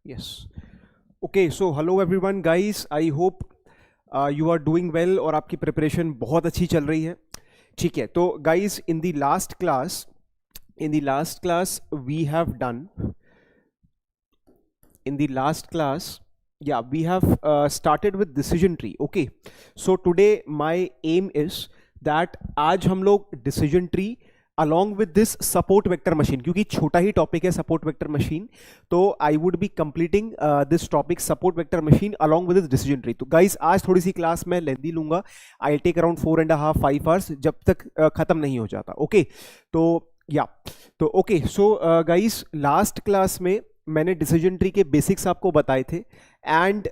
Yes. Okay, so hello everyone guys. I hope you are doing well और आपकी preparation बहुत अच्छी चल रही है. ठीक है, तो guys in the last class we have done we have started with decision tree. Okay, so today my aim is that आज हम लोग decision tree along with this support vector machine, क्योंकि छोटा ही टॉपिक है support vector machine, तो I would be completing this topic support vector machine along with this decision tree. तो guys आज थोड़ी सी क्लास मैं लेंदी लूंगा. I'll take around 4.5-5 hours जब तक खत्म नहीं हो जाता. ओके, तो तो okay, so guys last class में मैंने डिसीजन ट्री के बेसिक्स आपको बताए थे and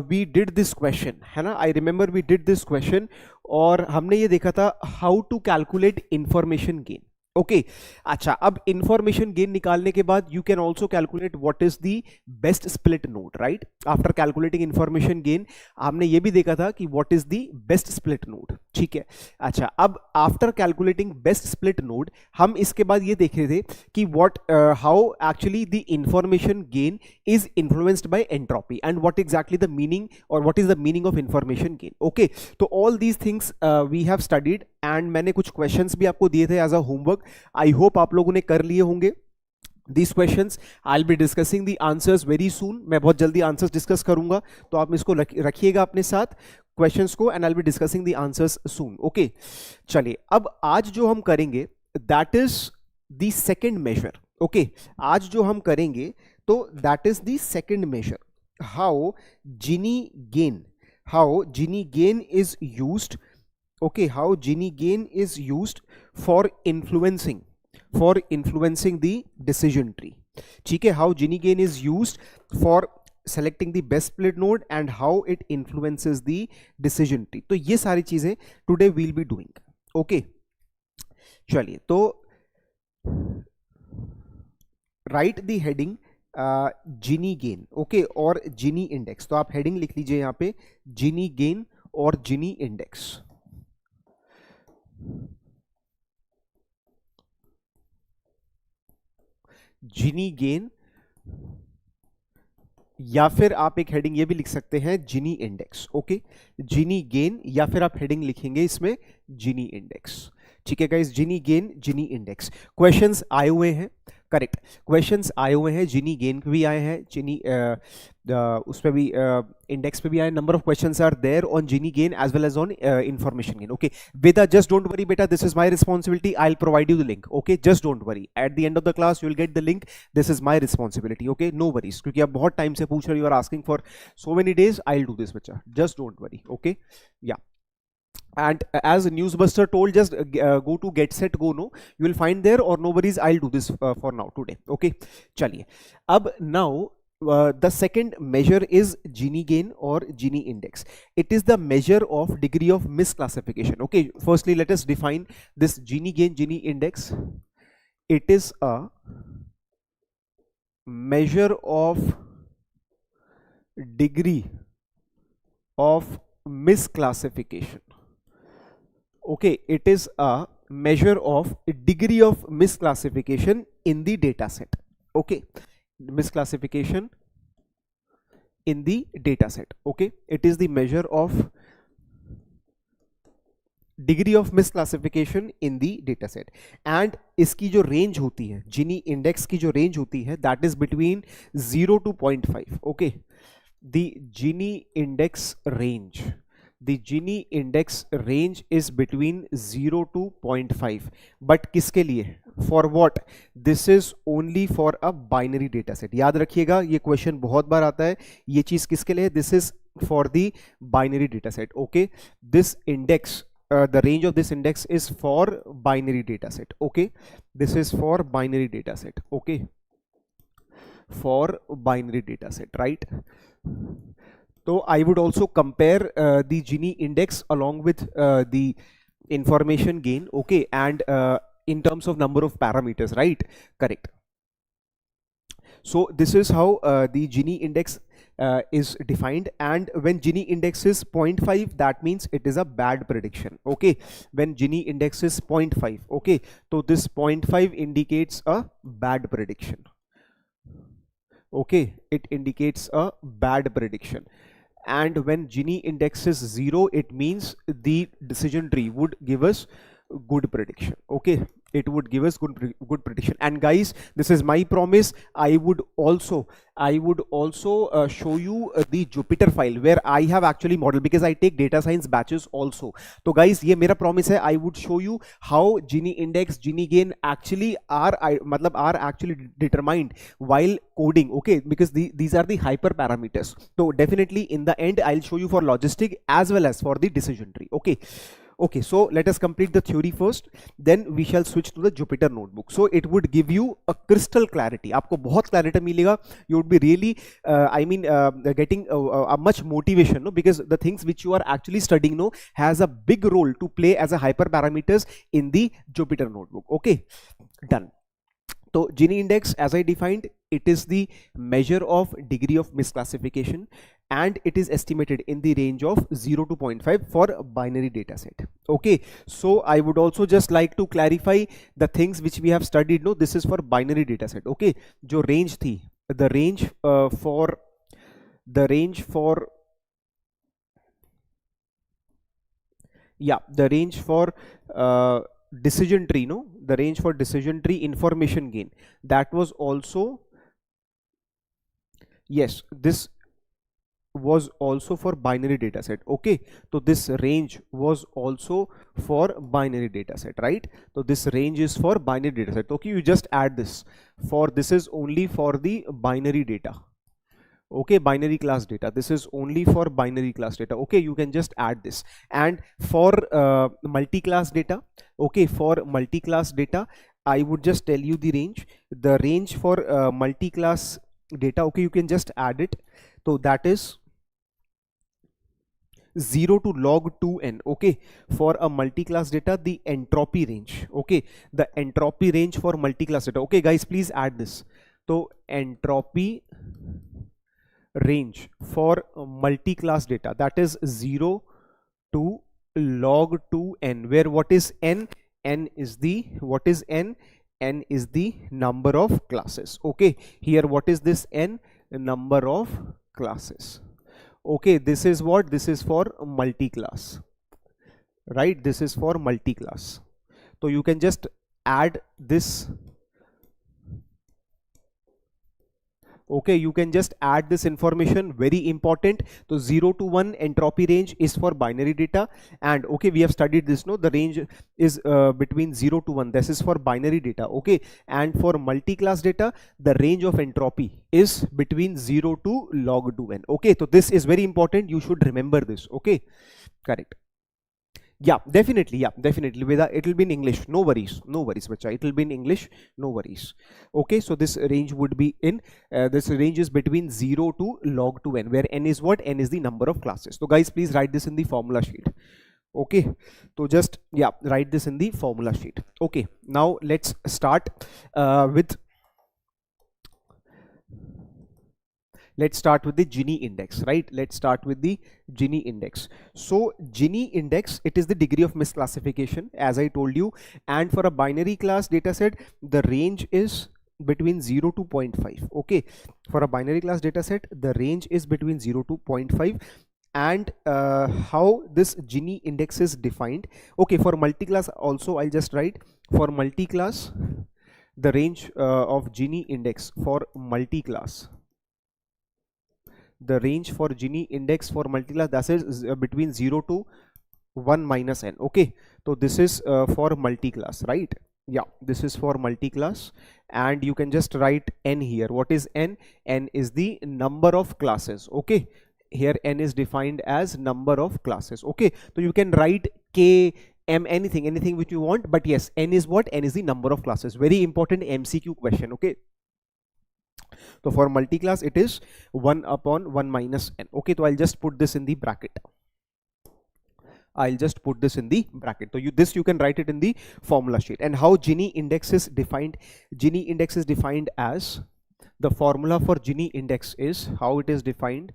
we did this question, है ना. I remember we did this question और हमने ये देखा था how to calculate information gain. Okay, अच्छा, अब इंफॉर्मेशन गेन निकालने के बाद you can also calculate what is the best split node, right. After calculating information gain हमने ये भी देखा था कि what is the best split node. ठीक है, अच्छा, अब after calculating best split node हम इसके बाद ये देख रहे थे कि what how actually the information gain is influenced by entropy and what exactly the meaning और what is the meaning of information gain. Okay, तो all these things we have studied and मैंने कुछ क्वेश्चंस भी आपको दिए थे as a homework. I hope आप लोगों ने कर लिए होंगे these questions. I'll be discussing the answers very soon. मैं बहुत जल्दी आंसर्स डिस्कस करूंगा, तो आप इसको रखिएगा अपने साथ क्वेश्चंस को and I'll be discussing the answers soon. Okay, चलिए अब आज जो हम करेंगे that is the second measure. Okay, आज जो हम करेंगे तो that is the second measure. How Gini gain is used. Okay, how Gini gain is used for influencing the decision tree. ठीक है, how Gini gain is used for selecting the best split node and how it influences the decision tree. तो ये सारी चीजें today we'll be doing. Okay, चलिए, तो write the heading Gini gain. Okay, और Gini index. तो आप heading लिख लीजिए यहाँ पे Gini gain और Gini index. Gini gain या फिर आप एक हेडिंग ये भी लिख सकते हैं Gini index. Okay, Gini gain या फिर आप हेडिंग लिखेंगे इसमें Gini इंडेक्स. ठीक है guys, Gini gain, Gini index. Questions आए हुए हैं, करेक्ट, क्वेश्चंस आए हुए हैं. Gini gain भी आए हैं, Gini उस पे भी इंडेक्स पे भी आए. Number of questions are there on Gini gain as well as on information gain. Okay, Veda, just don't worry beta, this is my responsibility. I'll provide you the link. Okay, just don't worry, at the end of the class you will get the link. This is my responsibility. Okay, no worries, क्योंकि आप बहुत time से पूछ रहे हो, you are asking for so many days. I'll do this बच्चा, just don't worry. Okay, yeah. And as Newsbuster told, just go to get set go no, you will find there, or no worries, I'll do this for now today. Okay, chaliye, ab now the second measure is Gini gain or Gini index. It is the measure of degree of misclassification. Okay, firstly let us define this Gini gain, Gini index. It is a measure of degree of misclassification. Okay, it is a measure of degree of misclassification in the data set. Okay, misclassification in the data set. Okay, it is the measure of degree of misclassification in the data set. And इसकी जो range होती है, Gini index की जो range होती है, that is between 0 to 0.5. Okay, the Gini index range. The Gini index range is between 0 to 0.5. But किसके लिए? For what? This is only for a binary data set. याद रखिएगा, ये क्वेश्चन बहुत बार आता है. ये चीज किसके लिए? This is for the binary data set. Okay, this index, the range of this index is for binary data set. Okay, this is for binary data set. Okay, for binary data set, right? So I would also compare the Gini index along with the information gain. Okay, and in terms of number of parameters, right? Correct. So this is how the Gini index is defined, and when Gini index is 0.5, that means it is a bad prediction. Okay, when Gini index is 0.5, okay, so this 0.5 indicates a bad prediction. Okay, it indicates a bad prediction. And when Gini index is 0, it means the decision tree would give us good prediction. Okay, it would give us good prediction. And guys, this is my promise. I would also show you the Jupyter file where I have actually modeled, because I take data science batches also. So guys, ये मेरा promise है, I would show you how Gini index, Gini gain actually are actually determined while coding. Okay, because these are the hyperparameters. So definitely in the end I'll show you for logistic as well as for the decision tree. Okay, so let us complete the theory first, then we shall switch to the Jupyter notebook. So it would give you a crystal clarity. आपको बहुत clarity मिलेगा. You would be really, getting a much motivation, no? Because the things which you are actually studying, no, has a big role to play as a hyperparameters in the Jupyter notebook. Okay, done. So Gini index, as I defined, it is the measure of degree of misclassification, and it is estimated in the range of 0 to 0.5 for a binary data set. Okay, so I would also just like to clarify the things which we have studied. No, this is for binary data set. Okay, जो range थी, the range for decision tree, no, the range for decision tree information gain, that was also, yes, this was also for binary data set. Okay, so this range was also for binary data set, right? So this range is for binary data set. Okay, you just add this, for this is only for the binary data. Okay, binary class data, this is only for binary class data. Okay, you can just add this. And for multi-class data, okay, for multi-class data, I would just tell you the range for multi-class data. Okay, you can just add it. So that is 0 to log 2n. Okay, for a multi-class data, the entropy range, okay, the entropy range for multi-class data. Okay guys, please add this. So entropy range for multi-class data, that is 0 to log 2n, where what is n? N is the, what is n? N is the number of classes. Okay, here what is this n? Number of classes. Okay, this is what? This is for multi-class, right? This is for multi-class. So you can just add this. Okay, you can just add this information, very important. So 0 to 1 entropy range is for binary data, and okay, we have studied this, no, the range is between 0 to 1, this is for binary data. Okay, and for multi-class data, the range of entropy is between 0 to log 2n. Okay, so this is very important, you should remember this. Okay, correct. Yeah, definitely, Veda, it will be in English, no worries bacha, it will be in English, no worries. Okay, so this range would be in this range is between 0 to log 2n, where n is what? N is the number of classes. So guys, please write this in the formula sheet. Okay, so just write this in the formula sheet. Okay, now let's start with the Gini index, right? Let's start with the Gini index. So Gini index, it is the degree of misclassification, as I told you, and for a binary class data set, the range is between 0 to 0.5. Okay, for a binary class data set, the range is between 0 to 0.5. And how this Gini index is defined? Okay, for multi-class also, I'll just write for multi-class, the range of Gini index for multi-class. The range for Gini index for multi-class, that is between 0 to 1 minus n. Okay, so this is for multi-class, right? Yeah, this is for multi-class, and you can just write n here. What is n? N is the number of classes. Okay, here n is defined as number of classes. Okay, so you can write k, m, anything which you want, but yes, n is what? N is the number of classes. Very important MCQ question. Okay, so for multi-class, it is 1 upon 1 minus n. Okay, so I'll just put this in the bracket. So you can write it in the formula sheet. And how Gini index is defined? Gini index is defined as, the formula for Gini index is, how it is defined?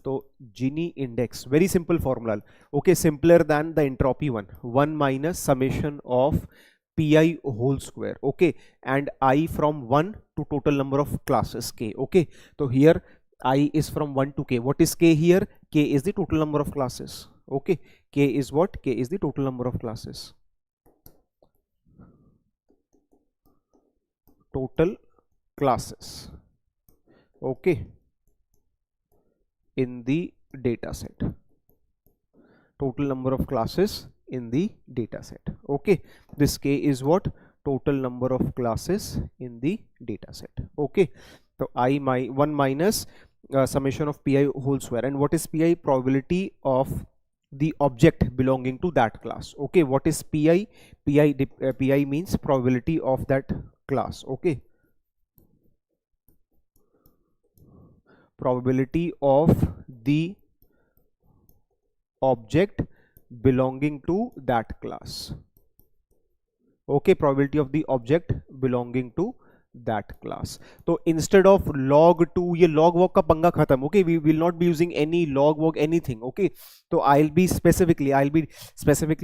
So Gini index, very simple formula. Okay, simpler than the entropy one. 1 minus summation of pi whole square, okay, and I from 1 to total number of classes k, okay. So here I is from 1 to k. What is k here? K is the total number of classes, okay. K is what? K is the total number of classes, total classes, okay, in the data set, total number of classes in the data set, okay. This k is what? Total number of classes in the data set, okay. So I my 1 minus summation of pi whole square, and what is pi? Probability of the object belonging to that class, okay. What is pi? Pi means probability of that class, okay, probability of the object belonging to that class, okay, probability of the object belonging to that class. So instead of log 2, ये log walk का पंगा खत्म, okay, we will not be using any log walk anything, okay. So I'll be specifically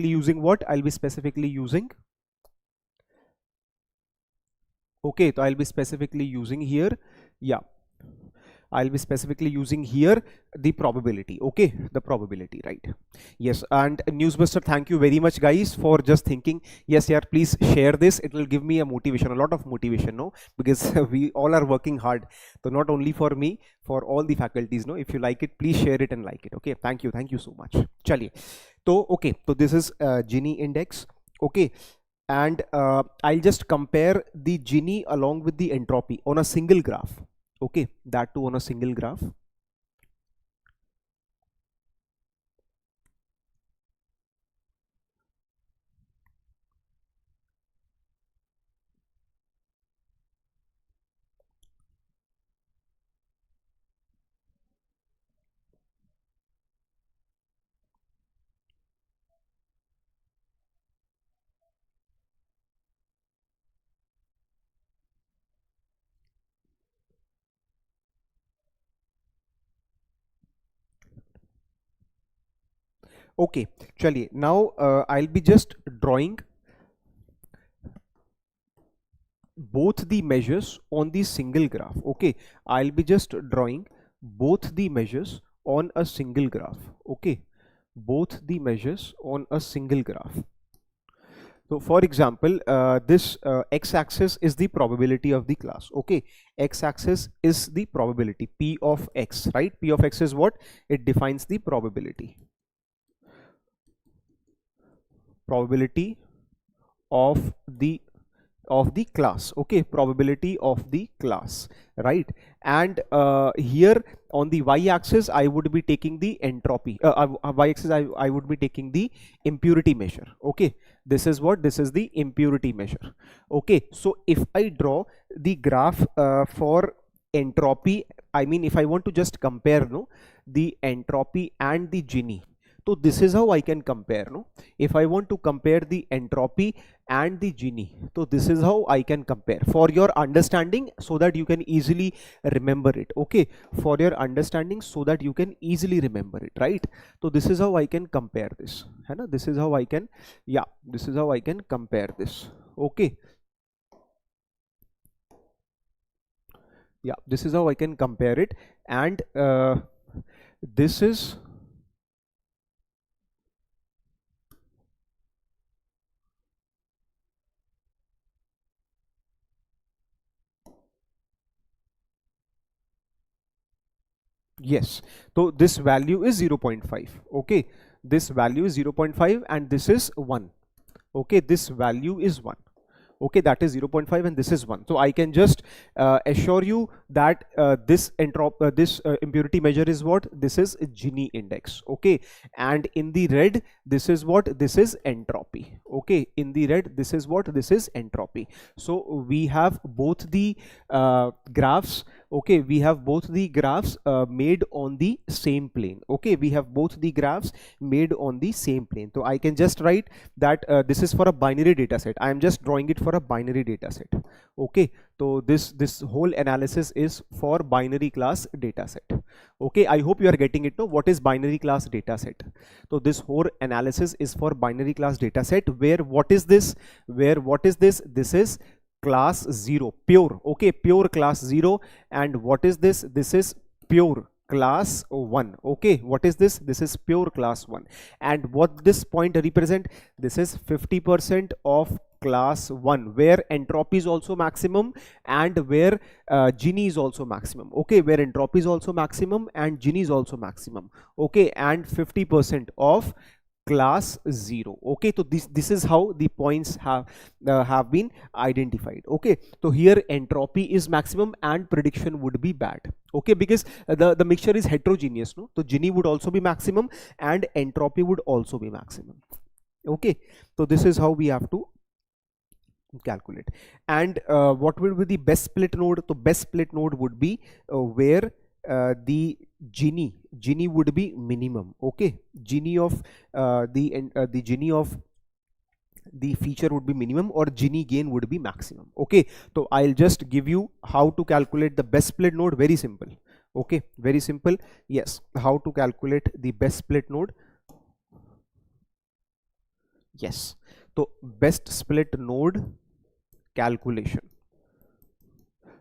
using what? I'll be specifically using, okay, so I'll be specifically using here, yeah, I'll be specifically using here the probability, okay, the probability, right? Yes, and Newsbuster, thank you very much guys for just thinking. Yes, yeah, please share this. It will give me a motivation, a lot of motivation, no, because we all are working hard. So not only for me, for all the faculties, no. If you like it, please share it and like it, okay. Thank you so much. Chaliye. So okay, so this is Gini index, okay, and I'll just compare the Gini along with the entropy on a single graph. Okay, that too on a single graph. Okay, chaliye. Now I'll be just drawing both the measures on the single graph. Okay, I'll be just drawing both the measures on a single graph. Okay, both the measures on a single graph. So for example, this x-axis is the probability of the class, okay. X-axis is the probability, p of x, right? P of x is what? It defines the probability of the class, okay, probability of the class, right? And here on the y-axis I would be taking the entropy, y-axis I would be taking the impurity measure, okay. This is what? This is the impurity measure, okay. So if I draw the graph for entropy, I mean if I want to just compare, no, the entropy and the Gini, so this is how I can compare, no. If I want to compare the entropy and the Gini, so this is how I can compare for your understanding, so that you can easily remember it, okay, for your understanding, so that you can easily remember it, right? So this is how I can compare this, है ना? This is how I can, yeah, this is how I can compare this, okay. Yeah, this is how I can compare it, and this is, yes, so this value is 0.5, okay, this value is 0.5 and this is 1, okay, this value is 1, okay, that is 0.5 and this is 1. So I can just assure you that this impurity measure is what? This is Gini index, okay, and in the red this is what? This is entropy, okay, in the red this is what? This is entropy. So we have both the graphs Okay, we have both the graphs made on the same plane. Okay, we have both the graphs made on the same plane. So I can just write that this is for a binary data set. I am just drawing it for a binary data set. Okay, so this whole analysis is for binary class data set. Okay, I hope you are getting it. No, what is binary class data set? So this whole analysis is for binary class data set, where what is this? This is class 0, pure. Okay, pure class 0. And what is this? This is pure class 1. Okay, what is this? This is pure class 1. And what this point represent? This is 50% of class 1, where entropy is also maximum and where Gini is also maximum. Okay, where entropy is also maximum and Gini is also maximum. Okay, and 50% of class 0. Okay, so this is how the points have been identified. Okay, so here entropy is maximum and prediction would be bad. Okay, because the mixture is heterogeneous. No, so Gini would also be maximum and entropy would also be maximum. Okay, so this is how we have to calculate. And what will be the best split node? The best split node would be where the Gini would be minimum. Okay, Gini of the Gini of the feature would be minimum, or Gini gain would be maximum. Okay, so I'll just give you how to calculate the best split node. Very simple. Okay, very simple. Yes, how to calculate the best split node. Yes, so best split node calculation.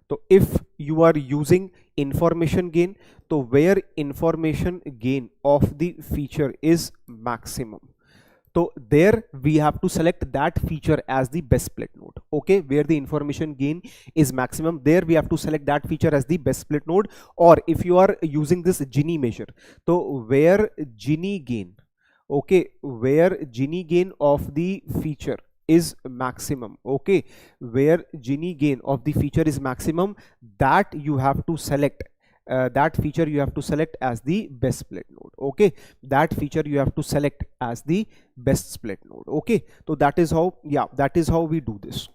So if you are using information gain, so where information gain of the feature is maximum, so there we have to select that feature as the best split node. Okay, where the information gain is maximum, there we have to select that feature as the best split node. Or if you are using this Gini measure, so where Gini gain, okay, where Gini gain of the feature is maximum, okay, where Gini gain of the feature is maximum, that you have to select that feature you have to select as the best split node. Okay, that feature you have to select as the best split node. Okay, so that is how, yeah, that is how we do this.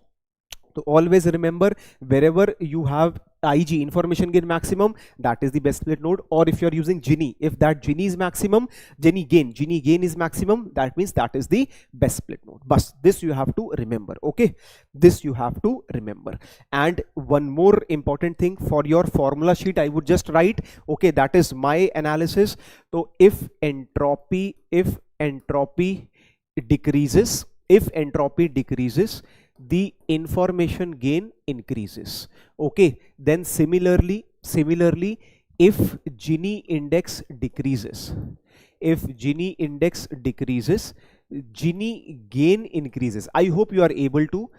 So always remember, wherever you have IG, information gain maximum, that is the best split node. Or if you are using Gini, if that Gini is maximum, Gini gain is maximum, that means that is the best split node. But this you have to remember. Okay, this you have to remember. And one more important thing, for your formula sheet I would just write, okay, that is my analysis. So if entropy decreases, the information gain increases. Okay, then similarly if Gini index decreases, Gini gain increases. I hope you are able to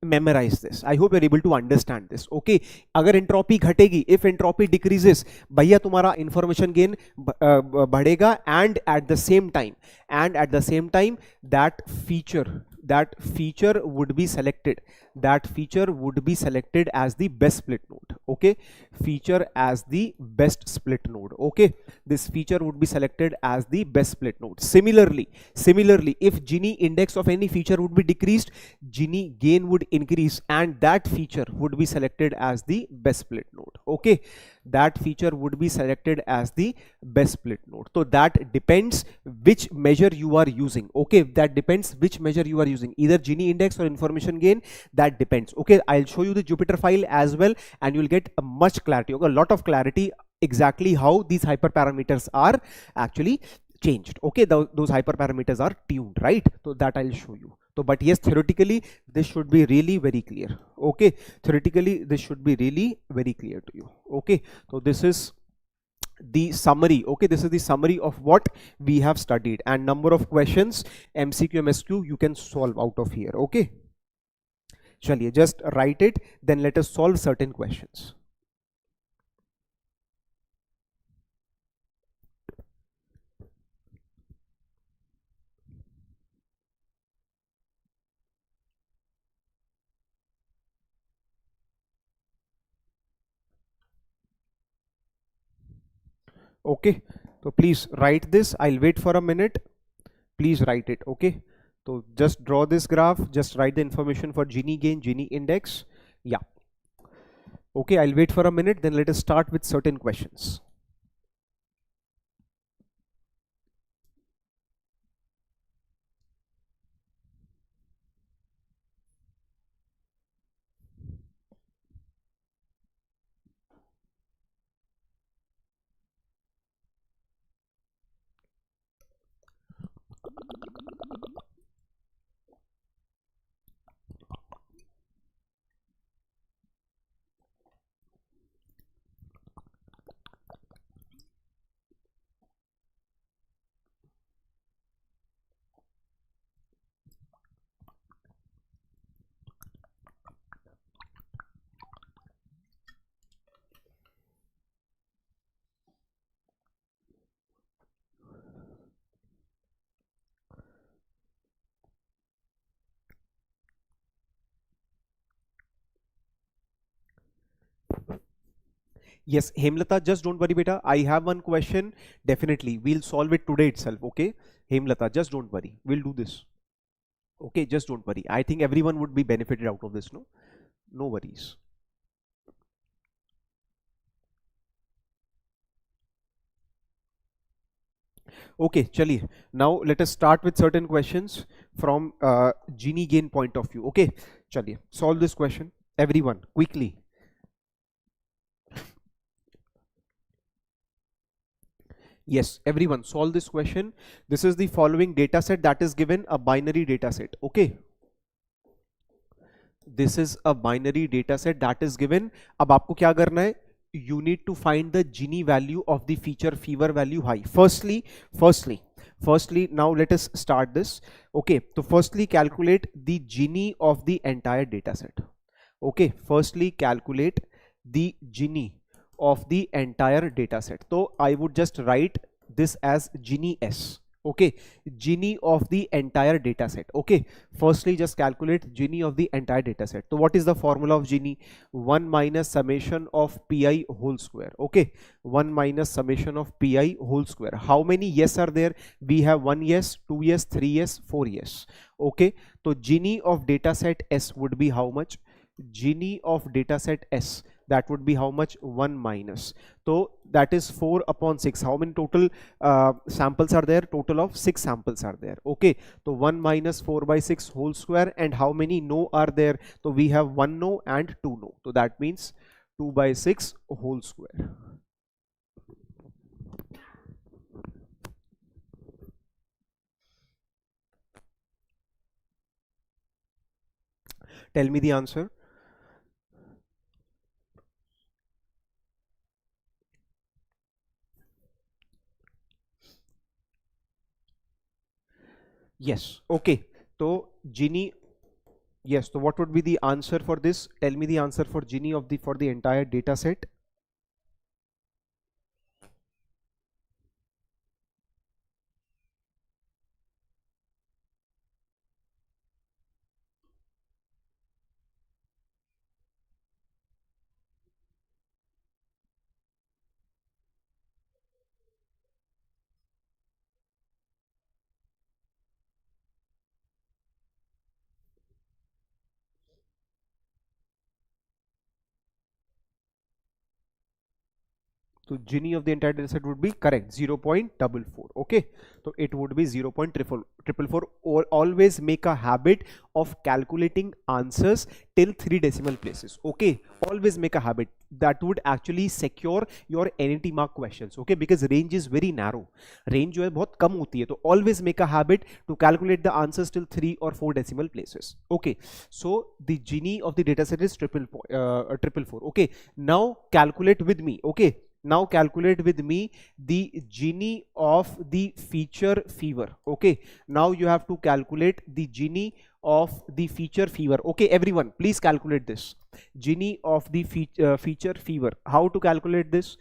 memorize this. I hope you are able to understand this. Okay, अगर entropy घटेगी, if entropy decreases, भैया तुम्हारा information gain बढ़ेगा, and at the same time that feature would be selected as the best split node. Okay, feature as the best split node. Okay, this feature would be selected as the best split node. Similarly, if Gini index of any feature would be decreased, Gini gain would increase, and that feature would be selected as the best split node. Okay, that feature would be selected as the best split node. So that depends which measure you are using. Okay, that depends which measure you are using, either Gini index or information gain, that depends. Okay, I'll show you the Jupyter file as well, and you'll get a much clarity, okay, a lot of clarity, exactly how these hyperparameters are actually changed. Okay, those hyperparameters are tuned, right? So that I'll show you. So, but yes, theoretically this should be really very clear. Okay, theoretically this should be really very clear to you. Okay, so this is the summary. Okay, this is the summary of what we have studied, and number of questions, MCQ, MSQ, you can solve out of here. Okay, chaliye, just write it, then let us solve certain questions. Okay, so please write this. I'll wait for a minute. Please write it. Okay, so just draw this graph, just write the information for Gini gain, Gini index. Yeah, Okay, I'll wait for a minute, then let us start with certain questions. Yes, Hemlata, just don't worry, beta. I have one question. Definitely, we'll solve it today itself. Okay, Hemlata, just don't worry. We'll do this. Okay, just don't worry. I think everyone would be benefited out of this. No, no worries. Okay, chaliye. Now let us start with certain questions from Gini gain point of view. Okay, chaliye. Solve this question. Everyone, quickly. Yes, everyone, solve this question. This is the following data set that is given a binary data set. Okay. This is a binary data set that is given. अब आपको क्या करना है? You need to find the Gini value of the feature fever value high. Firstly, now let us start this. Okay, so firstly calculate the Gini of the entire data set. Okay, firstly calculate the Gini of the entire data set. So I would just write this as Gini S. Okay, Gini of the entire data set. Okay, firstly just calculate Gini of the entire data set. So what is the formula of Gini? 1 minus summation of pi whole square. Okay, 1 minus summation of pi whole square. How many yes are there? We have 1 yes, 2 yes, 3 yes, 4 yes. Okay, so Gini of data set S would be how much? Gini of data set S, that would be how much? 1 minus. So that is 4 upon 6. How many total samples are there? Total of 6 samples are there. Okay, so 1 minus 4 by 6 whole square. And how many no are there? So we have 1 no and 2 no. So that means 2 by 6 whole square. Tell me the answer. Yes. Okay. So Gini. Yes. So what would be the answer for this? Tell me the answer for Gini of the for the entire data set. So Gini of the entire data set would be correct 0.44. Okay, so it would be 0.444. Or always make a habit of calculating answers till 3 decimal places. Okay, always make a habit. That would actually secure your NET mark questions. Okay, because range is very narrow. Range जो है बहुत कम होती है, तो always make a habit to calculate the answers till 3 or 4 decimal places. Okay, so the Gini of the data set is 444. Okay, now calculate with me. Okay. Now calculate with me the Gini of the feature fever. Okay, now you have to calculate the Gini of the feature fever. Okay, everyone, please calculate this. Gini of the feature fever. How to calculate this?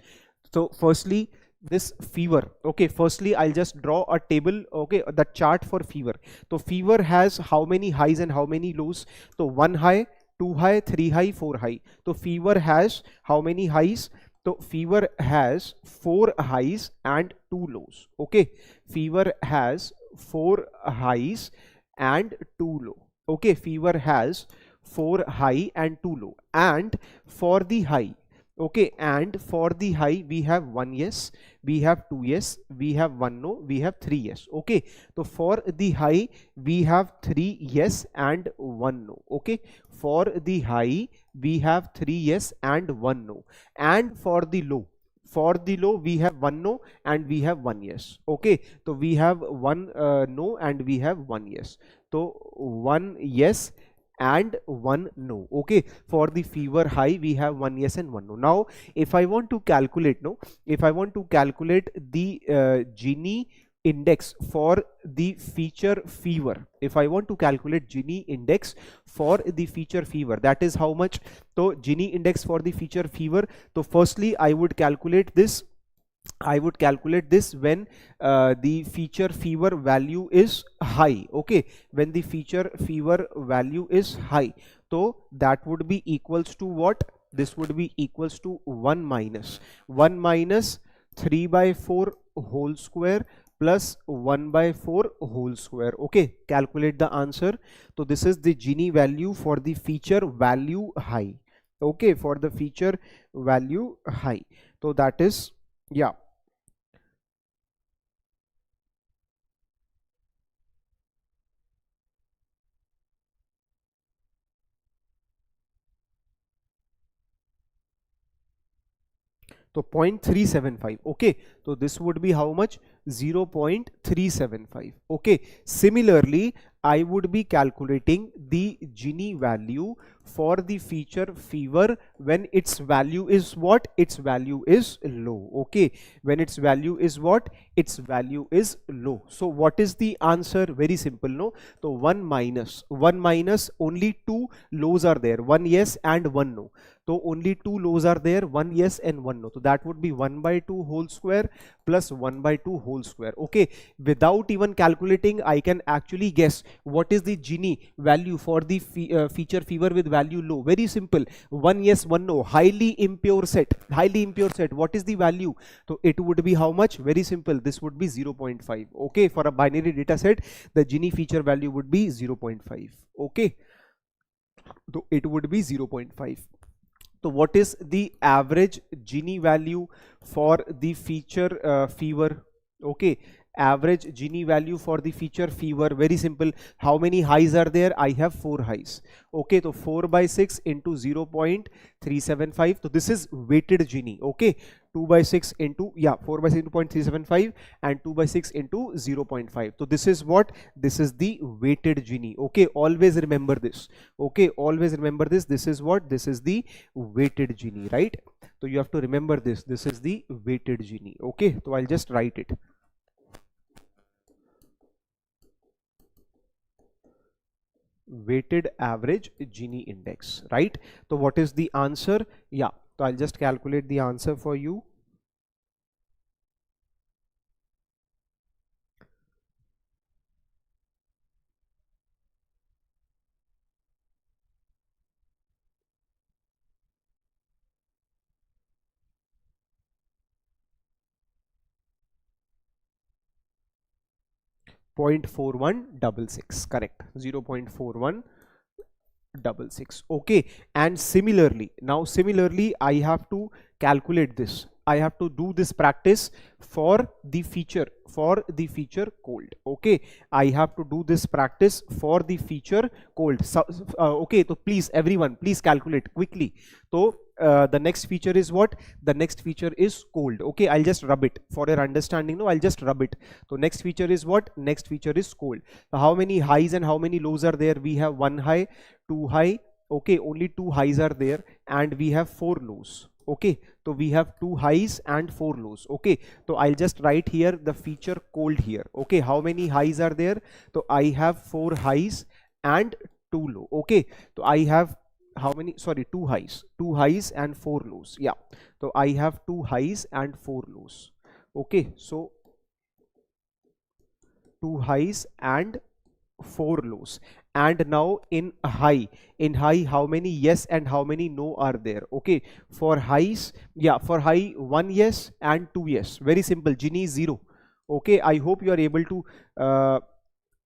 So firstly, this fever. Okay, firstly I'll just draw a table. Okay, the chart for fever. So fever has how many highs and how many lows? So 1 high, 2 high, 3 high, 4 high. So fever has how many highs? So fever has 4 highs and 2 lows. Okay, fever has 4 highs and 2 low. Okay, fever has 4 high and 2 low. And for the high, okay, and for the high we have 1 yes, we have 2 yes, we have 1 no, we have 3 yes. Okay, so for the high we have 3 yes and 1 no. Okay, for the high we have 3 yes and 1 no. And for the low, we have 1 no and we have 1 yes. Okay, so we have 1 no and we have 1 yes. So 1 yes and 1 no. Okay, for the fever high we have 1 yes and 1 no. Now if I want to calculate, if I want to calculate the Gini index for the feature fever, if I want to calculate Gini index for the feature fever, that is how much. So Gini index for the feature fever, so firstly I would calculate this when the feature fever value is high. Okay, when the feature fever value is high, so that would be equals to what? This would be equals to 1 minus 3 by 4 whole square plus 1 by 4 whole square. Okay, calculate the answer. So this is the Gini value for the feature value high. Okay, for the feature value high, so that is, yeah, so 0.375. Okay, so this would be how much? 0.375. Okay, similarly I would be calculating the Gini value for the feature fever when its value is what? Its value is low. Okay, when its value is what? Its value is low. So what is the answer? Very simple, no? So 1 minus only 2 lows are there, 1 yes and 1 no. So only 2 lows are there, 1 yes and 1 no. So that would be 1 by 2 whole square plus 1 by 2 whole square. Okay, without even calculating I can actually guess what is the Gini value for the feature fever with value low. Very simple, 1 yes 1 no, highly impure set. What is the value? So it would be how much? Very simple, this would be 0.5. Okay, for a binary data set the Gini feature value would be 0.5. Okay, so it would be 0.5. So what is the average Gini value for the feature fever? Okay, average Gini value for the feature fever, very simple. How many highs are there? I have 4 highs. Okay, so 4 by 6 into 0.375. So this is weighted Gini. Okay, 2 by 6 into, yeah, 4 by 6 into 0.375 and 2 by 6 into 0.5. So this is what? This is the weighted Gini. Okay, always remember this. Okay, always remember this. This is what? This is the weighted Gini, right? So you have to remember this. This is the weighted Gini. Okay, so I'll just write it. Weighted average Gini index, right? So what is the answer? Yeah, so I'll just calculate the answer for you. .4166, correct, 0.4166. Okay, and similarly I have to calculate this. I have to do this practice for the feature cold. Okay, I have to do this practice for the feature cold. So, okay, so please everyone, please calculate quickly. So the next feature is what? The next feature is cold. Okay, I'll just rub it for your understanding. No, I'll just rub it. So next feature is what? Next feature is cold. So how many highs and how many lows are there? We have 1 high, 2 high. Okay, only 2 highs are there and we have 4 lows. Okay, so we have 2 highs and 4 lows. Okay, so I'll just write here the feature cold here. Okay, how many highs are there? So I have 4 highs and 2 low. Okay, so I have how many? Sorry, 2 highs and 4 lows. Yeah, so I have 2 highs and 4 lows. Okay, so 2 highs and 4 lows. And now in high how many yes and how many no are there? Okay, for highs, yeah, for high 1 yes and 2 yes. Very simple, Gini is 0. Okay, I hope you are able to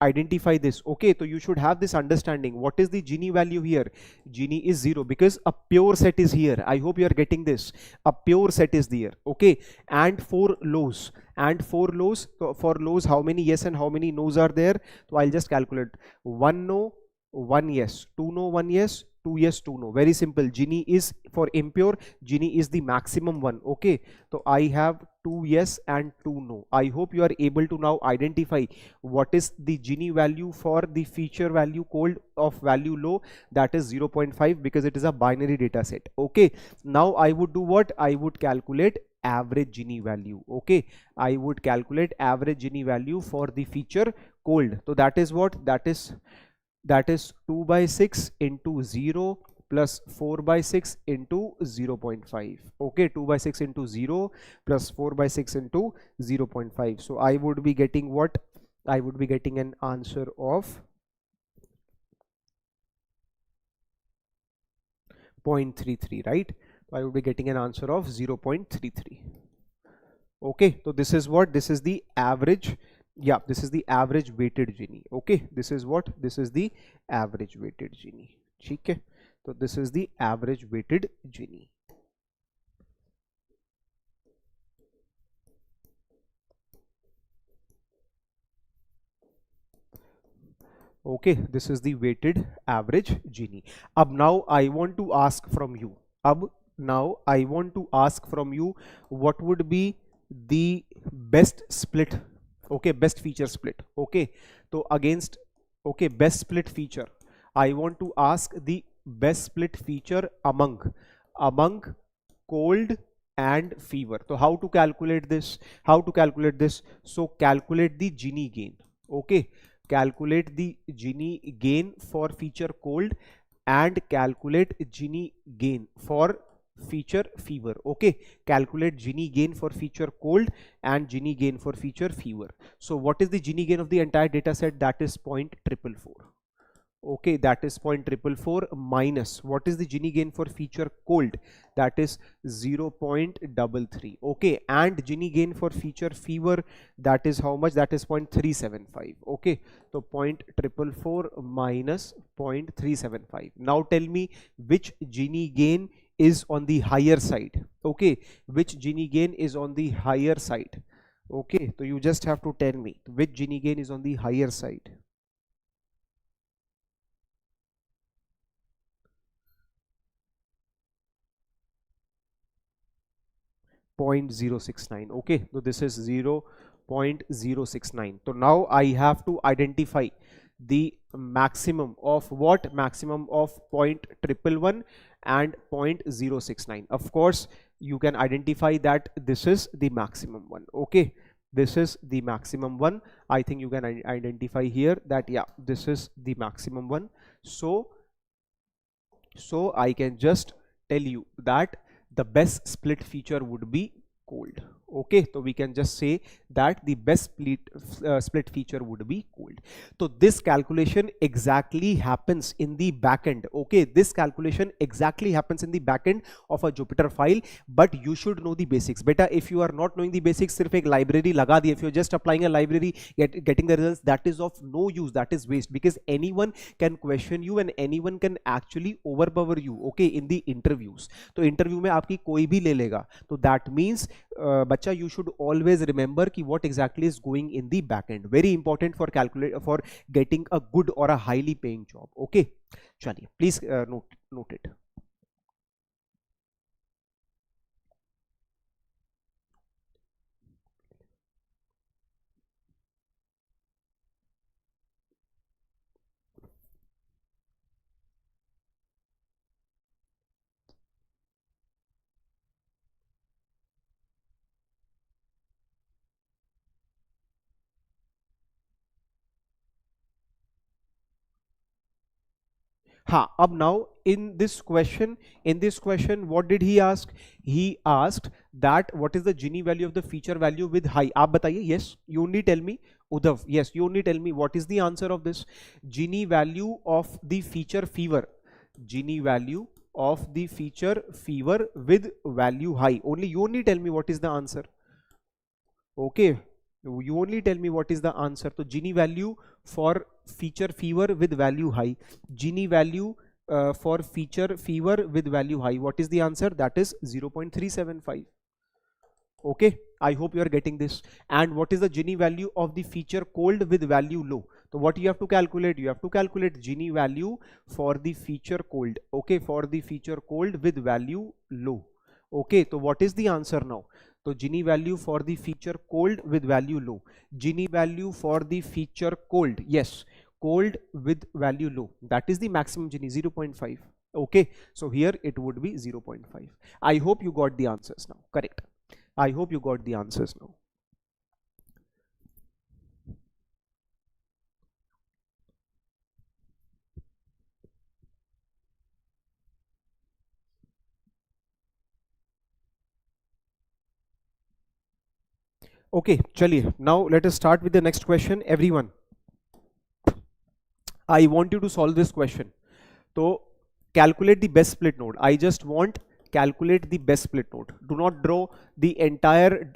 identify this. Okay, so you should have this understanding. What is the Gini value here? Gini is 0 because a pure set is here. I hope you are getting this. A pure set is there. Okay, and 4 lows. And 4 lows. So for lows, how many yes and how many no's are there? So I'll just calculate. 1 no, 1 yes, 2 no, 1 yes, 2 yes, 2 no. Very simple. Gini is for impure. Gini is the maximum one. Okay, so I have 2 yes and 2 no. I hope you are able to now identify what is the Gini value for the feature value cold of value low. That is 0.5 because it is a binary data set. Okay, now I would do what? I would calculate average Gini value. Okay, I would calculate average Gini value for the feature cold. So that is what? That is 2 by 6 into 0 plus 4 by 6 into 0.5. Okay, 2 by 6 into 0 plus 4 by 6 into 0.5. So I would be getting what? I would be getting an answer of 0.33, right? I would be getting an answer of 0.33. Okay, so this is what? This is the average. Yeah, this is the average weighted Gini. Okay, this is what? This is the average weighted Gini. Okay, so this is the average weighted Gini. Okay, this is the weighted average Gini. Now I want to ask from you. Now I want to ask from you what would be the best split. Okay, best feature split. Okay, so against, okay, best split feature, I want to ask the best split feature among cold and fever. So how to calculate this? So calculate the Gini gain. Okay, calculate the Gini gain for feature cold and calculate Gini gain for feature fever. Okay, calculate Gini gain for feature cold and Gini gain for feature fever. So what is the Gini gain of the entire data set? That is 0.444. Okay, that is 0.444 minus what is the Gini gain for feature cold? That is 0.33. Okay, and Gini gain for feature fever, that is how much? That is 0.375. Okay, so 0.444 minus 0.375. Now tell me which Gini gain is on the higher side. Okay, which Gini gain is on the higher side? Okay, so you just have to tell me which Gini gain is on the higher side. 0.069. Okay, so this is 0.069. So now I have to identify the maximum of what? Maximum of 0.111 and 0.069. Of course, you can identify that this is the maximum one. Okay, this is the maximum one. I think you can identify here that yeah, this is the maximum one. So I can just tell you that the best split feature would be cold. Okay, so we can just say that the best split feature would be cold. So this calculation exactly happens in the backend. Okay, this calculation exactly happens in the backend of a Jupyter file, but you should know the basics. Beta, if you are not knowing the basics, sirf ek library laga di. If you're just applying a library, getting the results, that is of no use, that is waste, because anyone can question you and anyone can actually overpower you. Okay, in the interviews. So interview में आपकी कोई भी ले लेगा. So that means बच्चा, you should always remember कि what exactly is going in the backend. Very important for getting a good or a highly paying job. Okay, चलिए, please note it. अब now in this question, what did he ask? He asked that what is the Gini value of the feature value with high? आप बताइए. Yes, you only tell me. Uddhav, yes, you only tell me what is the answer of this. Gini value of the feature fever. Gini value of the feature fever with value high. You only tell me what is the answer. Okay, You only tell me what is the answer. So Gini value for feature fever with value high. Gini value for feature fever with value high. What is the answer? That is 0.375. Okay, I hope you are getting this. And what is the Gini value of the feature cold with value low? So what you have to calculate? You have to calculate Gini value for the feature cold. Okay, for the feature cold with value low. Okay, so what is the answer now? So Gini value for the feature cold with value low. Gini value for the feature cold. Yes, cold with value low. That is the maximum Gini, 0.5. Okay, so here it would be 0.5. I hope you got the answers now. Correct. I hope you got the answers now. Okay, chaliye. Now let us start with the next question. Everyone, I want you to solve this question. So calculate the best split node. I just want calculate the best split node. Do not draw the entire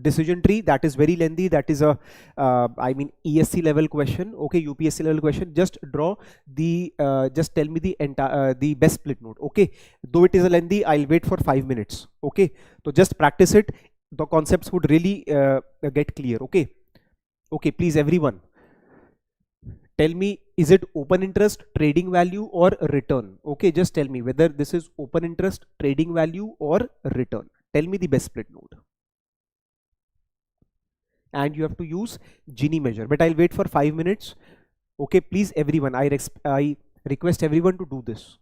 decision tree. That is very lengthy. That is a I mean ESC level question. Okay, UPSC level question. Just draw the just tell me the entire the best split node. Okay, though it is a lengthy, I'll wait for 5 minutes. Okay, so just practice it. The concepts would really get clear. Okay, okay, please everyone. Tell me, is it open interest, trading value or return? Okay, just tell me whether this is open interest, trading value or return. Tell me the best split node. And you have to use Gini measure, but I'll wait for 5 minutes. Okay, please everyone, I request everyone to do this.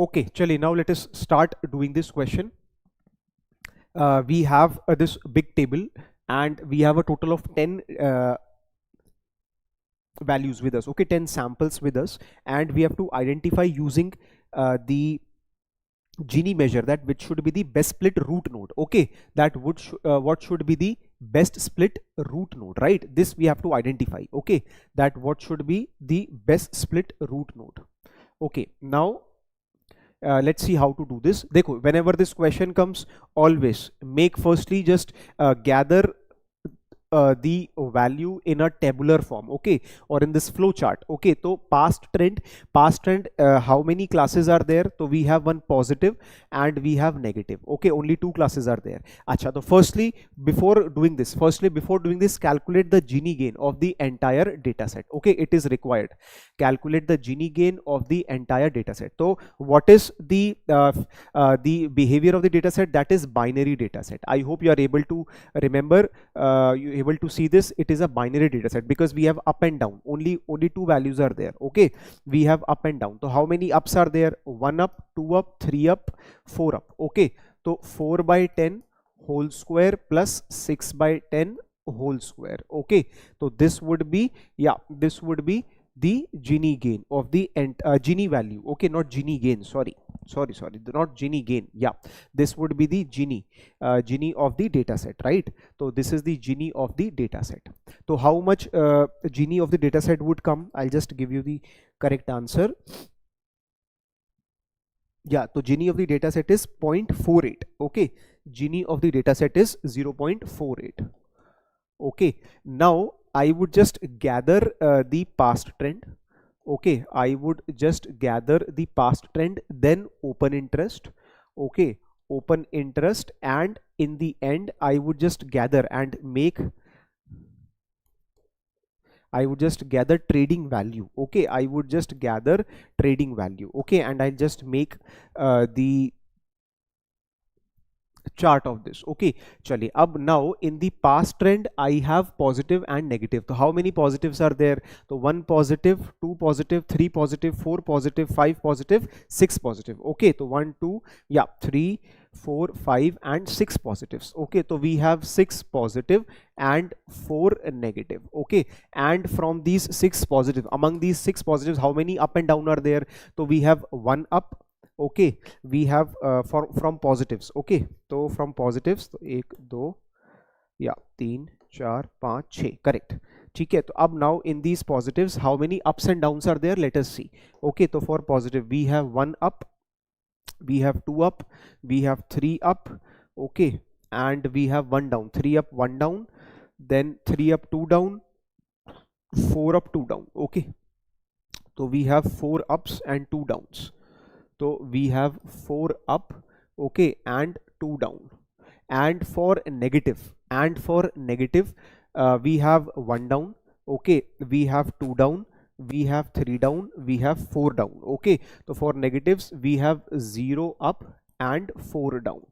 Okay, chali, now let us start doing this question. We have this big table and we have a total of 10 values with us, okay, 10 samples with us, and we have to identify using the Gini measure that which should be the best split root node, okay, that would what should be the best split root node, right? This we have to identify, okay, that what should be the best split root node. Okay, now let's see how to do this. Dekho, whenever this question comes, always make firstly just gather the value in a tabular form, okay, or in this flow chart, okay. So past trend, how many classes are there? So we have one positive and we have negative, okay, only two classes are there. Acha, so firstly before doing this, calculate the Gini gain of the entire data set, okay, it is required. Calculate the Gini gain of the entire data set. So what is the behavior of the data set? That is binary data set. I hope you are able to remember, you able to see this. It is a binary data set because we have up and down, only two values are there, okay. We have up and down. So how many ups are there? 1 up, 2 up, 3 up, 4 up, okay. So 4 by 10 whole square plus 6 by 10 whole square, okay. So this would be, yeah, this would be the Gini gain of the Gini value, okay, not Gini gain, sorry, not Gini gain, yeah, this would be the Gini of the data set, right? So this is the Gini of the data set. So how much Gini of the data set would come? I'll just give you the correct answer. Yeah, so Gini of the data set is 0.48, okay. Gini of the data set is 0.48. Okay, now I would just gather the past trend, okay. I would just gather the past trend, then open interest, okay, open interest, and in the end I would just gather and make, I would just gather trading value, okay. I would just gather trading value, okay, and I'll just make the chart of this, okay. Chali, ab now in the past trend I have positive and negative. So how many positives are there? So 1 positive, 2 positive, 3 positive, 4 positive, 5 positive, 6 positive, okay. So 1 2, yeah, 3 4 5 and 6 positives, okay. So we have 6 positive and 4 negative, okay. And from these 6 positive, among these 6 positives, how many up and down are there? So we have 1 up, okay. We have from positives, okay. So from positives, तो 1 2, yeah, 3 4 5 6, correct. ठीक है, तो अब now in these positives how many ups and downs are there? Let us see, okay. So for positive we have 1 up, we have 2 up, we have 3 up, okay, and we have 1 down, 3 up 1 down, then 3 up 2 down, 4 up 2 down, okay. So we have 4 ups and 2 downs. So we have 4 up, okay, and 2 down. And for negative, we have 1 down, okay, we have 2 down, we have 3 down, we have 4 down, okay. So for negatives we have 0 up and 4 down,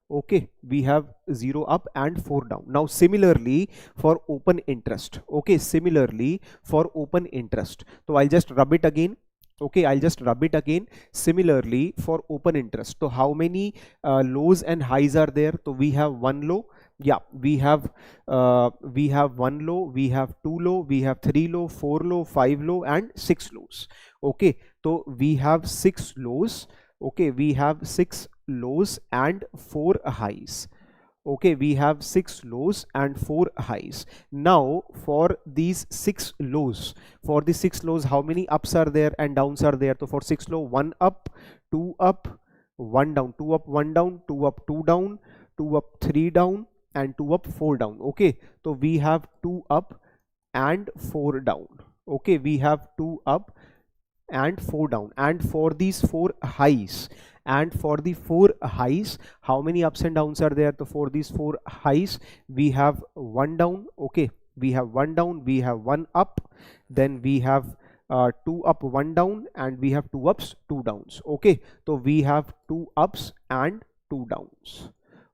okay. We have 0 up and 4 down. Now similarly for open interest, okay, similarly for open interest, so I'll just rub it again, okay. I'll just rub it again. Similarly for open interest, so how many lows and highs are there? So we have 1 low, yeah, we have 1 low, we have 2 low, we have 3 low, 4 low, 5 low and 6 lows, okay. So we have 6 lows, okay, we have 6 lows and 4 highs, okay. We have 6 lows and 4 highs. Now for these 6 lows, how many ups are there and downs are there? So for 6 low, 1 up, 2 up, 1 down, 2 up 1 down, 2 up 2 down, 2 up 3 down and 2 up 4 down, okay. So we have 2 up and 4 down, okay. We have 2 up and 4 down. And for these 4 highs, how many ups and downs are there? So for these 4 highs we have 1 down, okay, we have 1 down, we have 1 up, then we have 2 up 1 down, and we have 2 ups 2 downs, okay. So we have 2 ups and 2 downs,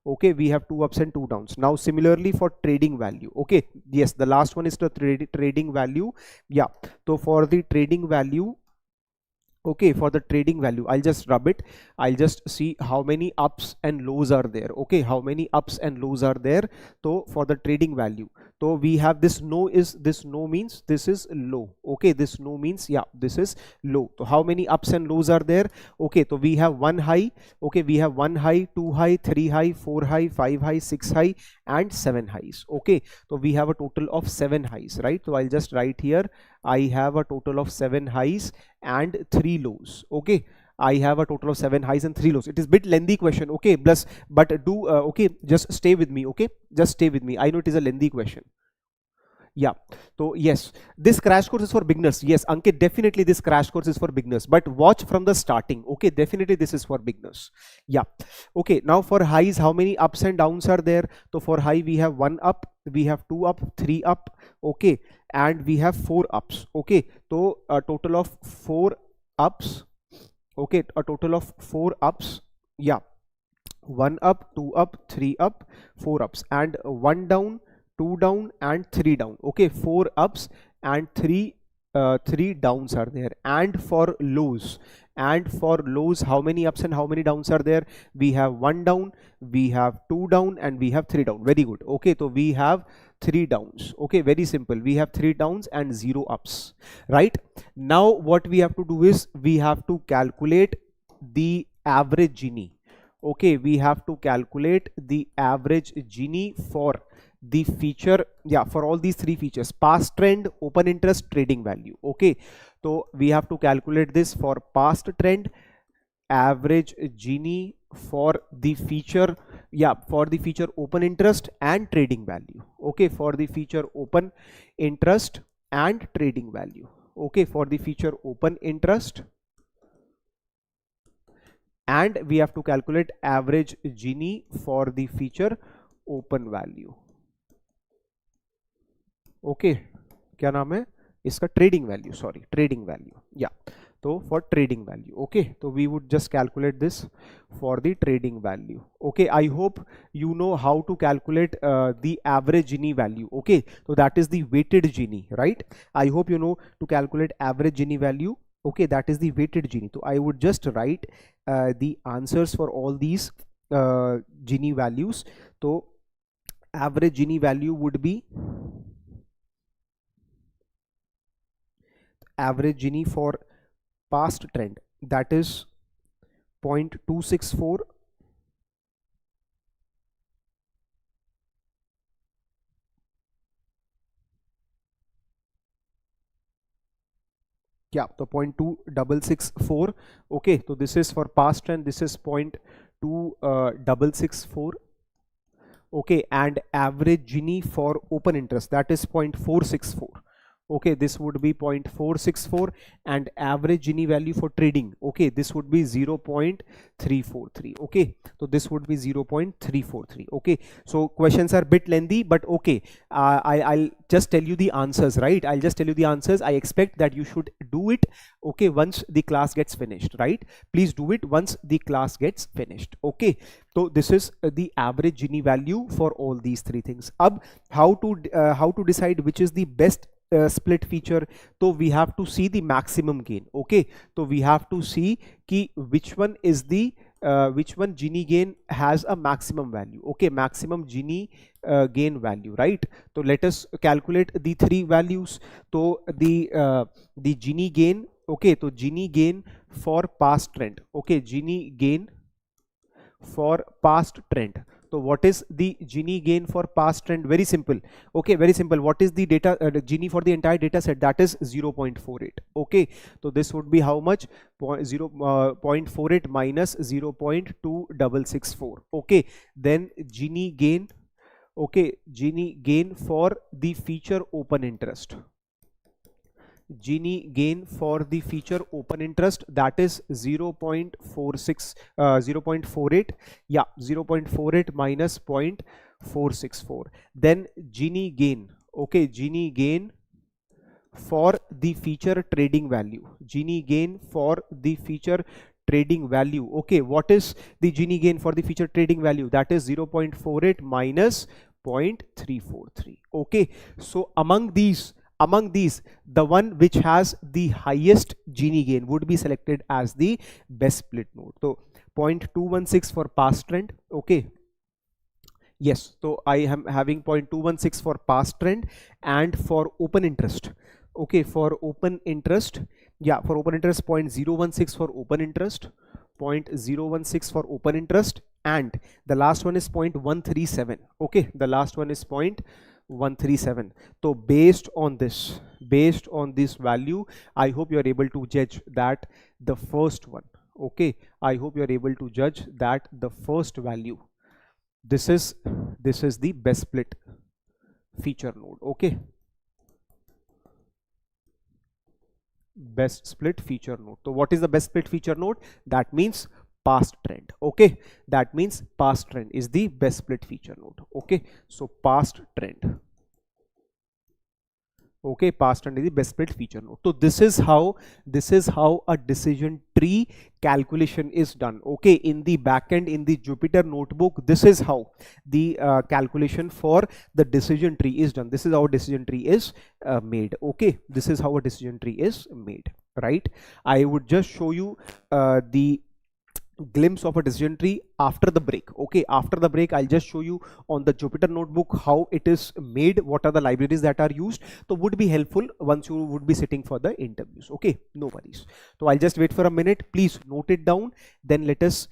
okay. We have 2 ups and 2 downs. Now similarly for trading value, okay, yes, the last one is the trading value, yeah. So for the trading value Okay, for the trading value, I'll just rub it. I'll just see how many ups and lows are there. Okay, how many ups and lows are there. So for the trading value, so we have this no, is this no means this is low. Okay, this no means, yeah, this is low. So how many ups and lows are there? Okay, so we have one high. Okay, we have one high, two high, three high, four high, five high, six high, and seven highs. Okay, so we have a total of seven highs, right? So I'll just write here, I have a total of seven highs and three lows. Okay, I have a total of seven highs and three lows. It is bit lengthy question. Okay, plus, but do okay, just stay with me. Okay, just stay with me. I know it is a lengthy question. Yeah, so yes, this crash course is for beginners. Yes, Ankit, definitely this crash course is for beginners, but watch from the starting. Okay, definitely this is for beginners. Yeah, okay, now for highs, how many ups and downs are there? So for high, we have one up, we have two up, three up, okay, and we have four ups. Okay, so a total of four ups. Okay, a total of four ups. Yeah, one up, two up, three up, four ups, and one down, two down, and three down. Okay, four ups and three downs are there. And for lows, how many ups and how many downs are there? We have one down, we have two down, and we have three down. Very good. Okay, so we have three downs. Okay, very simple. We have three downs and zero ups, right? Now what we have to do is we have to calculate the average Gini. Okay, we have to calculate the average Gini for the feature, yeah, for all these three features: past trend, open interest, trading value. Okay, so we have to calculate this for past trend, average Gini for the feature, yeah, for the feature open interest and trading value. Okay, for the feature open interest and trading value. Okay, for the feature open interest, and we have to calculate average Gini for the feature open value. Okay क्या नाम है इसका? Trading value, sorry, trading value, या, तो for trading value. Okay, तो we would just calculate this for the trading value. Okay, I hope you know how to calculate the average Gini value. Okay, so that is the weighted Gini, right? I hope you know to calculate average Gini value. Okay, that is the weighted Gini. So I would just write the answers for all these Gini values. So average Gini value would be average Gini for past trend, that is 0.264, yeah, so 0.2664. okay, so this is for past trend, this is 0.2664. okay, and average Gini for open interest, that is 0.464. okay, this would be 0.464, and average Gini value for trading, okay, this would be 0.343. okay, so this would be 0.343. okay, so questions are a bit lengthy, but okay, I'll just tell you the answers, right? I'll just tell you the answers. I expect that you should do it, okay, once the class gets finished, right? Please do it once the class gets finished. Okay, so this is the average Gini value for all these three things. How to decide which is the best split feature? So we have to see the maximum gain. Okay, so we have to see ki which one is the which one Gini gain has a maximum value. Okay, maximum Gini gain value, right? So let us calculate the three values. So the Gini gain, okay, so Gini gain for past trend, okay, Gini gain for past trend. So what is the Gini gain for past trend? Very simple. Okay, very simple. What is the data Gini for the entire data set? That is 0.48. Okay, so this would be how much? 0.48 minus 0.2664. okay, then Gini gain, okay, Gini gain for the feature open interest, Gini gain for the feature open interest, that is 0.48, yeah, 0.48 minus 0.464. then Gini gain, okay, Gini gain for the feature trading value, Gini gain for the feature trading value. Okay, what is the Gini gain for the feature trading value? That is 0.48 minus 0.343. okay, so among these Among these, the one which has the highest Gini gain would be selected as the best split node. So 0.216 for past trend. Okay, yes, so I am having 0.216 for past trend and for open interest. Okay, for open interest, yeah, for open interest 0.016 for open interest, 0.016 for open interest, and the last one is 0.137. Okay, the last one is 0.137. So based on this value, I hope you are able to judge that the first one. Okay, I hope you are able to judge that the first value, this is the best split feature node. Okay, best split feature node. So what is the best split feature node? That means past trend. Okay, that means past trend is the best split feature node. Okay, so past trend. Okay, past trend is the best split feature node. So this is how a decision tree calculation is done. Okay, in the backend, in the Jupyter notebook, this is how the calculation for the decision tree is done. This is how a decision tree is made. Okay, this is how a decision tree is made, right? I would just show you the glimpse of a decision tree after the break. Okay, after the break I'll just show you on the Jupyter notebook how it is made, what are the libraries that are used. So would be helpful once you would be sitting for the interviews. Okay, no worries. So I'll just wait for a minute, please note it down, then let us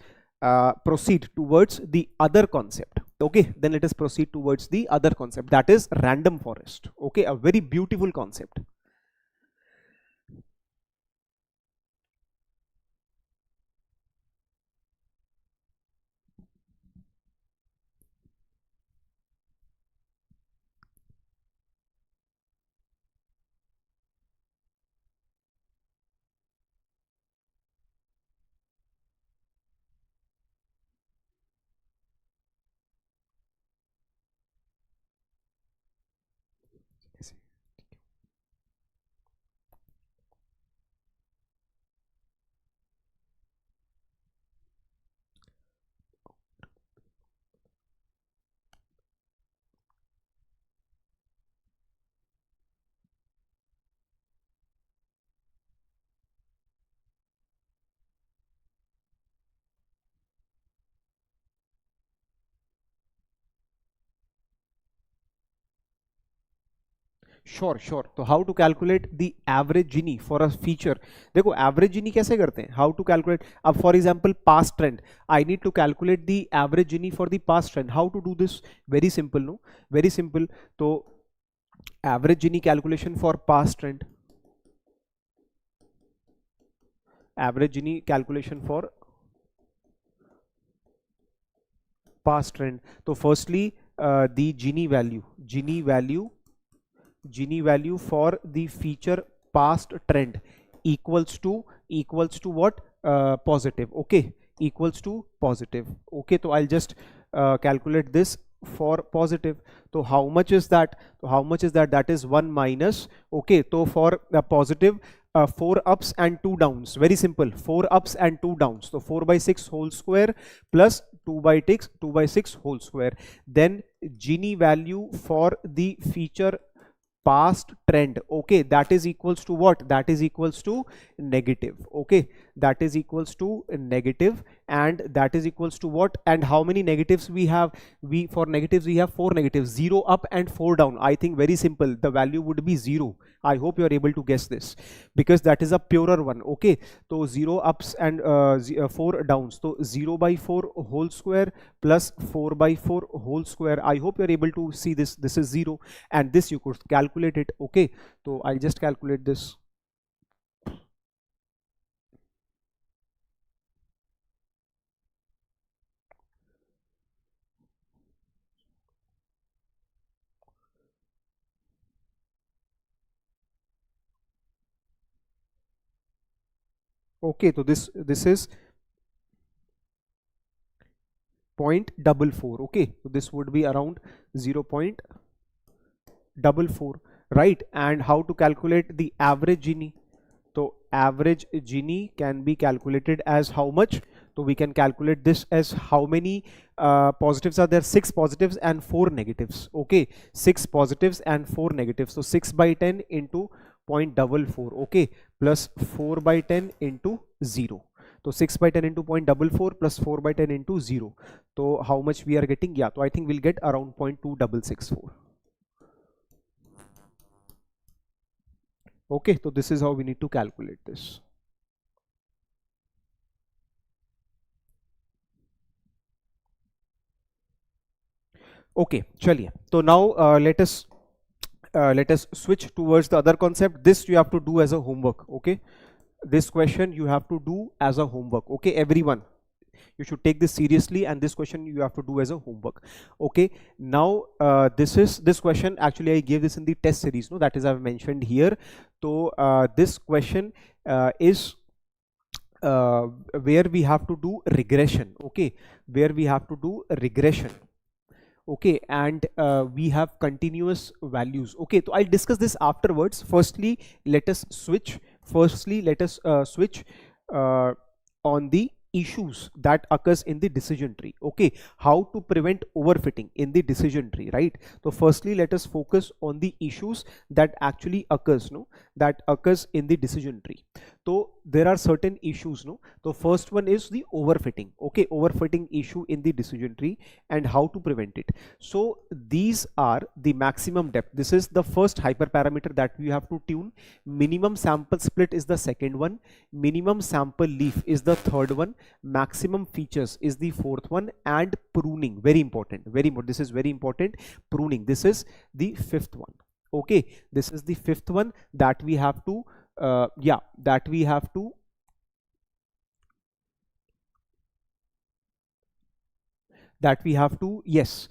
proceed towards the other concept. Okay, then let us proceed towards the other concept, that is random forest. Okay, a very beautiful concept. Sure sure तो how to calculate the average Gini for a feature. देखो average Gini कैसे करते हैं, how to calculate. अब for example past trend, I need to calculate the average Gini for the past trend. How to do this? Very simple. No, very simple. तो average Gini calculation for past trend, average Gini calculation for past trend. तो firstly the Gini value for the feature past trend equals to what? Positive. Okay, equals to positive. Okay, so I'll just calculate this for positive. So how much is that? That is 1 minus. Okay, so for the positive, 4 ups and 2 downs. Very simple. 4 ups and 2 downs. So 4 by 6 whole square plus 2 by 6 whole square. Then Gini value for the feature past trend. Okay, that is equals to what? That is equals to negative. Okay, that is equals to negative, and that is equals to what? And how many negatives we have? For negatives we have 4 negatives, 0 up and 4 down. I think very simple, the value would be 0. I hope you are able to guess this, because that is a purer one. Okay, so 0 ups and 4 downs, so 0 by 4 whole square plus 4 by 4 whole square. I hope you are able to see this. This is 0, and this you could calculate it. Okay, so I'll just calculate this. Okay, so this is 0.44. Okay, so this would be around 0.44, right? And how to calculate the average Gini? So average Gini can be calculated as how much? So तो we can calculate this as how many positives are there? 6 positives and 4 negatives. Okay, 6 positives and 4 negatives. So 6 by 10 into 0.44. Okay, plus 4 by 10 into 0. So 6 by 10 into 0.44 plus 4 by 10 into 0. So how much we are getting? Yeah, so I think we'll get around 0.2664. Okay, so this is how we need to calculate this. Okay, chaliye. So now let us switch towards the other concept. This you have to do as a homework. Okay, this question you have to do as a homework. Okay, everyone, you should take this seriously, and this question you have to do as a homework. Okay, now this question actually I gave this in the test series, no, that is I've mentioned here. So this question is where we have to do regression. Okay, where we have to do regression. Okay, and we have continuous values. Okay, so I'll discuss this afterwards. Firstly let us switch on the issues that occurs in the decision tree. Okay, how to prevent overfitting in the decision tree, right? So firstly let us focus on the issues that actually occurs, no, that occurs in the decision tree. So there are certain issues, no. So first one is the overfitting. Okay, overfitting issue in the decision tree and how to prevent it. So these are the maximum depth. This is the first hyperparameter that we have to tune. Minimum sample split is the second one. Minimum sample leaf is the third one. Maximum features is the fourth one, and pruning, very important, this is very important. Pruning, this is the fifth one. Okay, this is the fifth one that we have to that we have to yes,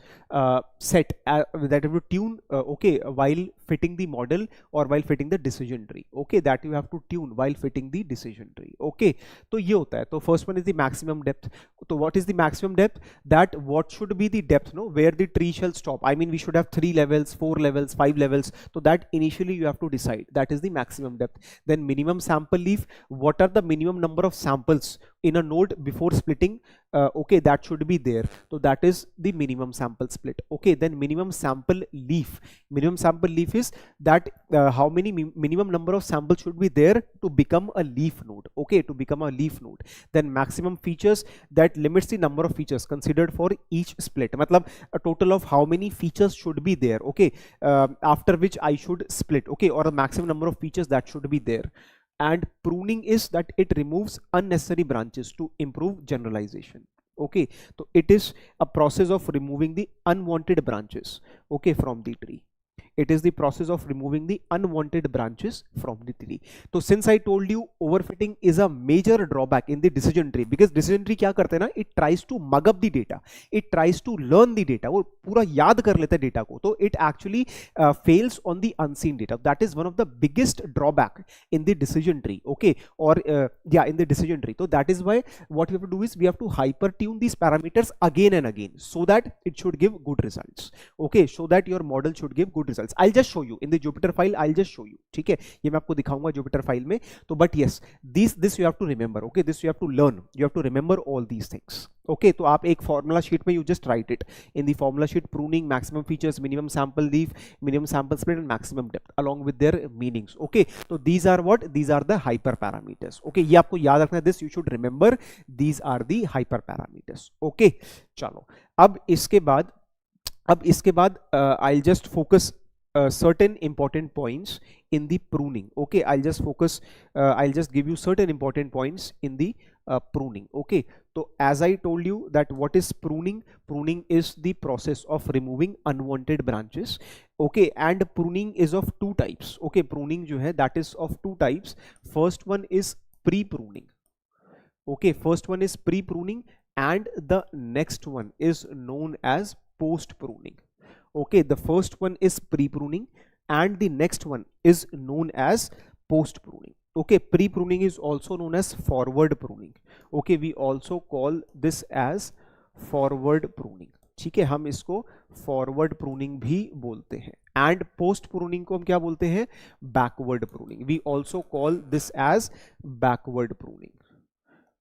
set that we tune. Okay, while fitting the model or while fitting the decision tree. Okay, that you have to tune while fitting the decision tree. Okay, तो ये होता है. तो first one is the maximum depth. So what is the maximum depth? That what should be the depth, no, where the tree shall stop. I mean, we should have 3 levels, 4 levels, 5 levels. So that initially you have to decide. That is the maximum depth. Then minimum sample leaf. What are the minimum number of samples in a node before splitting? Okay, that should be there. So that is the minimum sample split. Okay, then minimum sample leaf. Minimum sample leaf is that how many minimum number of samples should be there to become a leaf node. Okay, to become a leaf node. Then maximum features, that limits the number of features considered for each split. Matlab a total of how many features should be there. Okay, after which I should split. Okay, or a maximum number of features that should be there. And pruning is that it removes unnecessary branches to improve generalization. Okay, so it is a process of removing the unwanted branches, okay, from the tree. It is the process of removing the unwanted branches from the tree. So since I told you overfitting is a major drawback in the decision tree, because decision tree क्या करते हैं ना, it tries to mug up the data, it tries to learn the data, वो पूरा याद कर लेता है data को, तो it actually fails on the unseen data. That is one of the biggest drawback in the decision tree. Okay, or in the decision tree. So that is why what we have to do is we have to hyper tune these parameters again and again so that it should give good results. Okay, so that your model should give good results. I'll just show you in the Jupyter file. I'll just show you. ठीक है, ये मैं आपको दिखाऊंगा Jupyter file में. तो but yes, this you have to remember. Okay, this you have to learn. You have to remember all these things. Okay, तो आप एक formula sheet में you just write it in the formula sheet: pruning, maximum features, minimum sample leaf, minimum sample split, and maximum depth along with their meanings. Okay, तो these are what? These are the hyper parameters. Okay, ये आपको याद रखना है. This you should remember. These are the hyper parameters. Okay, चलो अब इसके बाद I'll just focus certain important points in the pruning. Okay, I'll just give you certain important points in the pruning. Okay, so as I told you that what is pruning? Pruning is the process of removing unwanted branches. Okay, and pruning is of two types. Okay, pruning जो है that is of two types. First one is pre-pruning. Okay, first one is pre-pruning, and the next one is known as post-pruning. Okay, the first one is pre-pruning and the next one is known as post-pruning. Okay, pre-pruning is also known as forward pruning. Okay, we also call this as forward pruning. ठीक है, हम इसको forward pruning भी बोलते हैं. And post pruning को हम क्या बोलते हैं? Backward pruning. We also call this as backward pruning.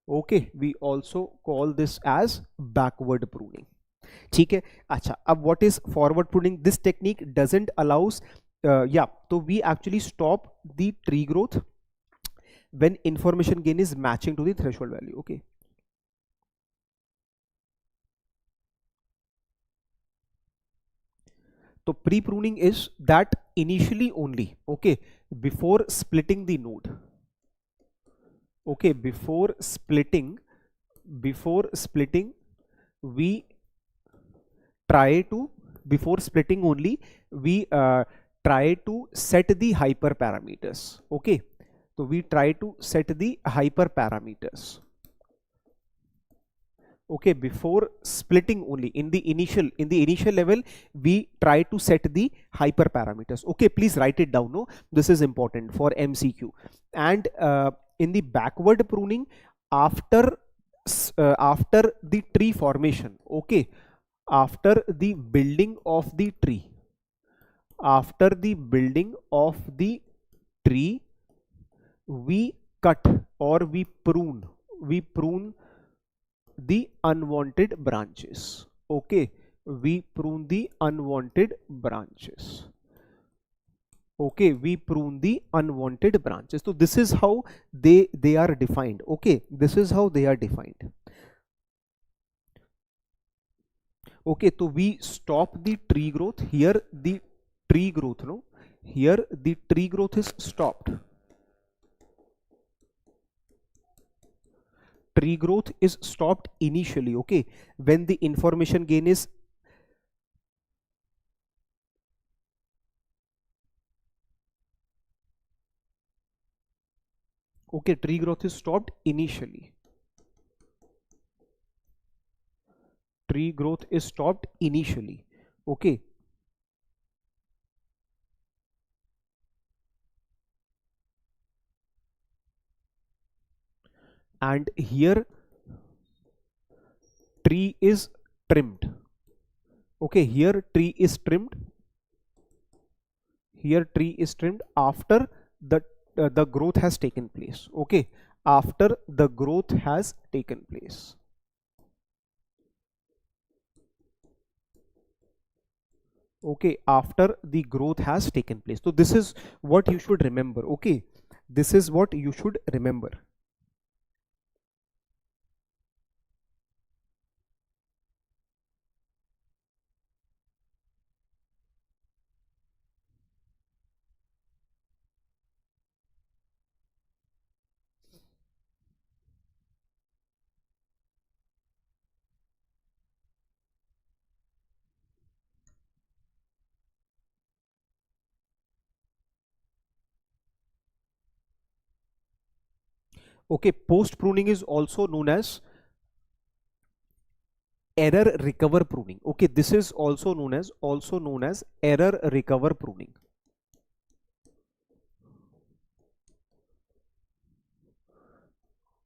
Okay, we also call this as backward pruning. ठीक है. अच्छा, अब what is forward pruning? This technique doesn't allows so we actually stop the tree growth when information gain is matching to the threshold value. Okay. So pre-pruning is that initially only, okay, before splitting the node, okay, before splitting, we try to, before splitting only, we try to set the hyperparameters. Okay, so we try to set the hyperparameters. Okay, before splitting only, in the initial level we try to set the hyperparameters. Okay, please write it down. No, this is important for MCQ. And in the backward pruning, after the tree formation, okay, after the building of the tree, we cut or we prune the unwanted branches. Okay, we prune the unwanted branches. Okay, we prune the unwanted branches. So this is how they are defined. Okay, this is how they are defined. Okay, so we stop the tree growth. Here the tree growth, no, here the tree growth is stopped. Tree growth is stopped initially, okay, when the information gain is okay, tree growth is stopped initially. Tree growth is stopped initially. Okay. And here tree is trimmed. Okay, here tree is trimmed. Here tree is trimmed after the growth has taken place. Okay, after the growth has taken place. Okay, after the growth has taken place. So this is what you should remember. Okay, this is what you should remember. Okay, post pruning is also known as error recover pruning. Okay, this is also known as error recover pruning.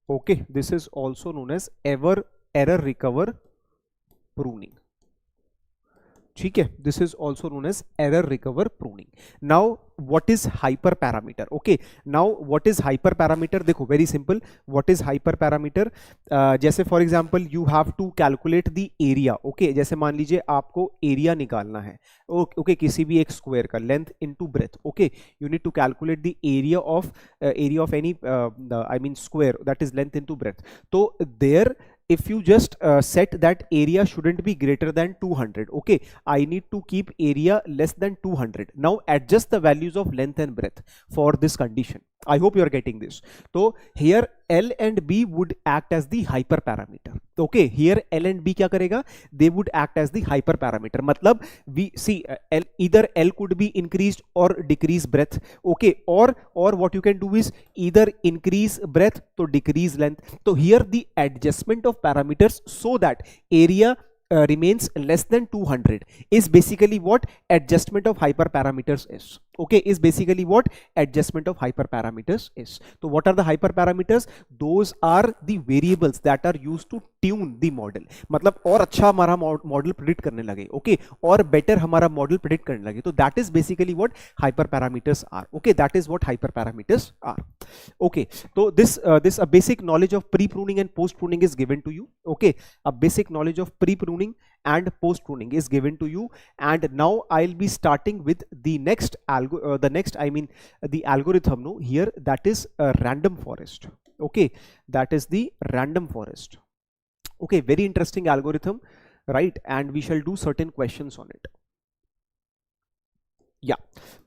Okay, this is also known as error recover pruning. ठीक है, this is also known as error recover pruning. Now what is hyperparameter? Okay, now what is hyperparameter? देखो very simple. What is hyperparameter? जैसे for example you have to calculate the area. Okay, जैसे मान लीजिए आपको area निकालना है. Okay, किसी भी एक square का length into breadth. Okay, you need to calculate the area of any I mean square, that is length into breadth. So there, if you just set that area shouldn't be greater than 200, okay, I need to keep area less than 200. Now adjust the values of length and breadth for this condition. I hope you are getting this. So here L and B would act as the hyperparameter. Okay, here L and B क्या करेगा? They would act as the hyperparameter. मतलब we see either L could be increased or decrease breadth. Okay, or what you can do is either increase breadth to decrease length. So here the adjustment of parameters so that area remains less than 200 is basically what adjustment of hyperparameters is. okay, is basically what adjustment of hyperparameters is. So what are the hyperparameters? Those are the variables that are used to tune the model. मतलब और अच्छा हमारा model predict करने लगे, okay, और better हमारा model predict करने लगे. तो that is basically what hyperparameters are. Okay, that is what hyperparameters are. Okay, so this a basic knowledge of pre-pruning and post-pruning is given to you. Okay, a basic knowledge of pre-pruning and post-pruning is given to you, and now I'll be starting with the next the algorithm, no, here, that is a random forest. Okay, that is the random forest. Okay, very interesting algorithm, right? And we shall do certain questions on it. Yeah,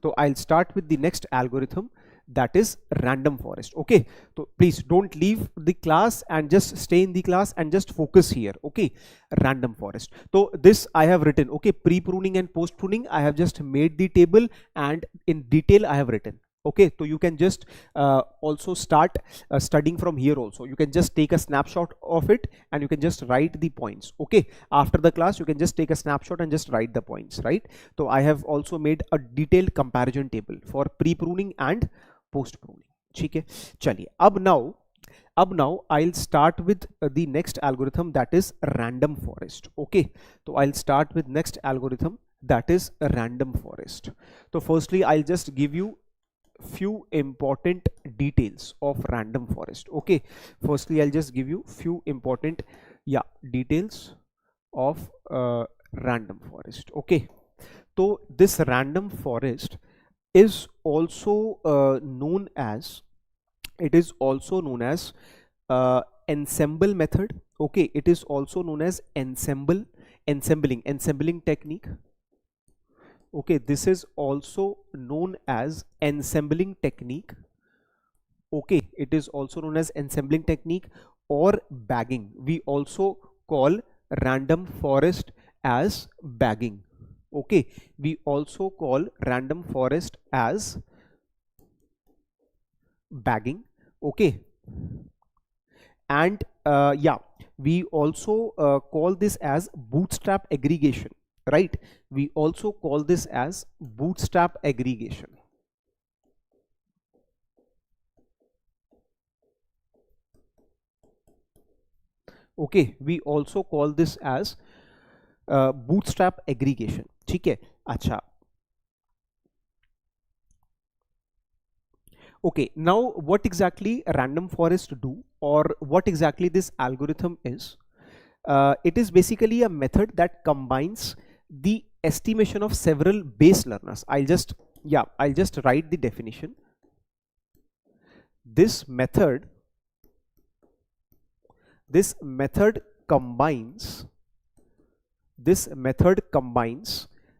so I'll start with the next algorithm, that is random forest. Okay, so please don't leave the class and just stay in the class and just focus here. Okay, random forest. So this I have written, okay, pre-pruning and post-pruning, I have just made the table and in detail I have written. Okay, so you can just also start studying from here also. You can just take a snapshot of it and you can just write the points. Okay, after the class you can just take a snapshot and just write the points, right? So I have also made a detailed comparison table for pre-pruning and post-pruning. ठीक है, चलिए अब now I'll start with the next algorithm, that is random forest. Okay, so I'll start with next algorithm, that is random forest. So firstly I'll just give you few important details of random forest. Okay, firstly I'll just give you few important details of random forest. Okay, so this random forest is also known as ensemble method. Okay, it is also known as ensembling technique. Okay, this is also known as ensembling technique. Okay, it is also known as ensembling technique or bagging. We also call random forest as bagging. Okay, we also call random forest as bagging. Okay, and we also call this as bootstrap aggregation, right? We also call this as bootstrap aggregation. Okay, we also call this as bootstrap aggregation. ठीक है, अच्छा. Okay, now what exactly random forest do, or what exactly this algorithm is? It is basically a method that combines the estimation of several base learners. I'll just write the definition. This method combines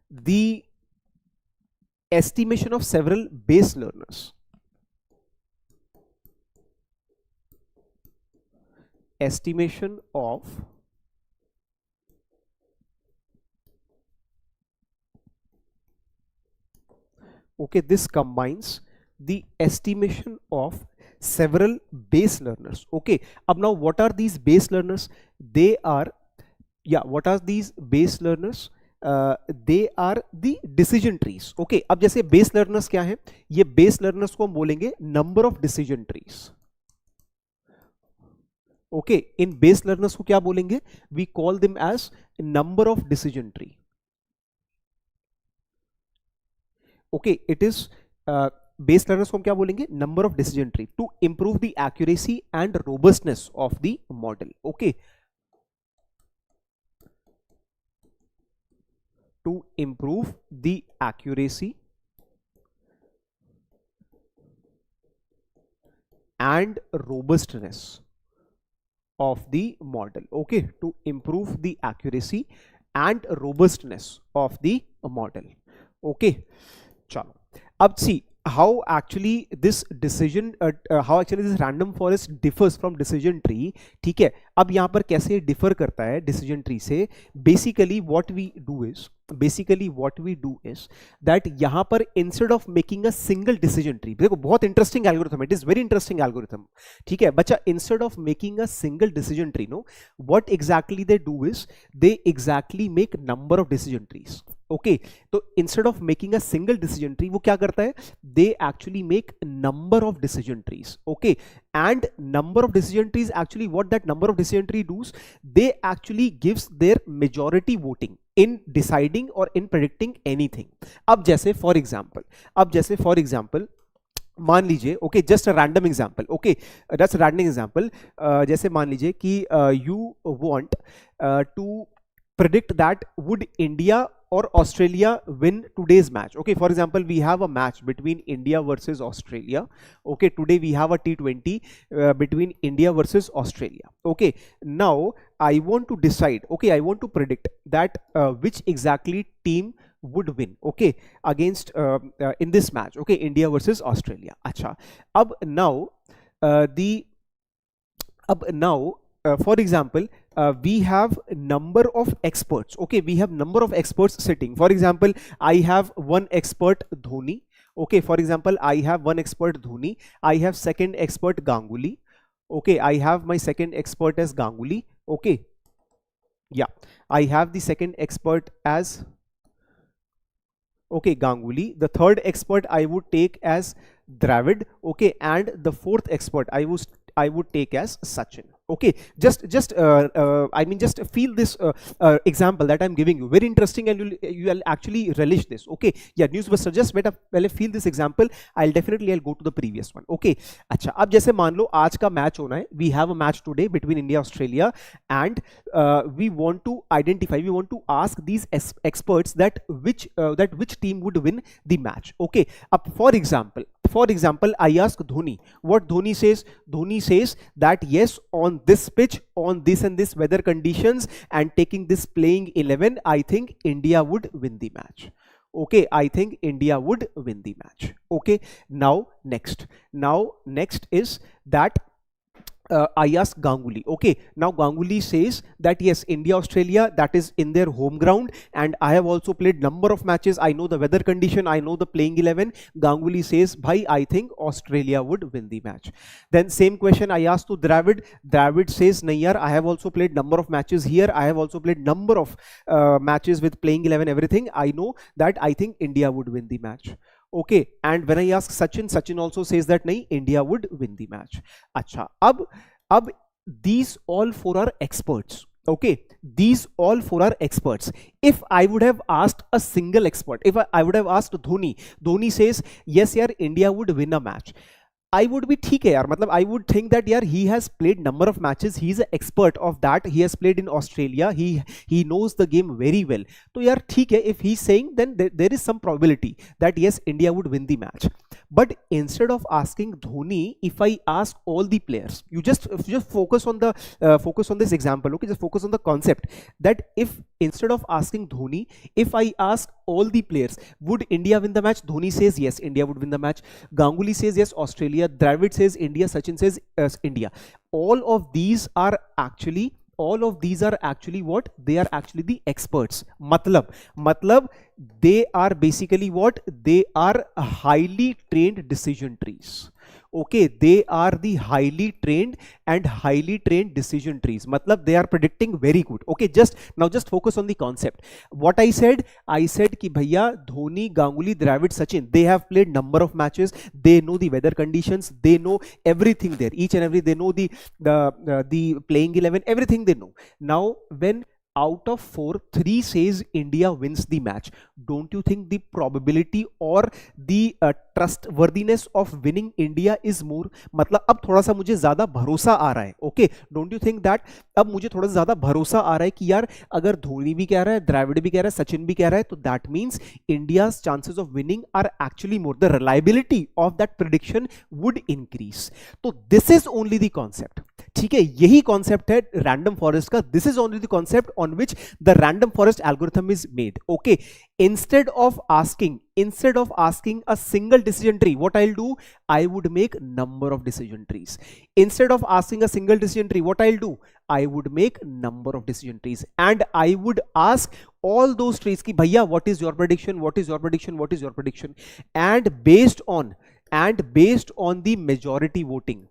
the estimation of several base learners. Estimation of this combines the estimation of several base learners. Okay, अब now what are these base learners? They are what are these base learners? They are the decision trees. Okay, अब जैसे base learners क्या है? ये base learners को हम बोलेंगे number of decision trees. Okay, in base learners को क्या बोलेंगे? We call them as number of decision tree. Okay, it is base learners को हम क्या बोलेंगे? Number of decision tree, to improve the accuracy and robustness of the model. Okay, to improve the accuracy and robustness of the model. Okay, to improve the accuracy and robustness of the model. Okay, chalo. Ab see how actually this random forest differs from decision tree. ठीक है, अब यहाँ पर कैसे differ करता है decision tree से? Basically what we do is basically what we do is that यहां पर instead of making a single decision tree, देखो बहुत interesting algorithm, it is very interesting algorithm, ठीक है बच्चा, instead of making a single decision tree, no what exactly they do is they exactly make number of decision trees. Okay, तो instead of making a single decision tree वो क्या करता है, they actually make number of decision trees. Okay, and number of decision trees actually what that number of decision tree does, they actually gives their majority voting in deciding और in predicting anything. अब जैसे for example मान लीजिए, okay just a random example, okay just random example, जैसे मान लीजिए कि you want to predict that would India or Australia win today's match. Okay, for example, we have a match between India versus Australia. Okay, today we have a T20 between India versus Australia. Okay, now I want to decide, okay, I want to predict that which exactly team would win, okay, against in this match, okay, India versus Australia. Acha, ab now for example, we have number of experts, okay, we have number of experts sitting. For example, I have one expert Dhoni, okay, for example, I have one expert Dhoni, I have second expert Ganguly, okay, I have my second expert as Ganguly, okay, yeah, I have the second expert as, okay, Ganguly, the third expert I would take as Dravid, okay, and the fourth expert I would take as Sachin. Okay, just I mean just feel this example that I'm giving you, very interesting, and you'll actually relish this. Okay, yeah, newsbuster, just wait up, पहले feel this example, I'll go to the previous one. Okay, अच्छा, अब जैसे मान लो आज का match होना है, we have a match today between India Australia, and we want to identify, we want to ask these experts that which team would win the match. Okay, अब for example, I ask Dhoni, what Dhoni says that yes, on this pitch, on this and this weather conditions, and taking this playing 11, I think India would win the match. Okay, I think India would win the match. Okay, now next is that I ask Ganguly. Okay, now Ganguly says that yes, India Australia, that is in their home ground, and I have also played number of matches, I know the weather condition, I know the playing 11. Ganguly says, bhai, I think Australia would win the match. Then same question I asked to Dravid. Dravid says, nahi yaar, I have also played number of matches here, I have also played number of matches with playing 11, everything, I know that I think India would win the match. Okay, and when I ask Sachin also says that nahi, India would win the match. Acha, ab these all four are experts. Okay, these all four are experts. If I would have asked a single expert, if I would have asked Dhoni says yes yaar, India would win a match, I would be ठीक है यार, मतलब I would think that यार he has played number of matches, he is an expert of that, he has played in Australia, he knows the game very well. तो यार ठीक है, if he's saying, then there is some probability that yes, India would win the match. But instead of asking Dhoni, if I ask all the players, you just focus on this example, okay, just focus on the concept that if instead of asking Dhoni, if I ask all the players, would India win the match? Dhoni says yes, India would win the match. Ganguly says yes, Australia. Dravid says India. Sachin says India. All of these are actually what? They are actually the experts. Matlab they are basically what? They are highly trained decision trees. Okay, they are the highly trained decision trees. Matlab they are predicting very good. Okay, just focus on the concept. What I said ki bhaiya, Dhoni, Ganguly, Dravid, Sachin, they have played number of matches, they know the weather conditions, they know everything there, each and every, they know the playing 11, everything they know. Now when out of 4, 3 says India wins the match, don't you think the probability or the trustworthiness of winning India is more? मतलब अब थोड़ा सा मुझे ज़्यादा भरोसा आ रहा है. Okay, don't you think that अब मुझे थोड़ा ज़्यादा भरोसा आ रहा है कि यार अगर धोनी भी कह रहा है, द्रविड़ भी कह रहा है, सचिन भी कह रहा है, तो that means India's chances of winning are actually more. The reliability of that prediction would increase. तो this is only the concept. ठीक है, यही कॉन्सेप्ट है रैंडम फॉरेस्ट का. This is only the concept on which the random forest algorithm is made. Okay, instead of asking a single decision tree, what I'll do, I would make number of decision trees. Instead of asking a single decision tree, what I'll do, I would make number of decision trees, and I would ask all those trees ki bhaiya what is your prediction, what is your prediction, what is your prediction, and based on the majority voting,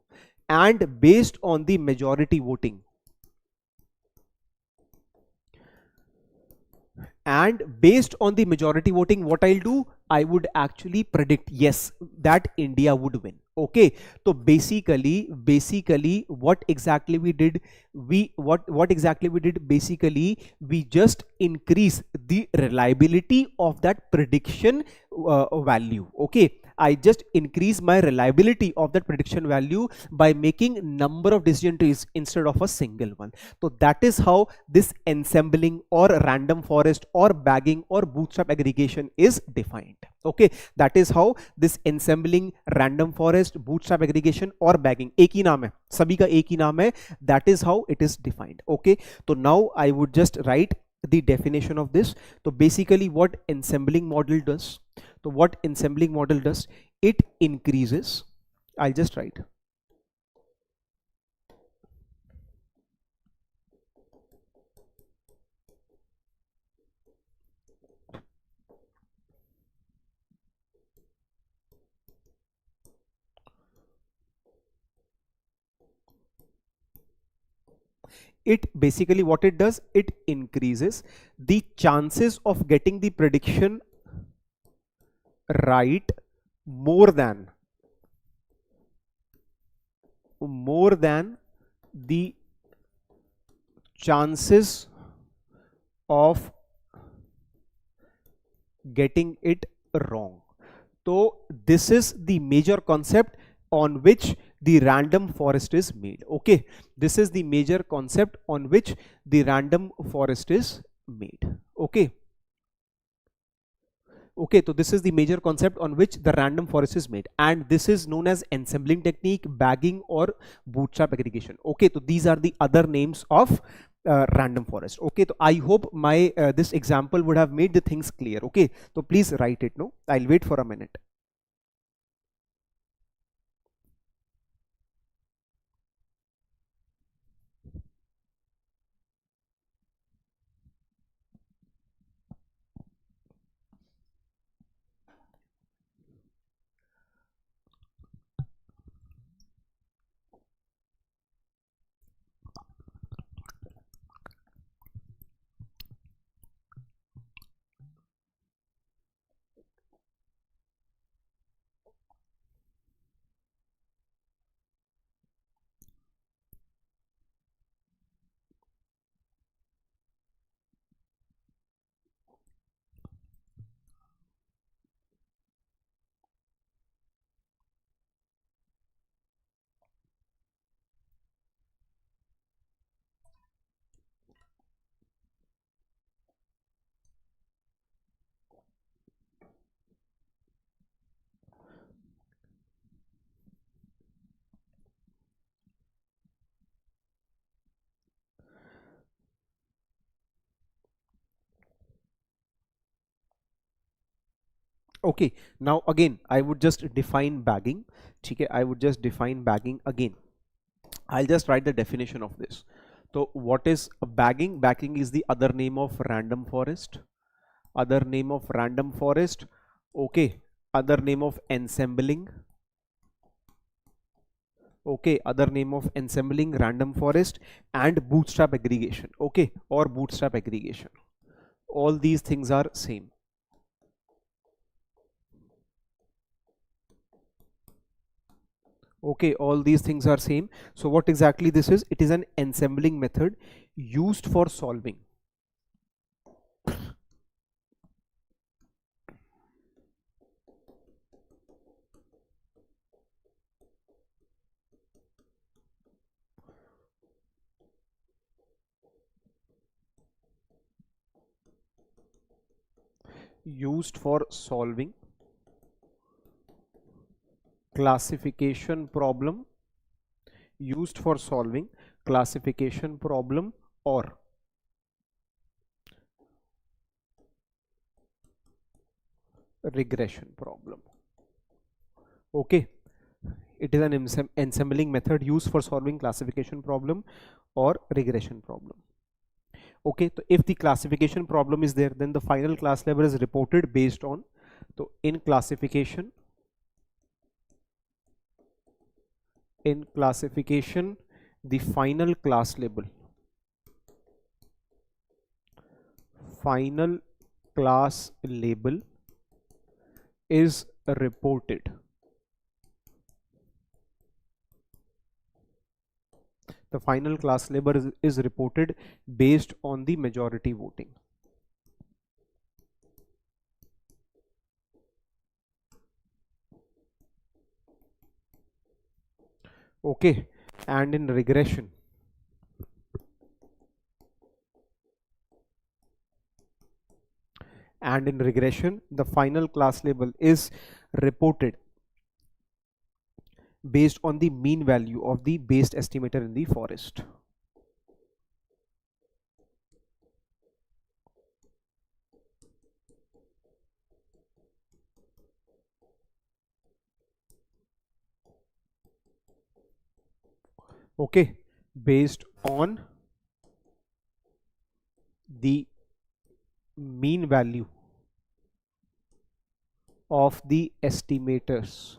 and based on the majority voting, and based on the majority voting, what I'll do, I would actually predict, yes, that India would win. Okay, so basically what exactly we did, what exactly we did, basically we just increase the reliability of that prediction value. Okay, I just increase my reliability of that prediction value by making number of decision trees instead of a single one. So that is how this ensembling or random forest or bagging or bootstrap aggregation is defined. Okay, that is how this ensembling, random forest, bootstrap aggregation or bagging, एक ही नाम है, सभी का एक ही नाम है, that is how it is defined. Okay, so now I would just write the definition of this. So basically what ensembling model does, it increases, I'll just write, it basically what it does, it increases the chances of getting the prediction right more than the chances of getting it wrong. So this is the major concept on which the random forest is made. Okay, this is the major concept on which the random forest is made. Okay, so this is the major concept on which the random forest is made, and this is known as ensembling technique, bagging or bootstrap aggregation. Okay, so these are the other names of random forest. Okay, so I hope my this example would have made the things clear. Okay, so please write it. No, I'll wait for a minute. Okay, now again I would just define bagging. Okay, I would just define bagging again. I'll just write the definition of this. So what is a bagging? Bagging is the other name of random forest. Other name of random forest. Okay, other name of ensembling. Okay, other name of ensembling, random forest, and bootstrap aggregation. Okay, or bootstrap aggregation. All these things are same. Okay, all these things are same. So what exactly this is? It is an ensembling method used for solving. Used for solving classification problem, used for solving classification problem or regression problem. Okay, it is an ensembling method used for solving classification problem or regression problem. Okay, so if the classification problem is there, then the final class level is reported based on, so in classification the final class label is reported. The final class label is reported based on the majority voting. Okay, and in regression, the final class label is reported based on the mean value of the based estimator in the forest. Okay, based on the mean value of the estimators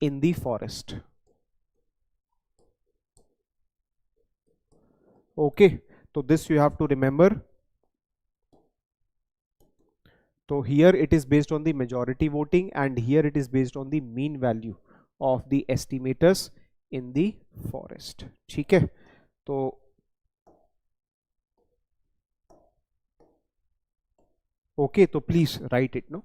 in the forest. Okay, so this you have to remember. So here it is based on the majority voting and here it is based on the mean value of the estimators in the forest. ठीक है, तो okay, so please write it, no?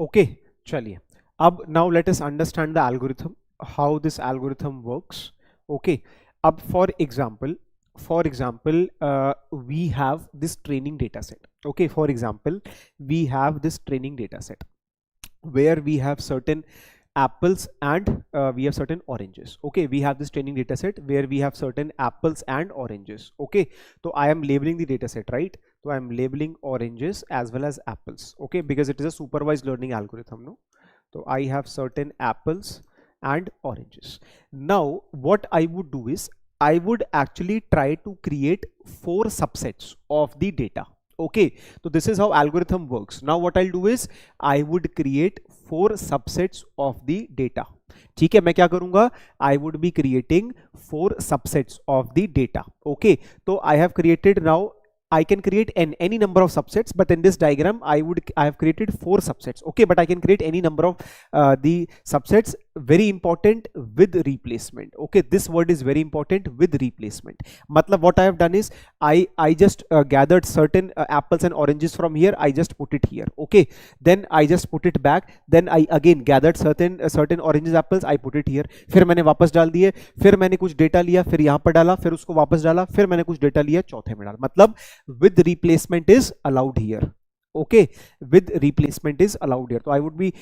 Okay, चलिए अब now let us understand the algorithm, how this algorithm works. Okay, अब for example we have this training data set. Okay, for example we have this training data set where we have certain apples and we have certain oranges. Okay, we have this training data set where we have certain apples and oranges. Okay, so I am labeling the data set, right? So I am labeling oranges as well as apples. Okay, because it is a supervised learning algorithm, no? So I have certain apples and oranges. Now what I would do is I would actually try to create 4 subsets of the data. Okay, so this is how algorithm works. Now what I'll do is I would create 4 subsets of the data. ठीक है, मैं क्या करूंगा? I would be creating 4 subsets of the data. Okay, so I have created, now I can create any number of subsets, but in this diagram I have created 4 subsets. Okay, but I can create any number of the subsets. Very important, with replacement. Okay, this word is very important, with replacement. Matlab what I have done is I just gathered certain apples and oranges from here. I just put it here. Okay, then I just put it back. Then I again gathered certain oranges, apples. I put it here. फिर मैंने वापस डाल दिए. फिर मैंने कुछ data लिया. फिर यहाँ पर डाला. फिर उसको वापस डाला. फिर मैंने कुछ डेटा लिया. चौथे में डाला. मतलब with replacement is allowed here. Okay, with replacement is allowed here. So I would be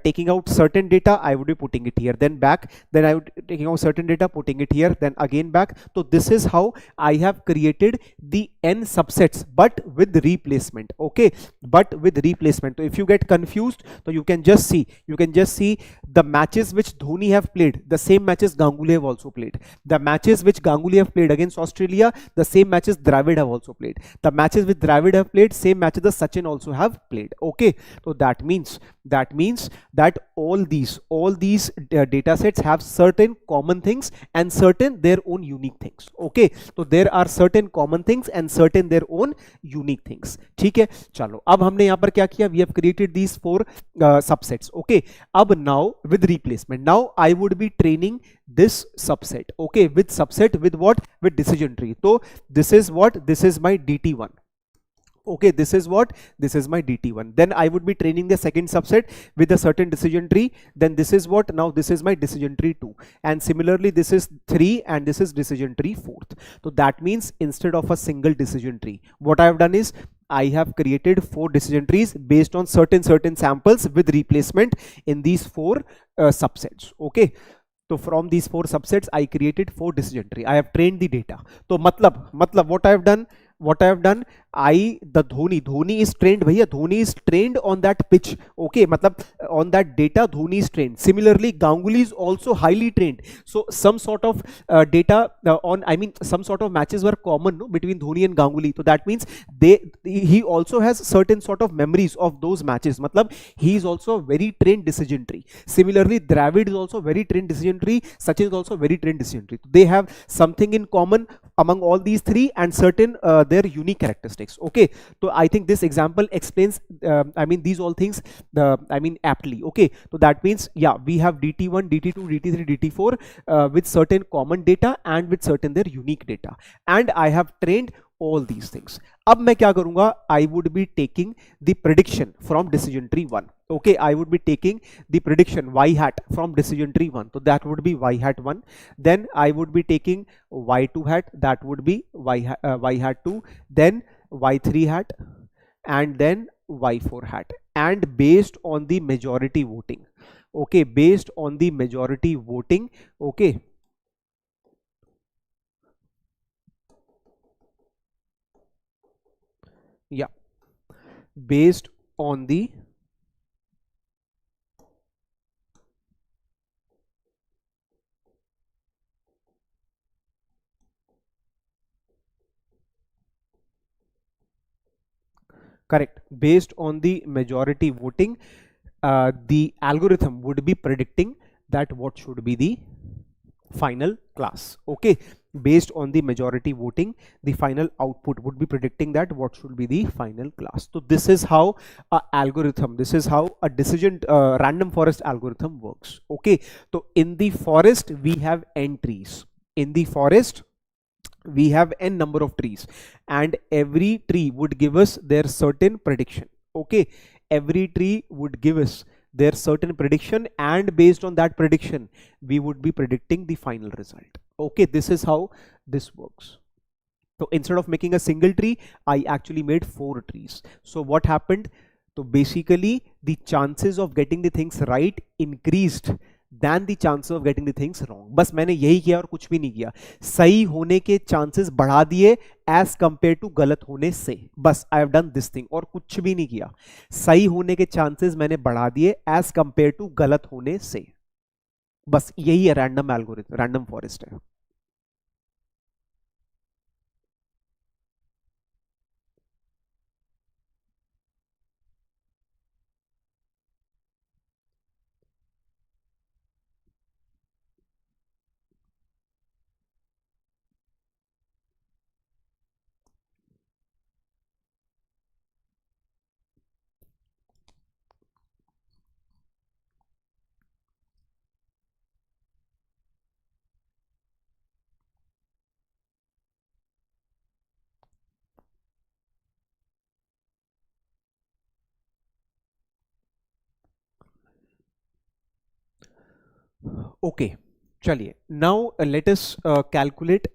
taking out certain data, I would be putting it here, then back, then I would taking out certain data, putting it here, then again back. So this is how I have created the n subsets, but with replacement. Okay, but with replacement. So if you get confused, so you can just see the matches which Dhoni have played, the same matches Ganguly have also played. The matches which Ganguly have played against Australia, the same matches Dravid have also played. The matches which Dravid have played, same matches the Sachin also also have played. Okay, so that means that all these data sets have certain common things and certain their own unique things. Okay, so there are certain common things and certain their own unique things. ठीक है, चलो अब हमने यहाँ पर क्या किया, we have created these 4 subsets. Okay, अब now with replacement, now I would be training this subset. Okay, with subset with what, with decision tree. So this is what, this is my dt1. Okay, this is what, this is my dt1. Then I would be training the second subset with a certain decision tree. Then this is what, now this is my decision tree 2, and similarly this is 3 and this is decision tree 4th. So that means instead of a single decision tree, what I have done is I have created 4 decision trees based on certain samples with replacement in these 4 subsets. Okay, so from these 4 subsets I created 4 decision tree. I have trained the data. So matlab what I have done, the Dhoni is trained, bhaiya, Dhoni is trained on that pitch. Okay, matlab on that data Dhoni is trained. Similarly Ganguly is also highly trained. So some sort of data some sort of matches were common, no, between Dhoni and Ganguly. So that means he also has certain sort of memories of those matches. Matlab he is also a very trained decision tree. Similarly Dravid is also very trained decision tree. Sachin is also very trained decision tree. They have something in common among all these 3 and certain their unique characteristics. Okay, so I think this example explains these all things aptly. Okay, so that means yeah, we have dt1, dt2, dt3, dt4 with certain common data and with certain their unique data, and I have trained all these things. अब मैं क्या करूंगा, I would be taking the prediction from decision tree 1. Okay, I would be taking the prediction y hat from decision tree 1, so that would be y hat 1. Then I would be taking y2 hat, that would be y hat 2, then y3 hat, and then y4 hat, and based on the majority voting. Okay, based on the majority voting. Okay, yeah, based on the correct, based on the majority voting, the algorithm would be predicting that what should be the final class. Okay, based on the majority voting, the final output would be predicting that what should be the final class. So this is how a algorithm, this is how a decision random forest algorithm works. Okay, so in the forest we have n trees. In the forest we have n number of trees, and every tree would give us their certain prediction. Okay, every tree would give us their certain prediction, and based on that prediction we would be predicting the final result. Okay, this is how this works. So instead of making a single tree, I actually made 4 trees. So what happened? So basically the chances of getting the things right increased than the chances of getting the things wrong. बस मैंने यही किया और कुछ भी नहीं किया. सही होने के chances बढ़ा दिए as compared to गलत होने से. बस I have done this thing और कुछ भी नहीं किया. सही होने के chances मैंने बढ़ा दिए as compared to गलत होने से. बस यही है रैंडम एल्गोरिथम, रैंडम फॉरेस्ट है. Okay, चलिए. Now let us calculate.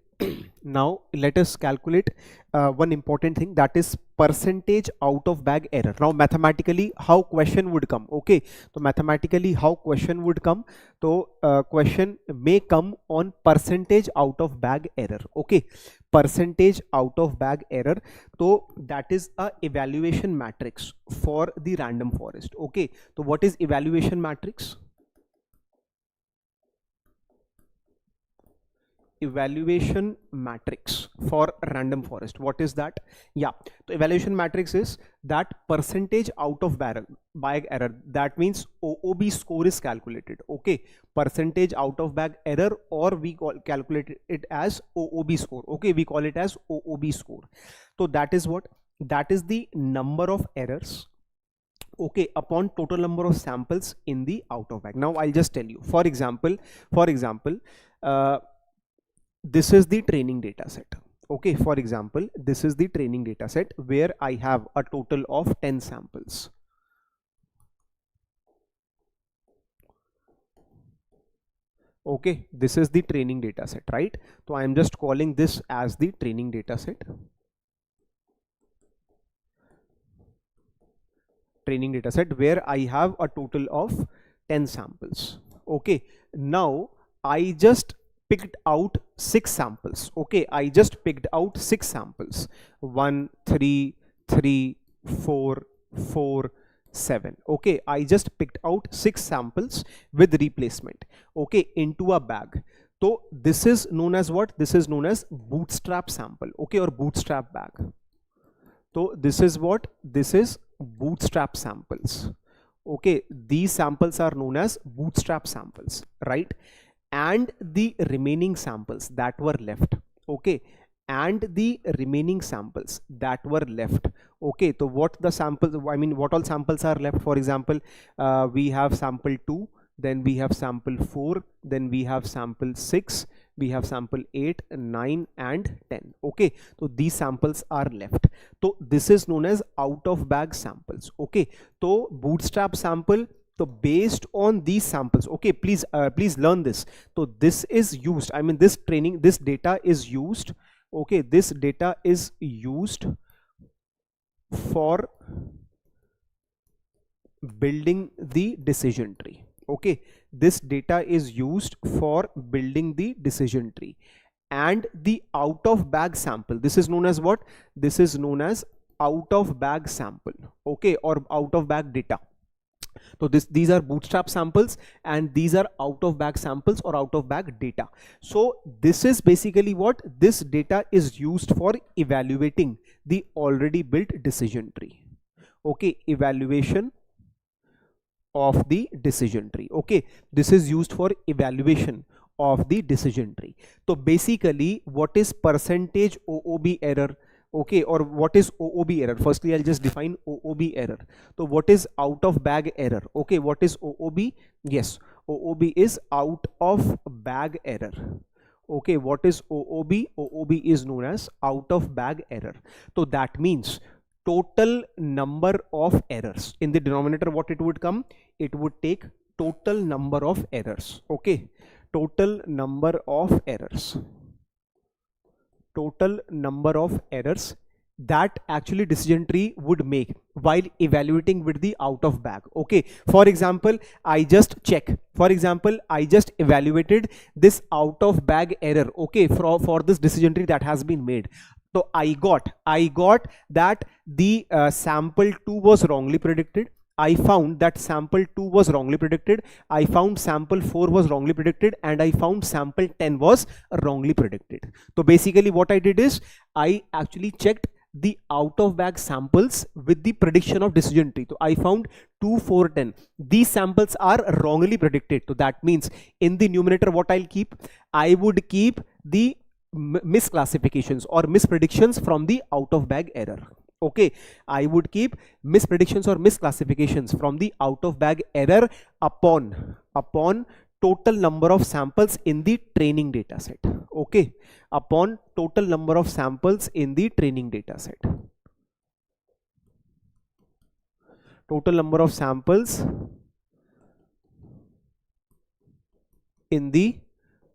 Now let us calculate one important thing, that is percentage out of bag error. Now mathematically how question would come. Okay, so mathematically how question would come. So question may come on percentage out of bag error. Okay, percentage out of bag error. So that is a evaluation matrix for the random forest. Okay, so what is evaluation matrix? Evaluation matrix for random forest. What is that? Yeah, the evaluation matrix is that percentage out of bag error. That means OOB score is calculated. Okay, percentage out of bag error, or we calculate it as OOB score. Okay, we call it as OOB score. So that is what? That is the number of errors, okay, upon total number of samples in the out of bag. Now I'll just tell you. For example, this is the training data set. Okay, for example, this is the training data set where I have a total of 10 samples. Okay, this is the training data set, right? So I am just calling this as the training data set. Training data set where I have a total of 10 samples. Okay, now I just picked out 6 samples. Okay, I just picked out 6 samples. 1, 3, 3, 4, 4, 7. Okay, I just picked out 6 samples with replacement, okay, into a bag. So this is known as what? This is known as bootstrap sample, okay, or bootstrap bag. So this is what? This is bootstrap samples. Okay, these samples are known as bootstrap samples, right? And the remaining samples that were left, okay, and the remaining samples that were left, okay, so what the samples, I mean, what all samples are left? For example, we have sample 2, then we have sample 4, then we have sample 6, we have sample 8, 9 and 10. Okay, so these samples are left. So this is known as out of bag samples. Okay, so bootstrap sample. So based on these samples, okay, please learn this. So this is used, I mean, this data is used, okay, this data is used for building the decision tree. Okay, this data is used for building the decision tree. And the out of bag sample, this is known as what? This is known as out of bag sample, okay, or out of bag data. So these are bootstrap samples and these are out of bag samples or out of bag data. So this is basically what? This data is used for evaluating the already built decision tree. Okay, evaluation of the decision tree. Okay, this is used for evaluation of the decision tree. So basically, what is percentage OOB error? Okay, or what is OOB error? Firstly, I'll just define OOB error. So what is out of bag error? Okay, what is OOB? Yes, OOB is out of bag error. Okay, what is OOB? OOB is known as out of bag error. So that means total number of errors. In the denominator, what it would come? It would take total number of errors. Okay, total number of errors. Total number of errors that actually decision tree would make while evaluating with the out of bag. Okay, for example, I just check. For example, I just evaluated this out of bag error. Okay, for this decision tree that has been made. So I got that the sample 2 was wrongly predicted. I found that sample 2 was wrongly predicted. I found sample 4 was wrongly predicted, and I found sample 10 was wrongly predicted. So basically what I did is I actually checked the out of bag samples with the prediction of decision tree. So I found 2, 4, 10. These samples are wrongly predicted. So that means in the numerator, what I'll keep? I would keep the misclassifications or mispredictions from the out of bag error. Okay, I would keep mispredictions or misclassifications from the out of bag error upon total number of samples in the training data set. Okay, upon total number of samples in the training data set. Total number of samples in the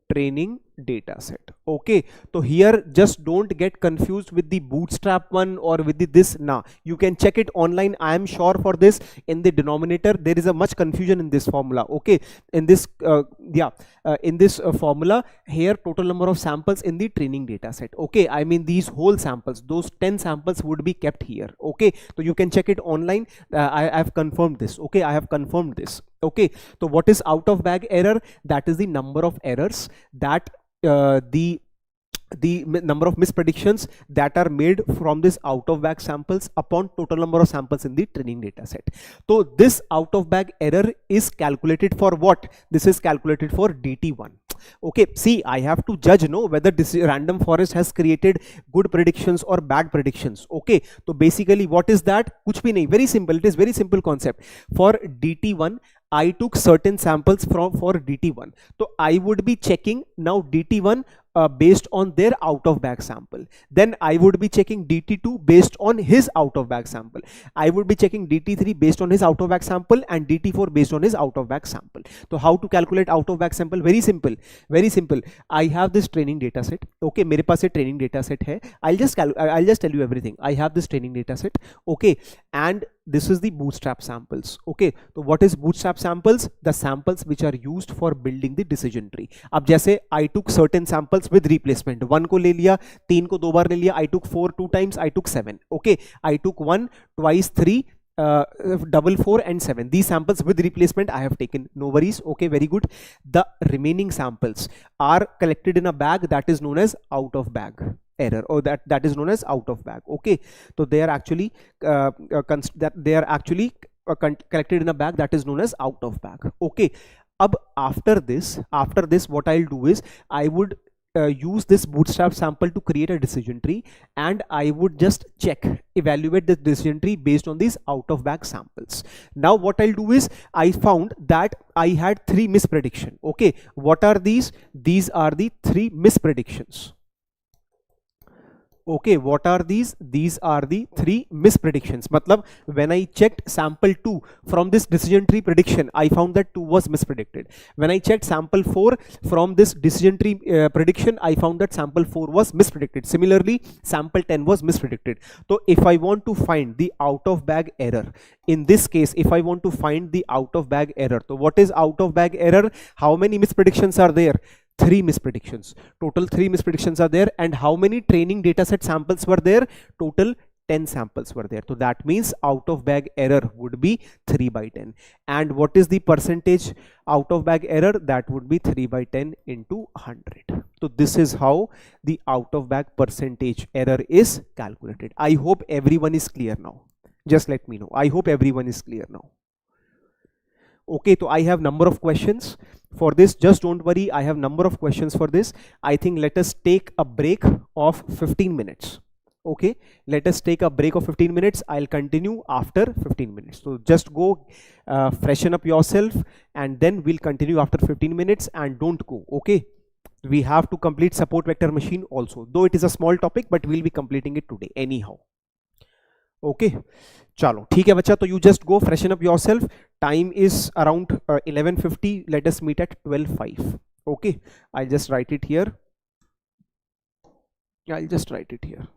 training data set. Okay, so here just don't get confused with the bootstrap one or with this. Nah, you can check it online. I am sure for this in the denominator there is a much confusion in this formula. Okay, in this formula here, total number of samples in the training data set. Okay, I mean these whole samples, those 10 samples would be kept here. Okay, so you can check it online. I have confirmed this. Okay, I have confirmed this. Okay, so what is out of bag error? That is the number of errors that the the number of mispredictions that are made from this out of bag samples upon total number of samples in the training data set. So this out of bag error is calculated for what? This is calculated for DT1. Okay, see, I have to judge whether this random forest has created good predictions or bad predictions. Okay, so basically what is that? Kuch bhi nahi, very simple. It is very simple concept. For DT1 I took certain samples for DT1, so I would be checking now DT1 based on their out of bag sample. Then I would be checking DT2 based on his out of bag sample. I would be checking DT3 based on his out of bag sample, and DT4 based on his out of bag sample. So how to calculate out of bag sample? Very simple, very simple. I have this training data set. Okay, मेरे पास ये training data set है. I'll just tell you everything. I have this training data set. Okay, and this is the bootstrap samples. Okay, so what is bootstrap samples? The samples which are used for building the decision tree. अब जैसे I took certain samples with replacement. 1 को ले लिया, 3 को 2 बार ले लिया. I took 4 2 times. I took 7. Okay, I took 1 twice 3. Double 4 and 7. These samples with replacement I have taken. No worries. Okay, very good. The remaining samples are collected in a bag that is known as out of bag error, or that is known as out of bag. Okay, so they are actually collected in a bag that is known as out of bag. Okay, after this what I'll do is I would use this bootstrap sample to create a decision tree, and I would just evaluate the decision tree based on these out of bag samples. Now what I'll do is I found that I had 3 misprediction. Okay, what are these? These are the 3 mispredictions. Okay, what are these? These are the 3 mispredictions. Matlab, when I checked sample 2 from this decision tree prediction, I found that 2 was mispredicted. When I checked sample 4 from this decision tree prediction, I found that sample 4 was mispredicted. Similarly, sample 10 was mispredicted. So if I want to find the out of bag error, in this case, if I want to find the out of bag error, so what is out of bag error? How many mispredictions are there? 3 mispredictions. Total 3 mispredictions are there. And how many training dataset samples were there? Total 10 samples were there. So that means out of bag error would be 3 by 10. And what is the percentage out of bag error? That would be 3 by 10 into 100. So this is how the out of bag percentage error is calculated. I hope everyone is clear now. Just let me know. I hope everyone is clear now. Okay, so I have number of questions for this. Just don't worry, I have number of questions for this. I think let us take a break of 15 minutes. Okay, let us take a break of 15 minutes. I'll continue after 15 minutes. So just go freshen up yourself, and then we'll continue after 15 minutes. And don't go. Okay, we have to complete support vector machine also, though it is a small topic, but we'll be completing it today anyhow. Okay, chalo, ठीक है बच्चा. तो you just go freshen up yourself. Time is around 11:50. Let us meet at 12:05. Okay, I'll just write it here. I'll just write it here.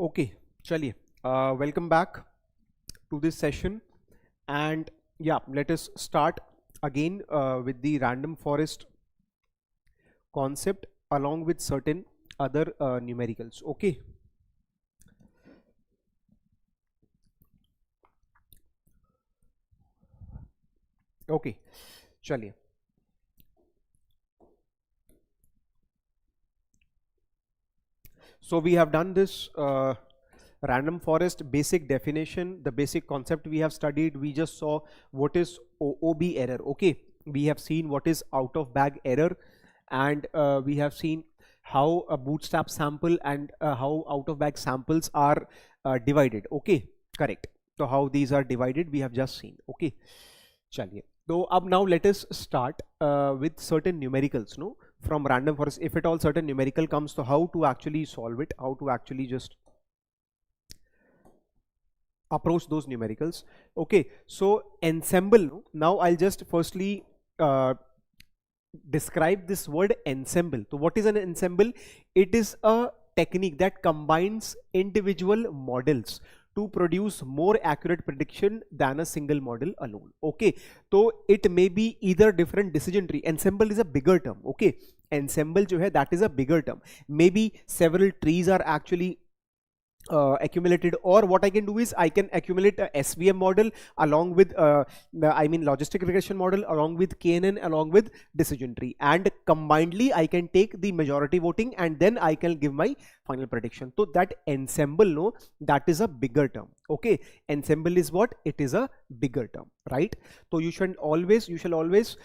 Okay, चलिए, welcome back to this session, and yeah, let us start again with the random forest concept along with certain other numericals. Okay, okay, चलिए. So we have done this random forest basic definition, the basic concept we have studied. We just saw what is OOB error. Okay, we have seen what is out of bag error, and we have seen how a bootstrap sample and how out of bag samples are divided. Okay, correct. So how these are divided we have just seen. Okay, chaliye. So now let us start with certain numericals, no, from random forest. If at all certain numerical comes, so how to actually solve it, how to actually just approach those numericals. Okay, so ensemble. Now I'll just firstly describe this word ensemble. So what is an ensemble? It is a technique that combines individual models to produce more accurate prediction than a single model alone. Okay, so it may be either different decision tree. Ensemble is a bigger term. Okay, ensemble जो है that is a bigger term. Maybe several trees are actually accumulated, or what I can do is I can accumulate a SVM model along with logistic regression model along with KNN along with decision tree, and combinedly I can take the majority voting and then I can give my final prediction. So that ensemble, no, that is a bigger term. Okay, ensemble is what? It is a bigger term, right? So you shall always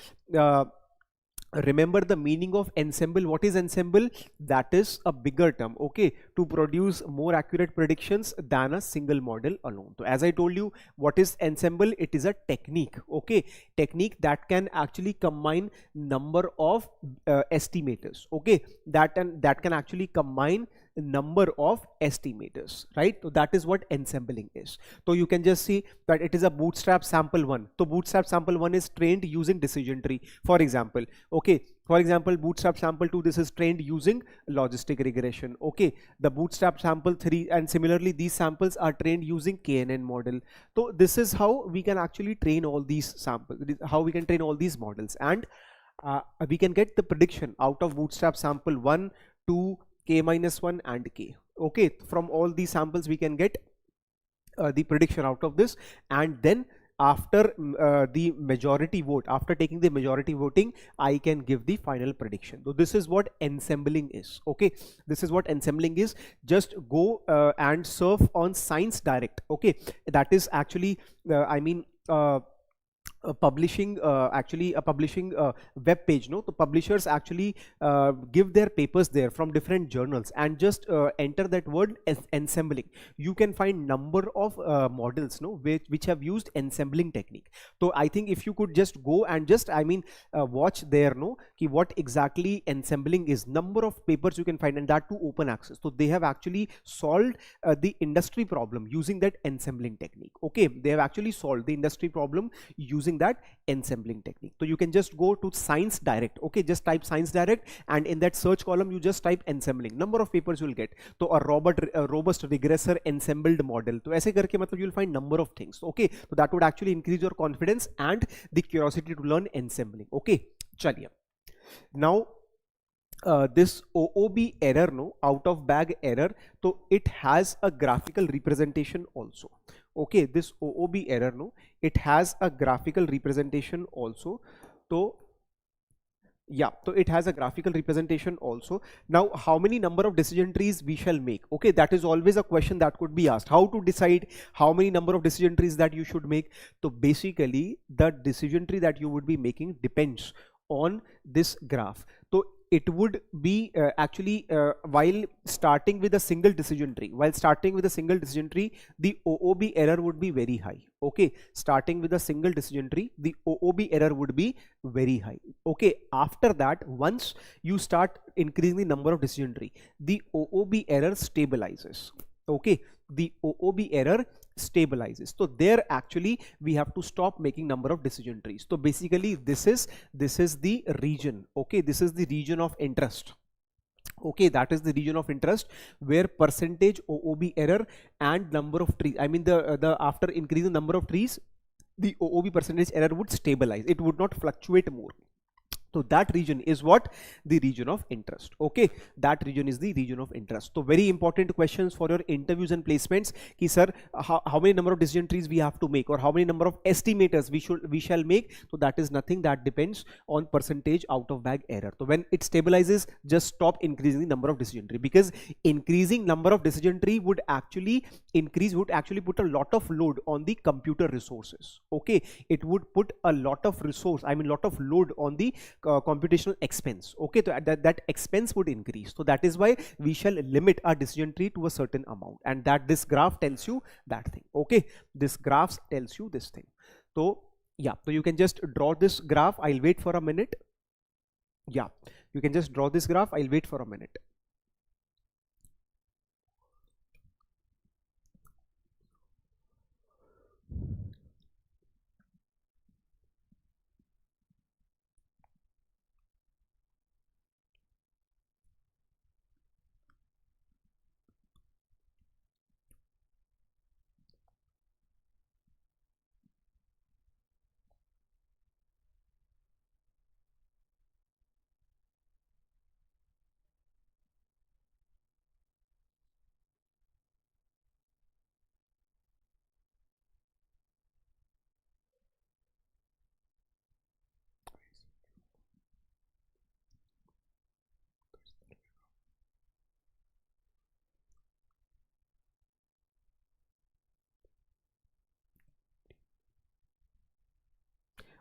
remember the meaning of ensemble. What is ensemble? That is a bigger term, okay, to produce more accurate predictions than a single model alone. So as I told you, what is ensemble? It is a technique, okay, technique that can actually combine number of estimators, okay, that can actually combine number of estimators, right? So that is what ensembling is. So you can just see that it is a bootstrap sample 1. So bootstrap sample 1 is trained using decision tree, for example. Okay, for example, bootstrap sample 2, this is trained using logistic regression. Okay, the bootstrap sample 3, and similarly these samples are trained using KNN model. So this is how we can actually train all these samples, how we can train all these models, and we can get the prediction out of bootstrap sample 1, 2, K-1 and K. Okay, from all these samples we can get the prediction out of this, and then after the majority vote, after taking the majority voting, I can give the final prediction. So this is what ensembling is. Okay, this is what ensembling is. Just go and surf on Science Direct. Okay, that is actually publishing web page, no? The publishers actually give their papers there from different journals, and just enter that word as ensembling. You can find number of models, no, which have used ensembling technique. So I think if you could just go and just watch there, no, ki what exactly ensembling is, number of papers you can find, and that to open access. So they have actually solved the industry problem using that ensembling technique. Okay, they have actually solved the industry problem using that ensembling technique. So you can just go to Science Direct. Okay, just type Science Direct, and in that search column you just type ensembling. Number of papers you will get. So a robust regressor ensembled model. So ऐसे करके मतलब you will find number of things. Okay, so that would actually increase your confidence and the curiosity to learn ensembling. Okay, चलिए. Now this OOB error, no, out of bag error, so it has a graphical representation also. Okay, this OOB error, no, it has a graphical representation also. So yeah, so it has a graphical representation also. Now how many number of decision trees we shall make? Okay, that is always a question that could be asked. How to decide how many number of decision trees that you should make? So basically the decision tree that you would be making depends on this graph. So it would be while starting with a single decision tree, the OOB error would be very high. Okay, starting with a single decision tree, the OOB error would be very high. Okay, after that, once you start increasing the number of decision tree, the OOB error stabilizes. Okay, the OOB error stabilizes. So there actually we have to stop making number of decision trees. So basically this is the region. Okay, this is the region of interest. Okay, that is the region of interest where percentage OOB error and number of trees, I mean the after increasing number of trees, the OOB percentage error would stabilize, it would not fluctuate more. So that region is what? The region of interest. Okay, that region is the region of interest. So very important questions for your interviews and placements. Ki sir, how many number of decision trees we have to make, or how many number of estimators we shall make? So that is nothing, that depends on percentage out of bag error. So when it stabilizes, just stop increasing the number of decision tree, because increasing number of decision tree would actually put a lot of load on the computer resources. Okay, it would put a lot of resource, I mean lot of load on the computational expense. Okay, so that expense would increase. So that is why we shall limit our decision tree to a certain amount, and that this graph tells you that thing. Okay, this graph tells you this thing. So yeah, so you can just draw this graph. I'll wait for a minute. Yeah, you can just draw this graph. I'll wait for a minute.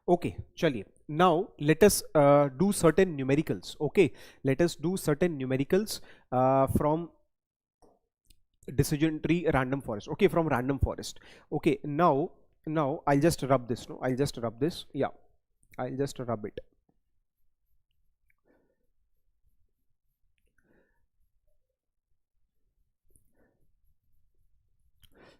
Okay, chaliye. Now let us do certain numericals. Okay, let us do certain numericals from decision tree random forest. Okay, from random forest. Okay, now I'll just rub this. No, I'll just rub this. Yeah, I'll just rub it.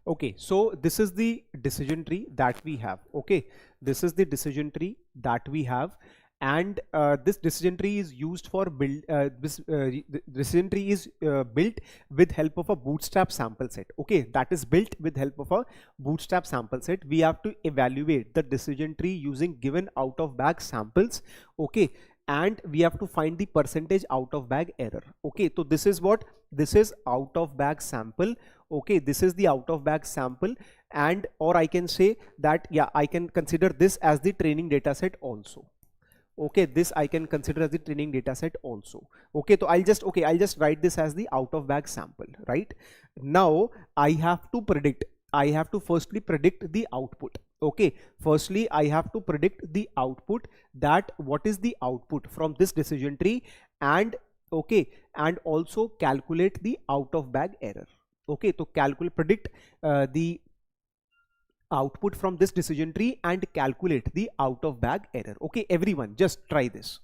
Okay, so this is the decision tree that we have. Okay, this is the decision tree that we have, and this decision tree is used for build. The decision tree is built with help of a bootstrap sample set. Okay, that is built with help of a bootstrap sample set. We have to evaluate the decision tree using given out of bag samples. Okay, and we have to find the percentage out of bag error. Okay, so this is what? This is out of bag sample. Okay, this is the out of bag sample, and or I can say that, yeah, I can consider this as the training data set also. Okay, this I can consider as the training data set also. Okay, so I'll just write this as the out of bag sample. Right now I have to predict, I have to firstly predict the output. Okay, firstly I have to predict the output, that what is the output from this decision tree, and okay, and also calculate the out of bag error. Okay, so predict the output from this decision tree and calculate the out of bag error. Okay, everyone just try this.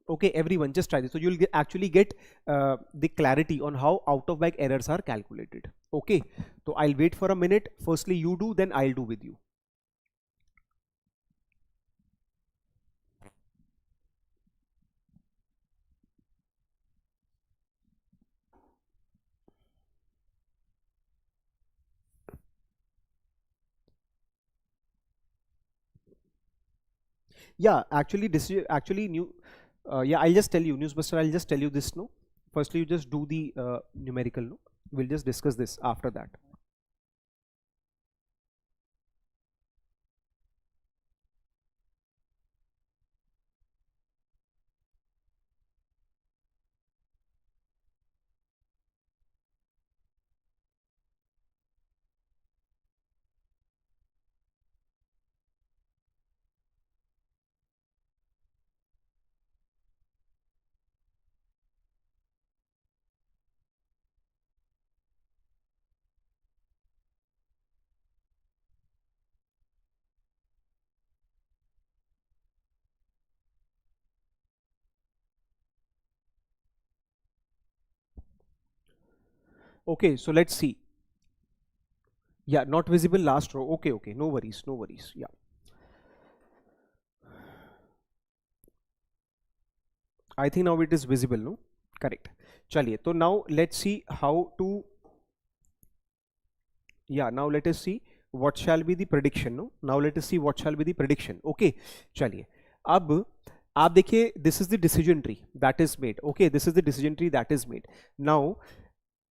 Okay, everyone just try this. So you'll actually get the clarity on how out of bag errors are calculated. Okay, so I'll wait for a minute. Firstly you do, then I'll do with you. Yeah, actually this is actually new. Yeah, I'll just tell you, Newsbuster, I'll just tell you this. No, firstly you just do the numerical. No, we'll just discuss this after that. Okay, so let's see. Yeah, not visible last row. Okay, okay, no worries, no worries. Yeah, I think now it is visible. No, correct. चलिए, तो now let's see how to, yeah, now let us see what shall be the prediction. No, now let us see what shall be the prediction. Okay, चलिए, अब आप देखिए, this is the decision tree that is made. Okay, this is the decision tree that is made. Now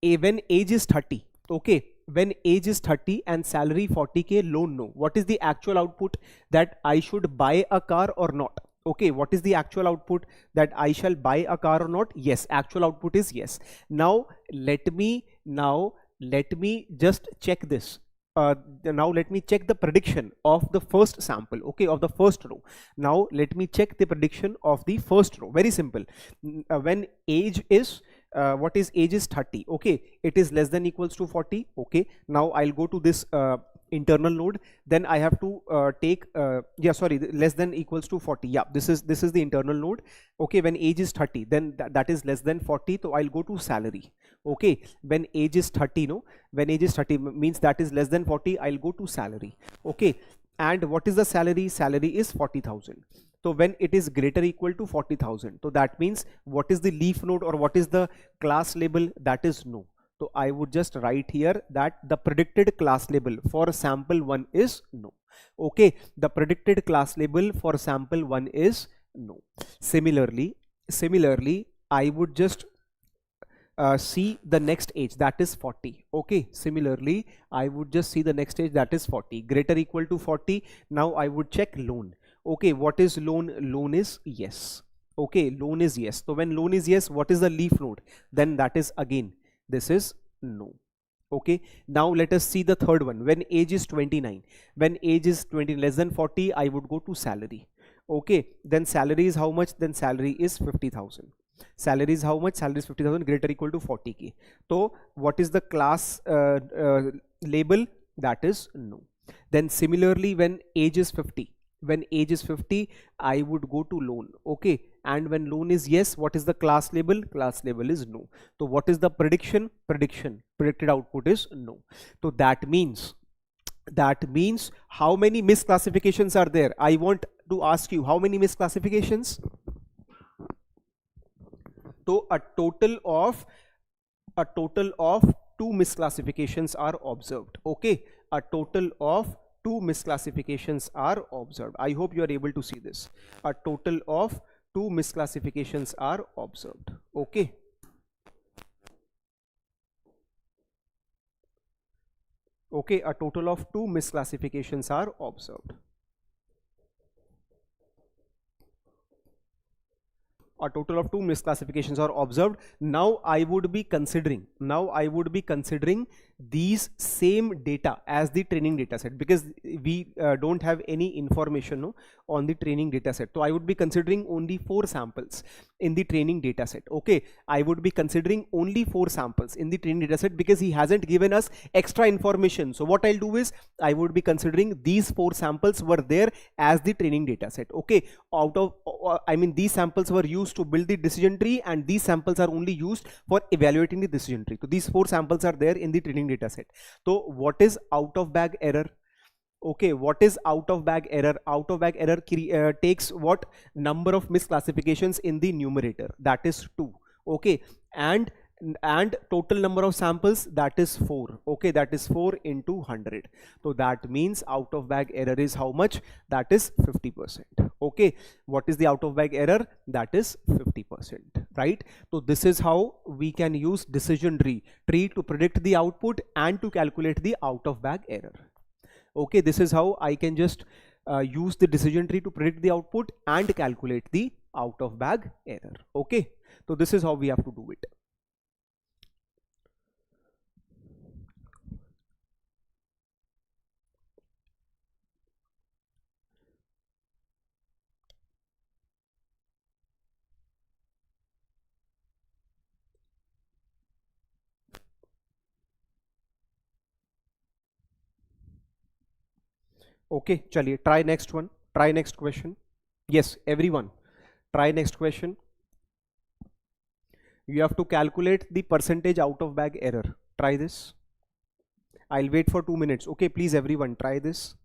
when age is 30, okay, when age is 30 and salary 40k, loan no, what is the actual output that I should buy a car or not? Okay, what is the actual output that I shall buy a car or not? Yes, actual output is yes. Now let me just check this. Now let me check the prediction of the first sample, okay, of the first row. Now let me check the prediction of the first row. Very simple. When age is what is age is 30, okay, it is less than equals to 40. Okay, now I'll go to this internal node, then I have to take yeah, sorry, less than equals to 40. Yeah, this is the internal node. Okay, when age is 30, then that is less than 40, so I'll go to salary. Okay, when age is 30, no, when age is 30 means that is less than 40, I'll go to salary. Okay, and what is the salary? Salary is 40,000. So when it is greater equal to 40,000, so that means what is the leaf node or what is the class label? That is no. So I would just write here that the predicted class label for sample 1 is no. Okay, the predicted class label for sample 1 is no. Similarly, I would just see the next age, that is 40. Okay, similarly, I would just see the next age, that is 40, greater equal to 40. Now I would check loan. Okay, what is loan? Loan is yes. Okay, loan is yes. So when loan is yes, what is the leaf node? Then that is again, this is no. Okay, now let us see the third one. When age is 29, when age is 20 less than 40, I would go to salary. Okay, then salary is how much? Then salary is 50,000. Salary is how much? Salary is 50,000, greater equal to 40k. So what is the class label? That is no. Then similarly, when age is 50, when age is 50, I would go to loan. Okay, and when loan is yes, what is the class label? Class label is no. So what is the prediction? Predicted output is no. So that means how many misclassifications are there? I want to ask you, how many misclassifications? So a total of 2 misclassifications are observed. Okay, a total of 2 misclassifications are observed. I hope you are able to see this. A total of 2 misclassifications are observed. Okay. Okay, a total of 2 misclassifications are observed. A total of 2 misclassifications are observed. Now I would be considering these same data as the training data set, because we don't have any information on the training data set. So I would be considering only 4 samples in the training data set. Okay, I would be considering only 4 samples in the training data set because he hasn't given us extra information. So what I'll do is I would be considering these 4 samples were there as the training data set. Okay, out of I mean these samples were used to build the decision tree, and these samples are only used for evaluating the decision tree. So these 4 samples are there in the training data set. So what is out of bag error? Okay, what is out of bag error? Out of bag error takes what? Number of misclassifications in the numerator, that is 2. Okay, and total number of samples, that is 4. Okay, that is 4 into 100. So that means out of bag error is how much? That is 50%. Okay, what is the out of bag error? That is 50%, right? So this is how we can use decision tree to predict the output and to calculate the out of bag error. Okay, this is how I can just use the decision tree to predict the output and calculate the out of bag error. Okay, so this is how we have to do it. Okay, chaliye, try next one. Try next question. Yes, everyone, try next question. You have to calculate the percentage out of bag error. Try this. I'll wait for 2 minutes. Okay, please everyone, try this.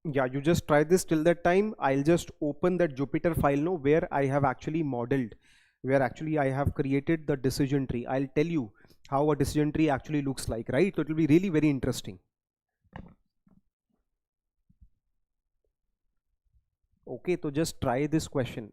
Yeah, you just try this till that time. I'll just open that Jupyter file now where I have actually modeled, where actually I have created the decision tree. I'll tell you how a decision tree actually looks like, right? So it will be really very interesting. Okay, so just try this question.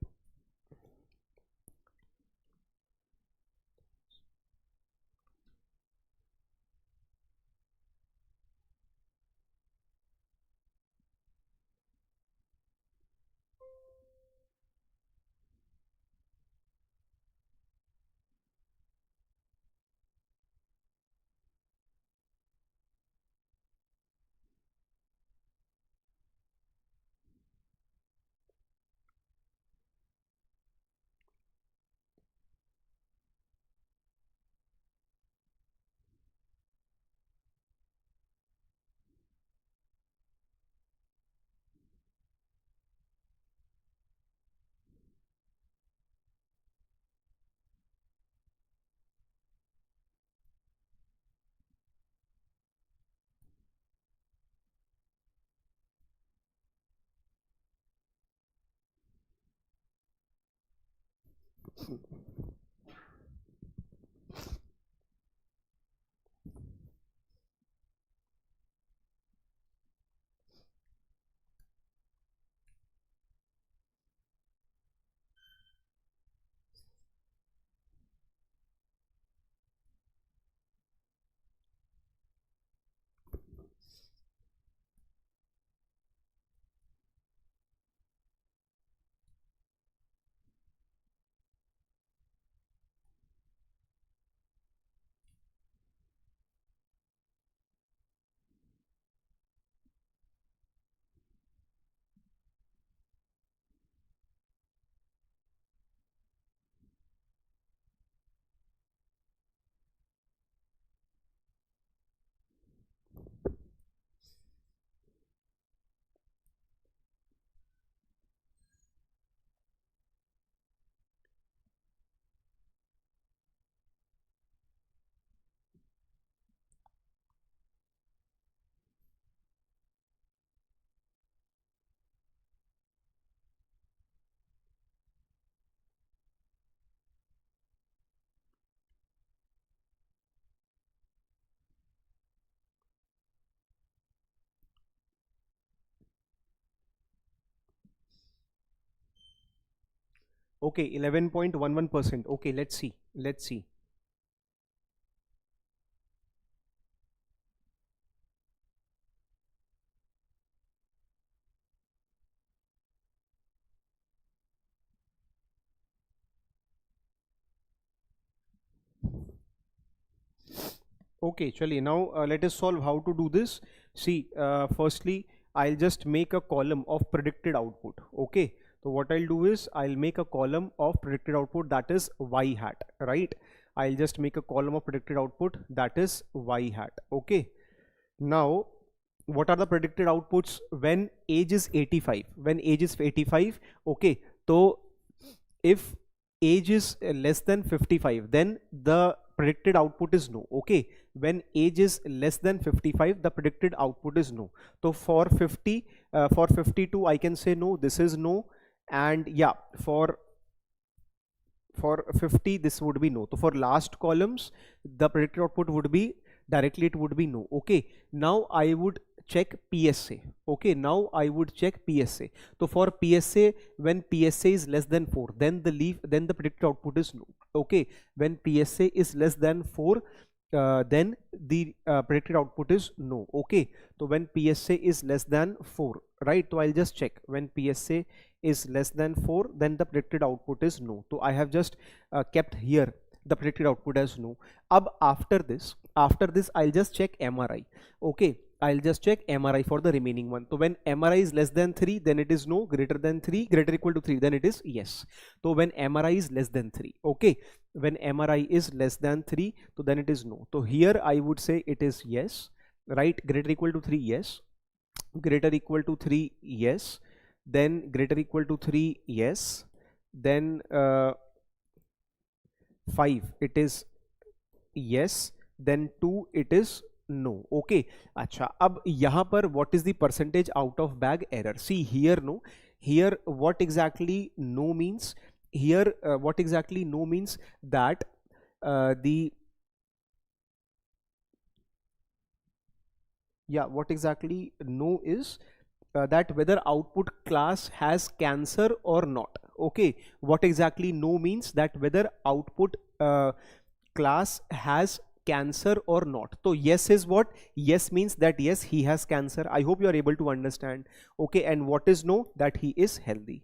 Okay, 11.11%. Okay, let's see. Let's see. Okay, Chali, now let us solve how to do this. See, firstly, I'll just make a column of predicted output. Okay, so what I'll do is I'll make a column of predicted output that is y hat, right? I'll just make a column of predicted output that is y hat. Okay, now what are the predicted outputs when age is 85? When age is 85, okay, so if age is less than 55, then the predicted output is no. Okay, when age is less than 55, the predicted output is no. So for 50, for 52 I can say no, this is no. And yeah, for 50 this would be no. So for last columns the predicted output would be directly, it would be no. Okay, now I would check PSA. Okay, now I would check PSA. So for PSA, when PSA is less than 4, then the predicted output is no. Okay, when PSA is less than 4, then the predicted output is no. Okay, so when PSA is less than 4, right? So I'll just check when PSA is less than 4, then the predicted output is no. So I have just kept here the predicted output as no. After this I'll just check MRI. Okay, I'll just check MRI for the remaining one. So when MRI is less than 3, then it is no. Greater than 3, greater equal to 3, then it is yes. So when MRI is less than 3, okay, when MRI is less than 3, so then it is no. So here I would say it is yes, right? Greater equal to 3, yes. Greater equal to 3, yes. Then greater equal to 3, yes. Then 5, it is yes. Then 2, it is no okay. अच्छा, अब यहाँ पर what is the percentage out of bag error? See here no, here what exactly no means, here what exactly no means that the yeah, what exactly no is that whether output class has cancer or not. Okay, what exactly no means that whether output class has cancer or not. So yes is what? Yes means that yes, he has cancer. I hope you are able to understand. Okay, and what is no? That he is healthy.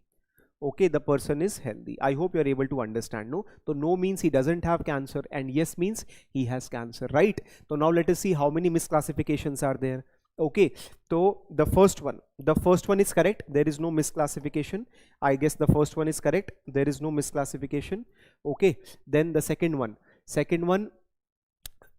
Okay, the person is healthy. I hope you are able to understand. No, so no means he doesn't have cancer, and yes means he has cancer, right? So now let us see how many misclassifications are there. Okay, so the first one is correct. There is no misclassification. I guess the first one is correct. There is no misclassification. Okay, then the second one,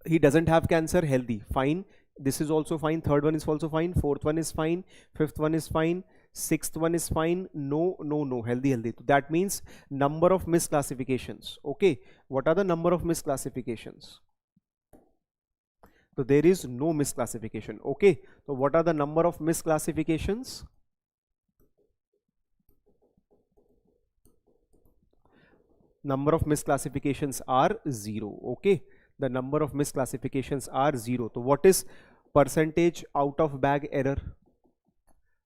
he doesn't have cancer, healthy, fine. This is also fine. Third one is also fine. Fourth one is fine. Fifth one is fine. Sixth one is fine. No, no, no, healthy, healthy. That means number of misclassifications. Okay, what are the number of misclassifications? So there is no misclassification. Okay, so what are the number of misclassifications? Number of misclassifications are 0. Okay, the number of misclassifications are 0. So what is percentage out of bag error?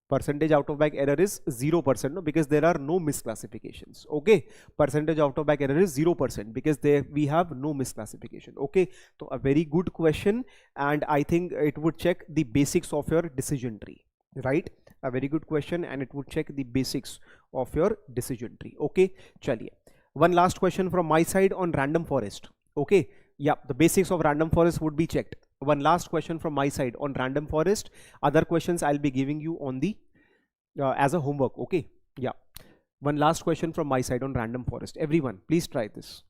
Percentage out of bag error is 0%, no, because there are no misclassifications. Okay, percentage out of bag error is 0% because there we have no misclassification. Okay, so a very good question, and I think it would check the basics of your decision tree, right? A very good question, and it would check the basics of your decision tree. Okay, chaliye. One last question from my side on random forest. Okay, yeah, the basics of random forest would be checked. One last question from my side on random forest. Other questions I'll be giving you on the as a homework. Okay, yeah, one last question from my side on random forest. Everyone, please try this.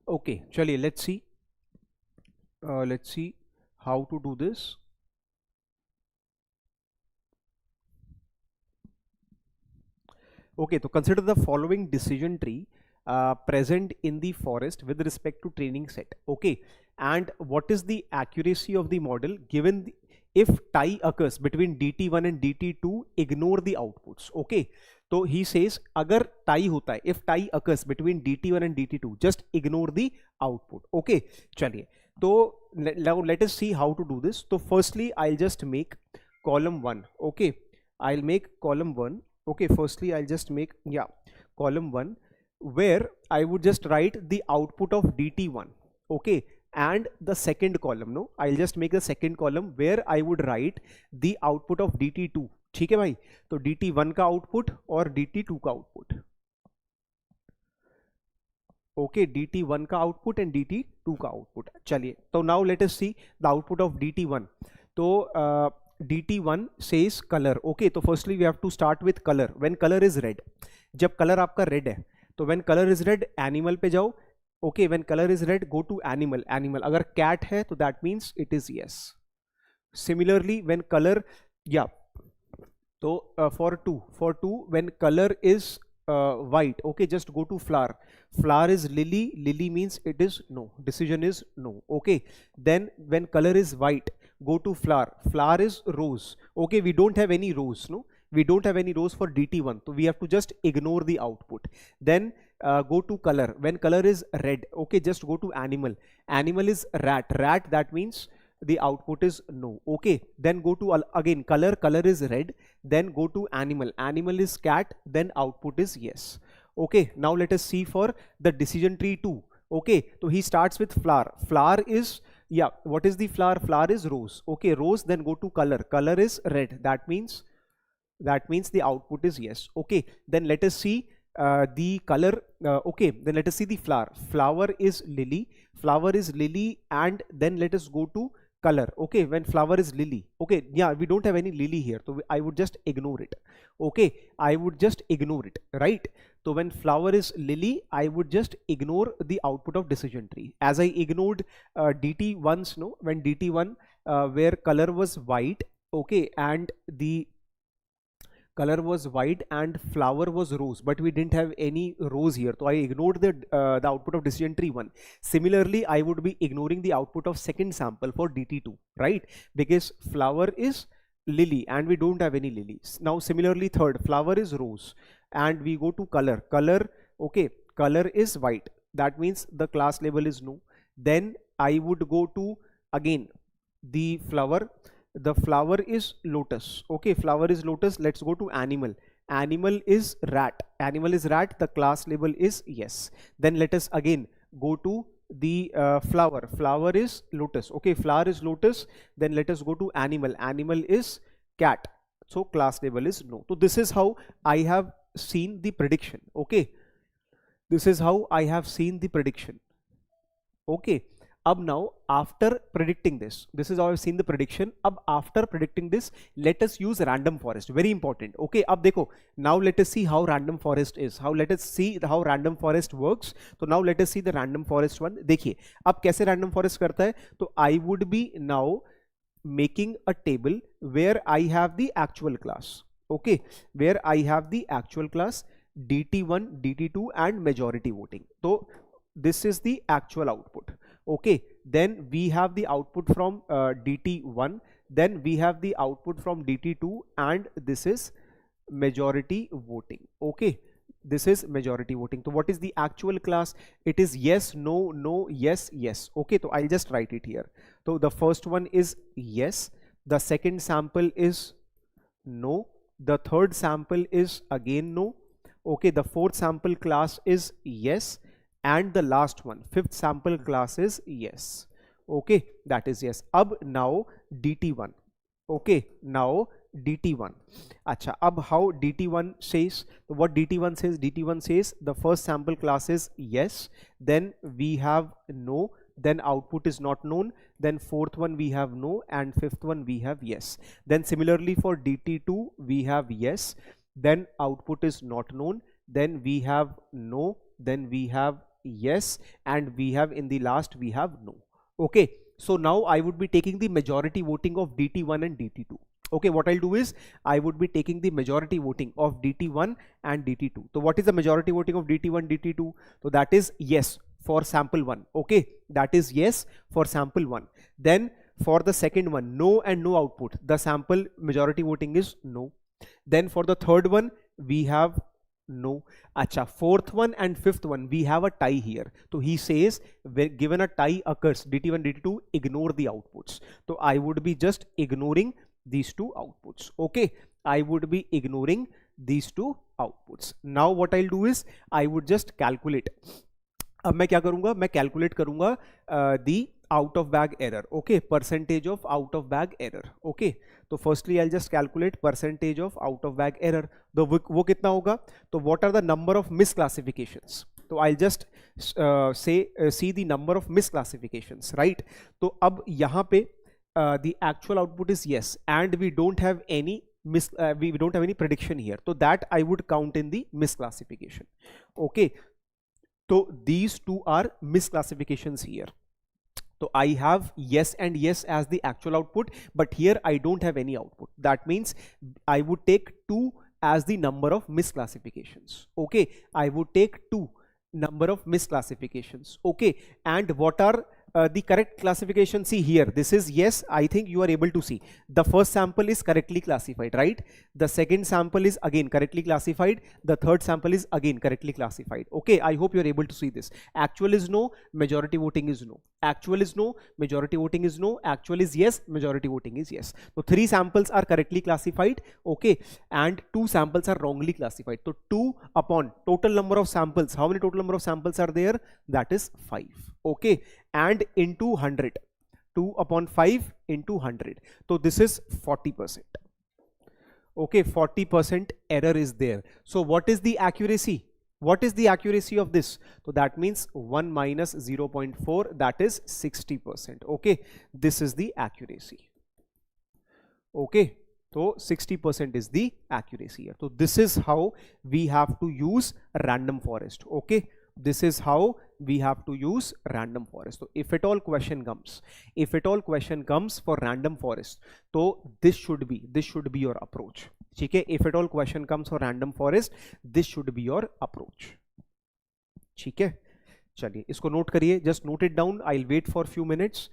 Okay, chaliye, let's see how to do this. Okay, so consider the following decision tree present in the forest with respect to training set. Okay, and what is the accuracy of the model given if tie occurs between DT1 and DT2, ignore the outputs. Okay, so he says agar tie hota hai, if tie occurs between DT1 and DT2, just ignore the output. Okay, chaliye. So now let us see how to do this. So firstly, I'll just make column 1. Okay, I'll make column 1. Okay, firstly I'll just make column 1 where I would just write the output of DT1. Okay, and the second column, no, I'll just make the second column where I would write the output of DT2. ठीक है भाई, तो DT1 का output और DT2 का output. Okay, DT1 का output and DT2 का output. चलिए, तो now let us see the output of DT1. तो DT1 says color. Okay, तो firstly we have to start with color. When color is red, जब color आपका red है, तो when color is red, animal पे जाओ. Okay, when color is red, go to animal. Animal, अगर cat है, तो that means it is yes. Similarly, when color, so for two, when color is white, okay, just go to flower. Flower is lily. Lily means it is no. Decision is no. Okay, then when color is white, go to flower. Flower is rose. Okay, we don't have any rose, no, we don't have any rose for DT1, so we have to just ignore the output. Then go to color. When color is red, okay, just go to animal. Animal is rat. Rat, that means the output is no. Okay, then go to again color. Color is red. Then go to animal. Animal is cat. Then output is yes. Okay, now let us see for the decision tree 2. Okay, so he starts with flower. Flower is, what is the flower? Flower is rose. Okay, rose, then go to color. Color is red. That means the output is yes. Okay, then let us see the color. Okay, then let us see the flower. Flower is lily. Flower is lily, and then let us go to color. Okay, when flower is lily. Okay, we don't have any lily here, so I would just ignore it. Okay, I would just ignore it, right? So when flower is lily, I would just ignore the output of decision tree, as I ignored DT1's, no, when DT1 where color was white, okay, and the color was white and flower was rose, but we didn't have any rose here, so I ignored the output of decision tree 1. Similarly, I would be ignoring the output of second sample for DT2, right? Because flower is lily and we don't have any lilies. Now similarly, third, flower is rose, and we go to color. Color, okay, color is white, that means the class label is no. Then I would go to again the flower. The flower is lotus. Okay, flower is lotus. Let's go to animal. Animal is rat. Animal is rat. The class label is yes. Then let us again go to the flower. Flower is lotus. Okay, flower is lotus. Then let us go to animal. Animal is cat. So class label is no. So this is how I have seen the prediction. Okay, this is how I have seen the prediction. Okay. अब now after predicting this is how I've seen the prediction. अब after predicting this, let us use random forest. Very important. Okay, अब देखो, now let us see how random forest is. Let us see how random forest works. So now let us see the random forest one. देखिए अब कैसे random forest करता है. तो I would be now making a table where I have the actual class. Okay, where I have the actual class DT1, DT2 and majority voting. So this is the actual output. Okay, then we have the output from DT1, then we have the output from DT2, and this is majority voting. Okay, this is majority voting. So what is the actual class? It is yes, no, no, yes, yes. Okay, so I'll just write it here. So the first one is yes, the second sample is no, the third sample is again no. Okay, the fourth sample class is yes, and the last one, fifth sample class is yes. Okay, that is yes. Ab now DT1. Okay, now DT1. Acha, ab how DT1 says? What DT1 says? DT1 says the first sample class is yes, then we have no, then output is not known, then fourth one we have no, and fifth one we have yes. Then similarly for DT2 we have yes, then output is not known, then we have no, then we have yes, and we have in the last we have no. Okay, so now I would be taking the majority voting of dt1 and dt2. Okay, what I'll do is I would be taking the majority voting of dt1 and dt2. So what is the majority voting of dt1 dt2? So that is yes for sample 1. Okay, that is yes for sample 1. Then for the second one, no and no output, the sample majority voting is no. Then for the third one we have no. Acha, fourth one and fifth one we have a tie here. So he says given a tie occurs dt1 dt2, ignore the outputs. So I would be just ignoring these two outputs. Okay, I would be ignoring these two outputs. Now what I'll do is I would just calculate. अब मैं क्या करूंगा, मैं calculate करूंगा the out of bag error. Okay, percentage of out of bag error. Okay, तो firstly I just calculate percentage of out of bag error. तो वो कितना होगा, तो what are the number of misclassifications. तो I just see the number of misclassifications, right. तो अब यहाँ पे the actual output is yes and we don't have any we don't have any prediction here, so that I would count in the misclassification. Okay, so these two are misclassifications here. So I have yes and yes as the actual output, but here I don't have any output. That means I would take 2 as the number of misclassifications. Okay, I would take 2 number of misclassifications. Okay, and what are the correct classification? See here, this is yes. I think you are able to see the first sample is correctly classified, right? The second sample is again correctly classified. The third sample is again correctly classified. Okay, I hope you are able to see this. Actual is no, majority voting is no. Actual is no, majority voting is no. Actual is yes, majority voting is yes. So 3 samples are correctly classified. Okay, and 2 samples are wrongly classified. So 2 upon total number of samples. How many total number of samples are there? That is 5. Okay, and into 100, 2 upon 5 into 100. So this is 40%. Okay, 40% error is there. So what is the accuracy? What is the accuracy of this? So that means 1 minus 0.4, that is 60%. Okay, this is the accuracy. Okay, so 60% is the accuracy here. So this is how we have to use random forest. Okay, this is how we have to use random forest. So if at all question comes for random forest, so this should be your approach. ठीक है, if at all question comes for random forest, this should be your approach. ठीक है, चलिए इसको note करिए, just note it down. I'll wait for few minutes.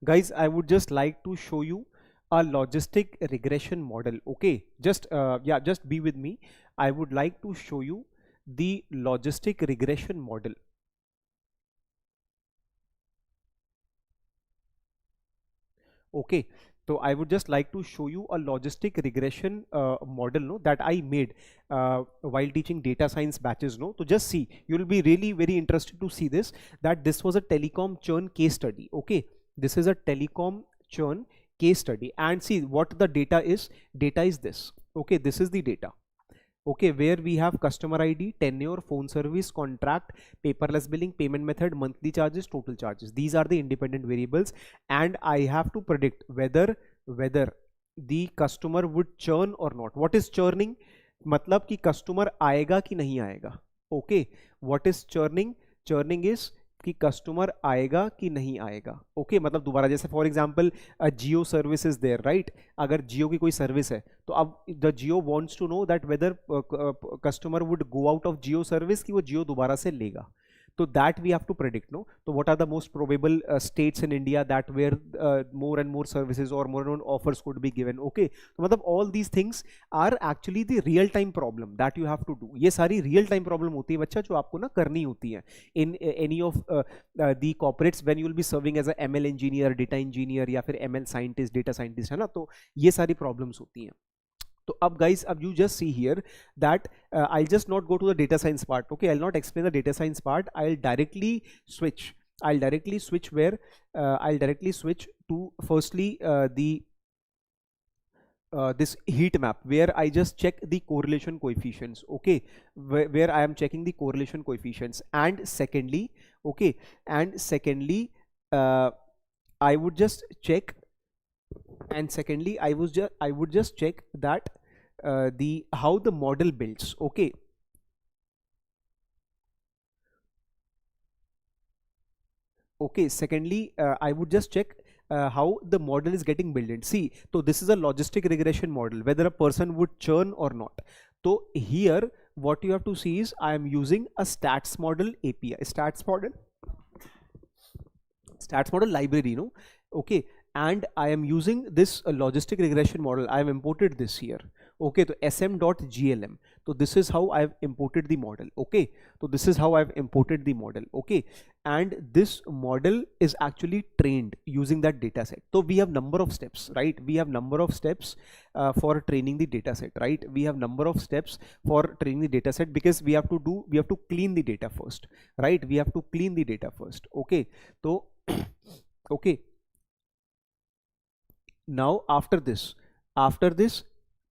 Guys, I would just like to show you a logistic regression model. Okay, just just be with me. I would like to show you the logistic regression model. Okay, so I would just like to show you a logistic regression model, no, that I made while teaching data science batches. No, so just see, you will be really very interested to see this, that this was a telecom churn case study. Okay, this is a telecom churn case study, and see what the data is. Data is this. Okay, this is the data. Okay, where we have customer ID, tenure, phone service, contract, paperless billing, payment method, monthly charges, total charges. These are the independent variables, and I have to predict whether the customer would churn or not. What is churning? मतलब कि customer आएगा कि नहीं आएगा. Okay, what is churning? Churning is कि customer आएगा कि नहीं आएगा. ओके मतलब दोबारा जैसे for example Jio service is there right. अगर जियो की कोई सर्विस है तो अब the Jio wants to know that whether customer would go out of Jio service कि वो जियो दोबारा से लेगा. So that we have to predict, no? So what are the most probable states in India that where more and more services or more and more offers could be given? Okay, so मतलब all these things are actually the real time problem that you have to do. ये सारी real time problem होती है बच्चा जो आपको ना करनी होती है in any of the corporates when you will be serving as a ML engineer, data engineer या फिर ML scientist, data scientist, है ना. तो ये सारी problems होती हैं. So अब guys, अब you just see here that I'll just not go to the data science part. Okay, I'll not explain the data science part. I'll directly switch where I'll directly switch to firstly this heat map where I just check the correlation coefficients. Okay, where I am checking the correlation coefficients, and secondly, okay, I would just check, and secondly I would just check that how the model builds. Okay, secondly I would just check how the model is getting built in. See, so this is a logistic regression model, whether a person would churn or not. So here what you have to see is I am using a stats model API, stats model library, no? Okay, and I am using this logistic regression model. I have imported this here. Okay, so sm.glm. So this is how I have imported the model. Okay, so this is how I have imported the model. Okay, and this model is actually trained using that data set. So we have number of steps, right? We have number of steps for training the data set, right? We have number of steps for training the data set because we have to clean the data first, right? We have to clean the data first. Okay, so okay. Now after this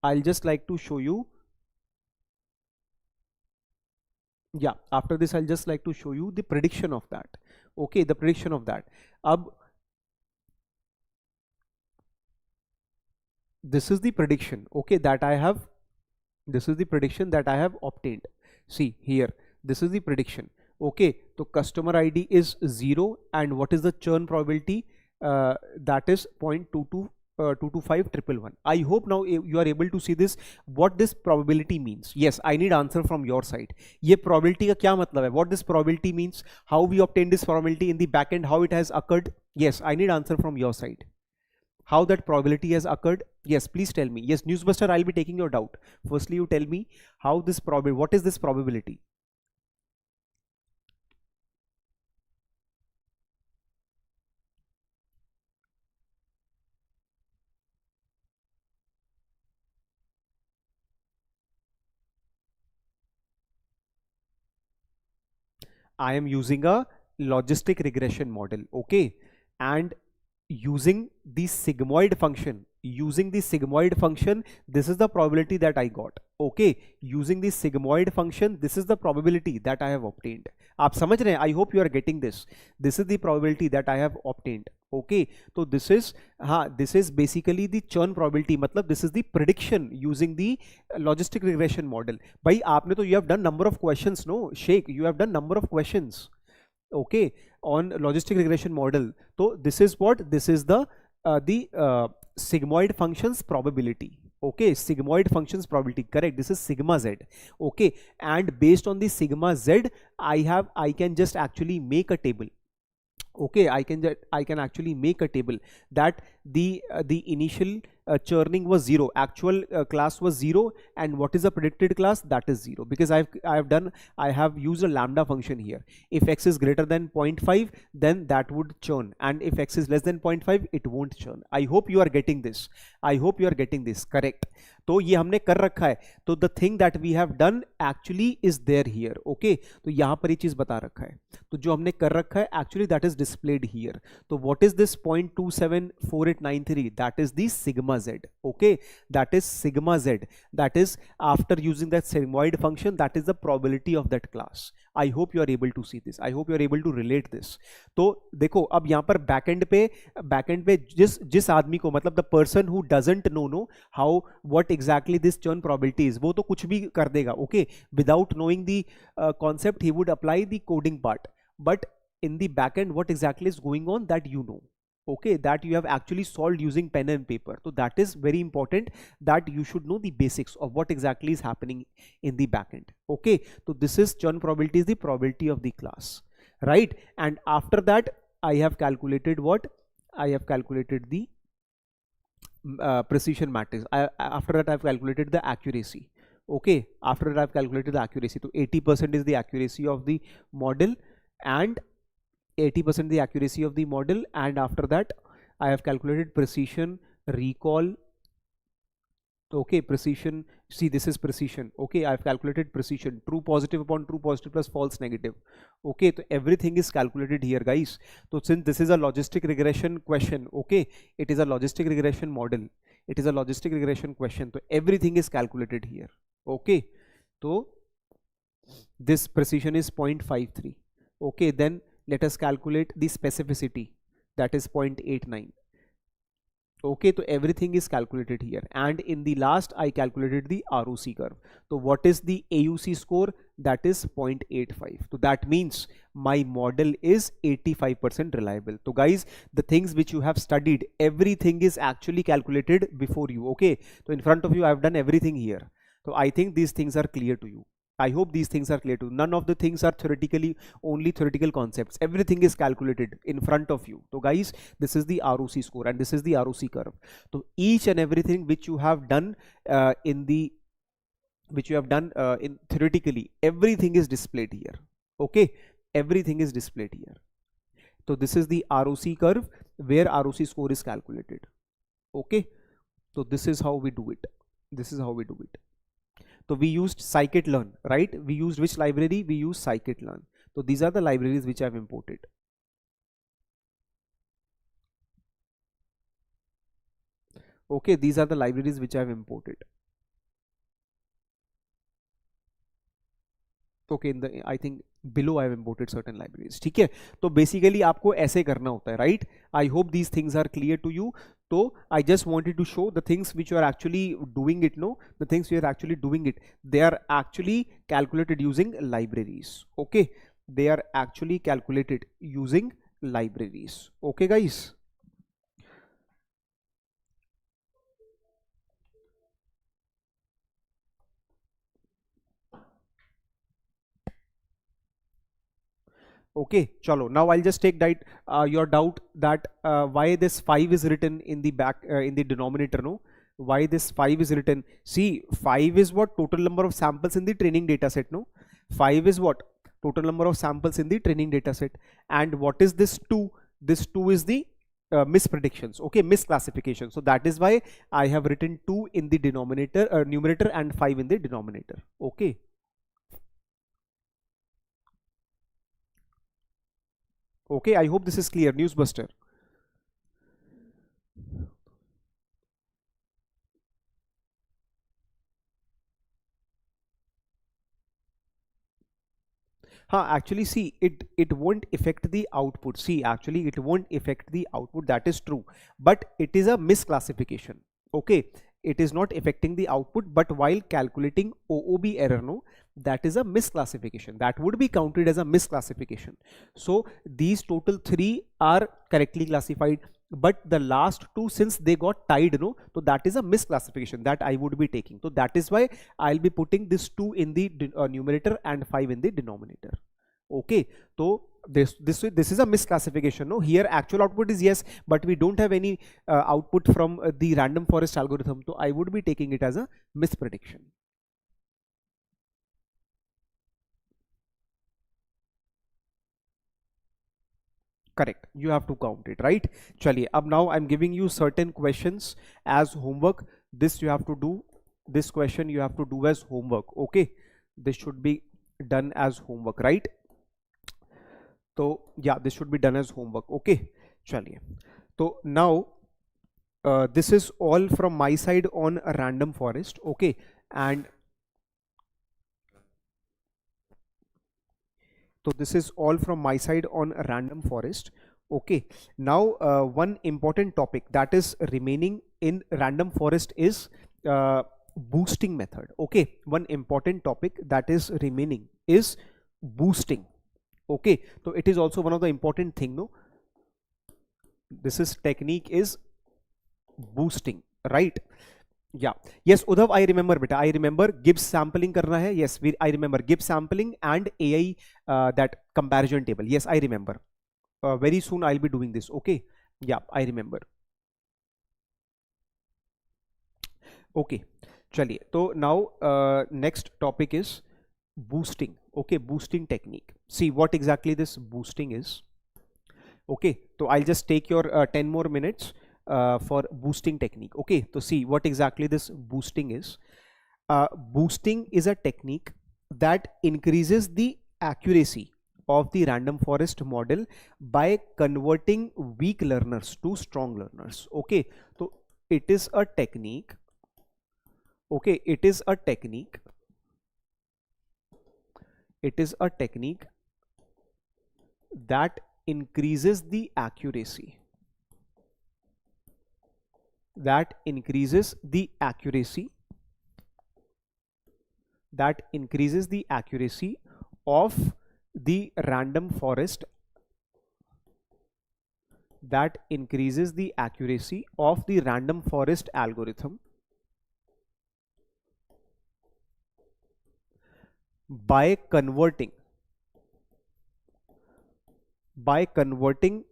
I'll just like to show you, yeah, after this I'll just like to show you the prediction of that. Okay, the prediction of that. This is the prediction, okay, that I have, this is the prediction that I have obtained. See here, this is the prediction. Okay, so customer ID is 0 and what is the churn probability? That is 0.22511. I hope now you are able to see this, what this probability means. Yes, I need answer from your side. ये probability का क्या मतलब है? What this probability means? How we obtain this probability in the backend? How it has occurred? Yes, I need answer from your side. How that probability has occurred? Yes, please tell me. Yes, Newsbuster, I'll be taking your doubt. Firstly, you tell me how this probability. What is this probability? I am using a logistic regression model, okay, and using the sigmoid function, this is the probability that I got. Okay, using the sigmoid function, this is the probability that I have obtained. आप समझ रहे हैं? I hope you are getting this. This is the probability that I have obtained. Okay, so this is basically the churn probability. मतलब this is the prediction using the logistic regression model. भाई आपने तो, you have done number of questions, no? Sheikh, you have done number of questions. Okay, on logistic regression model. So this is what? This is the sigmoid functions probability. Okay, sigmoid functions probability, correct. This is sigma z. Okay, and based on the sigma z, I can just actually make a table. Okay, I can actually make a table that the initial churning was 0, actual class was 0, and what is the predicted class? That is 0, because I have used a lambda function here. If x is greater than 0.5, then that would churn, and if x is less than 0.5, it won't churn. I hope you are getting this. Correct. तो ये हमने कर रखा है, तो the thing that we have done actually is there here, okay. तो यहां पर ये चीज बता रखा है, तो जो हमने कर रखा है actually that is displayed here. तो what is this 0.274893, that is the sigma Z, okay, that is sigma Z, that is after using that sigmoid function, that is the probability of that class. I hope you are able to see this, I hope you are able to relate this. तो देखो अब यहां पर backend पे जिस आदमी को, मतलब the person who doesn't know how what exactly this churn probability is, वो तो कुछ भी कर देगा, okay, without knowing the concept he would apply the coding part, but in the backend what exactly is going on, that you know, okay, that you have actually solved using pen and paper. So that is very important, that you should know the basics of what exactly is happening in the backend, okay. So this is churn probability, is the probability of the class, right? And after that I have calculated what, I have calculated the precision matrix. After that I have calculated the accuracy, okay. After that I have calculated the accuracy. So 80% is the accuracy of the model, and 80% the accuracy of the model, and after that I have calculated precision, recall, okay, precision, see this is precision, okay, I have calculated precision, true positive upon true positive plus false negative, okay. So everything is calculated here, guys. So since this is a logistic regression question, okay, it is a logistic regression model, it is a logistic regression question, so everything is calculated here, okay. So this precision is 0.53, okay. Then let us calculate the specificity, that is 0.89, okay. So everything is calculated here, and in the last I calculated the ROC curve. So what is the AUC score? That is 0.85. So that means my model is 85% reliable. So guys, the things which you have studied, everything is actually calculated before you, okay. So in front of you I have done everything here. So I think these things are clear to you. I hope these things are clear to you. None of the things are theoretically, only theoretical concepts. Everything is calculated in front of you. So guys, this is the ROC score and this is the ROC curve. So each and everything which you have done in theoretically, everything is displayed here. Okay, everything is displayed here. So this is the ROC curve where ROC score is calculated. Okay, so this is how we do it. This is how we do it. So we used scikit-learn, right? We used which library? We used scikit-learn. So these are the libraries which I have imported. Okay, these are the libraries which I have imported. Okay, in the, I think below I have imported certain libraries, ठीक है. तो basically आपको ऐसे करना होता है, right? I hope these things are clear to you. So I just wanted to show the things which you are actually doing it, no? The things you are actually doing it, they are actually calculated using libraries, okay? They are actually calculated using libraries, okay guys? Okay, chalo. Now I'll just take that your doubt that why this 5 is written in the back in the denominator, no? Why this 5 is written? See, 5 is what? Total number of samples in the training data set, no? 5 is what? Total number of samples in the training data set. And what is this 2? This 2 is the mispredictions, okay, misclassification. So that is why I have written 2 in the denominator, numerator, and 5 in the denominator, okay. Okay, I hope this is clear. Newsbuster. Actually, see, it won't affect the output. See, actually, it won't affect the output. That is true, but it is a misclassification. Okay, it is not affecting the output, but while calculating OOB error, no, that is a misclassification. That would be counted as a misclassification. So these total 3 are correctly classified, but the last 2, since they got tied, no, so that is a misclassification that I would be taking. So that is why I'll be putting this 2 in the numerator and 5 in the denominator. Okay, so this is a misclassification, no? Here actual output is yes, but we don't have any output from the random forest algorithm, so I would be taking it as a misprediction. Correct, you have to count it, right? Chaliye, ab now I'm giving you certain questions as homework. This you have to do this question you have to do as homework. Okay, this should be done as homework, right? So yeah, this should be done as homework. Okay, chaliye. So now this is all from my side on a random forest. Okay, and so this is all from my side on a random forest. Okay, now one important topic that is remaining in random forest is boosting method. Okay, one important topic that is remaining is boosting. Okay, so it is also one of the important thing, no? This is technique is boosting, right? Yeah, yes, Udhav, I remember beta, I remember Gibbs sampling karna hai. Yes, I remember Gibbs sampling and AI that comparison table. Yes, I remember. Very soon I'll be doing this. Okay, yeah, I remember. Okay, chaliye. So now next topic is boosting. Okay, boosting technique. See what exactly this boosting is. Okay, so I'll just take your 10 more minutes for boosting technique. Okay, so see what exactly this boosting is. Boosting is a technique that increases the accuracy of the random forest model by converting weak learners to strong learners. Okay, so it is a technique. Okay, it is a technique. It is a technique that increases the accuracy. That increases the accuracy. That increases the accuracy of the random forest. That increases the accuracy of the random forest algorithm by converting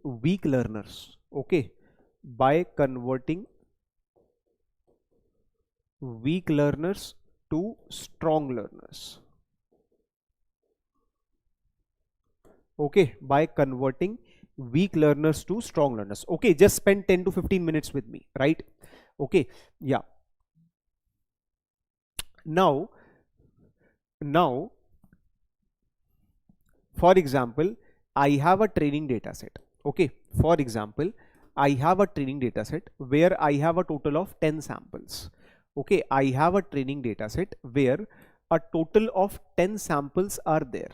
weak learners. Okay, by converting weak learners to strong learners. Okay, by converting weak learners to strong learners. Okay, just spend 10 to 15 minutes with me, right? Okay, yeah. Now, for example, I have a training data set. Okay, for example, I have a training data set where I have a total of 10 samples. Okay, I have a training data set where a total of 10 samples are there.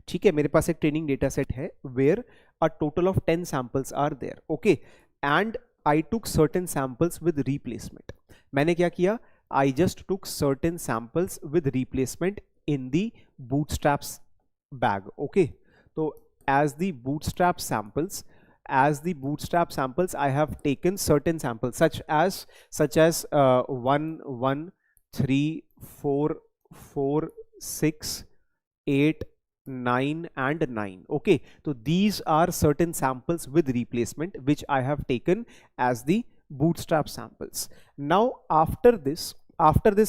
ठीक है, मेरे पास एक training data set है where a total of 10 samples are there. Okay, and I took certain samples with replacement. मैंने क्या किया? I just took certain samples with replacement in the bootstraps bag. Okay, so as the bootstrap samples, I have taken certain samples such as 1 1 3 4 4 6 8 9 and 9. Okay, so these are certain samples with replacement which I have taken as the bootstrap samples. Now after this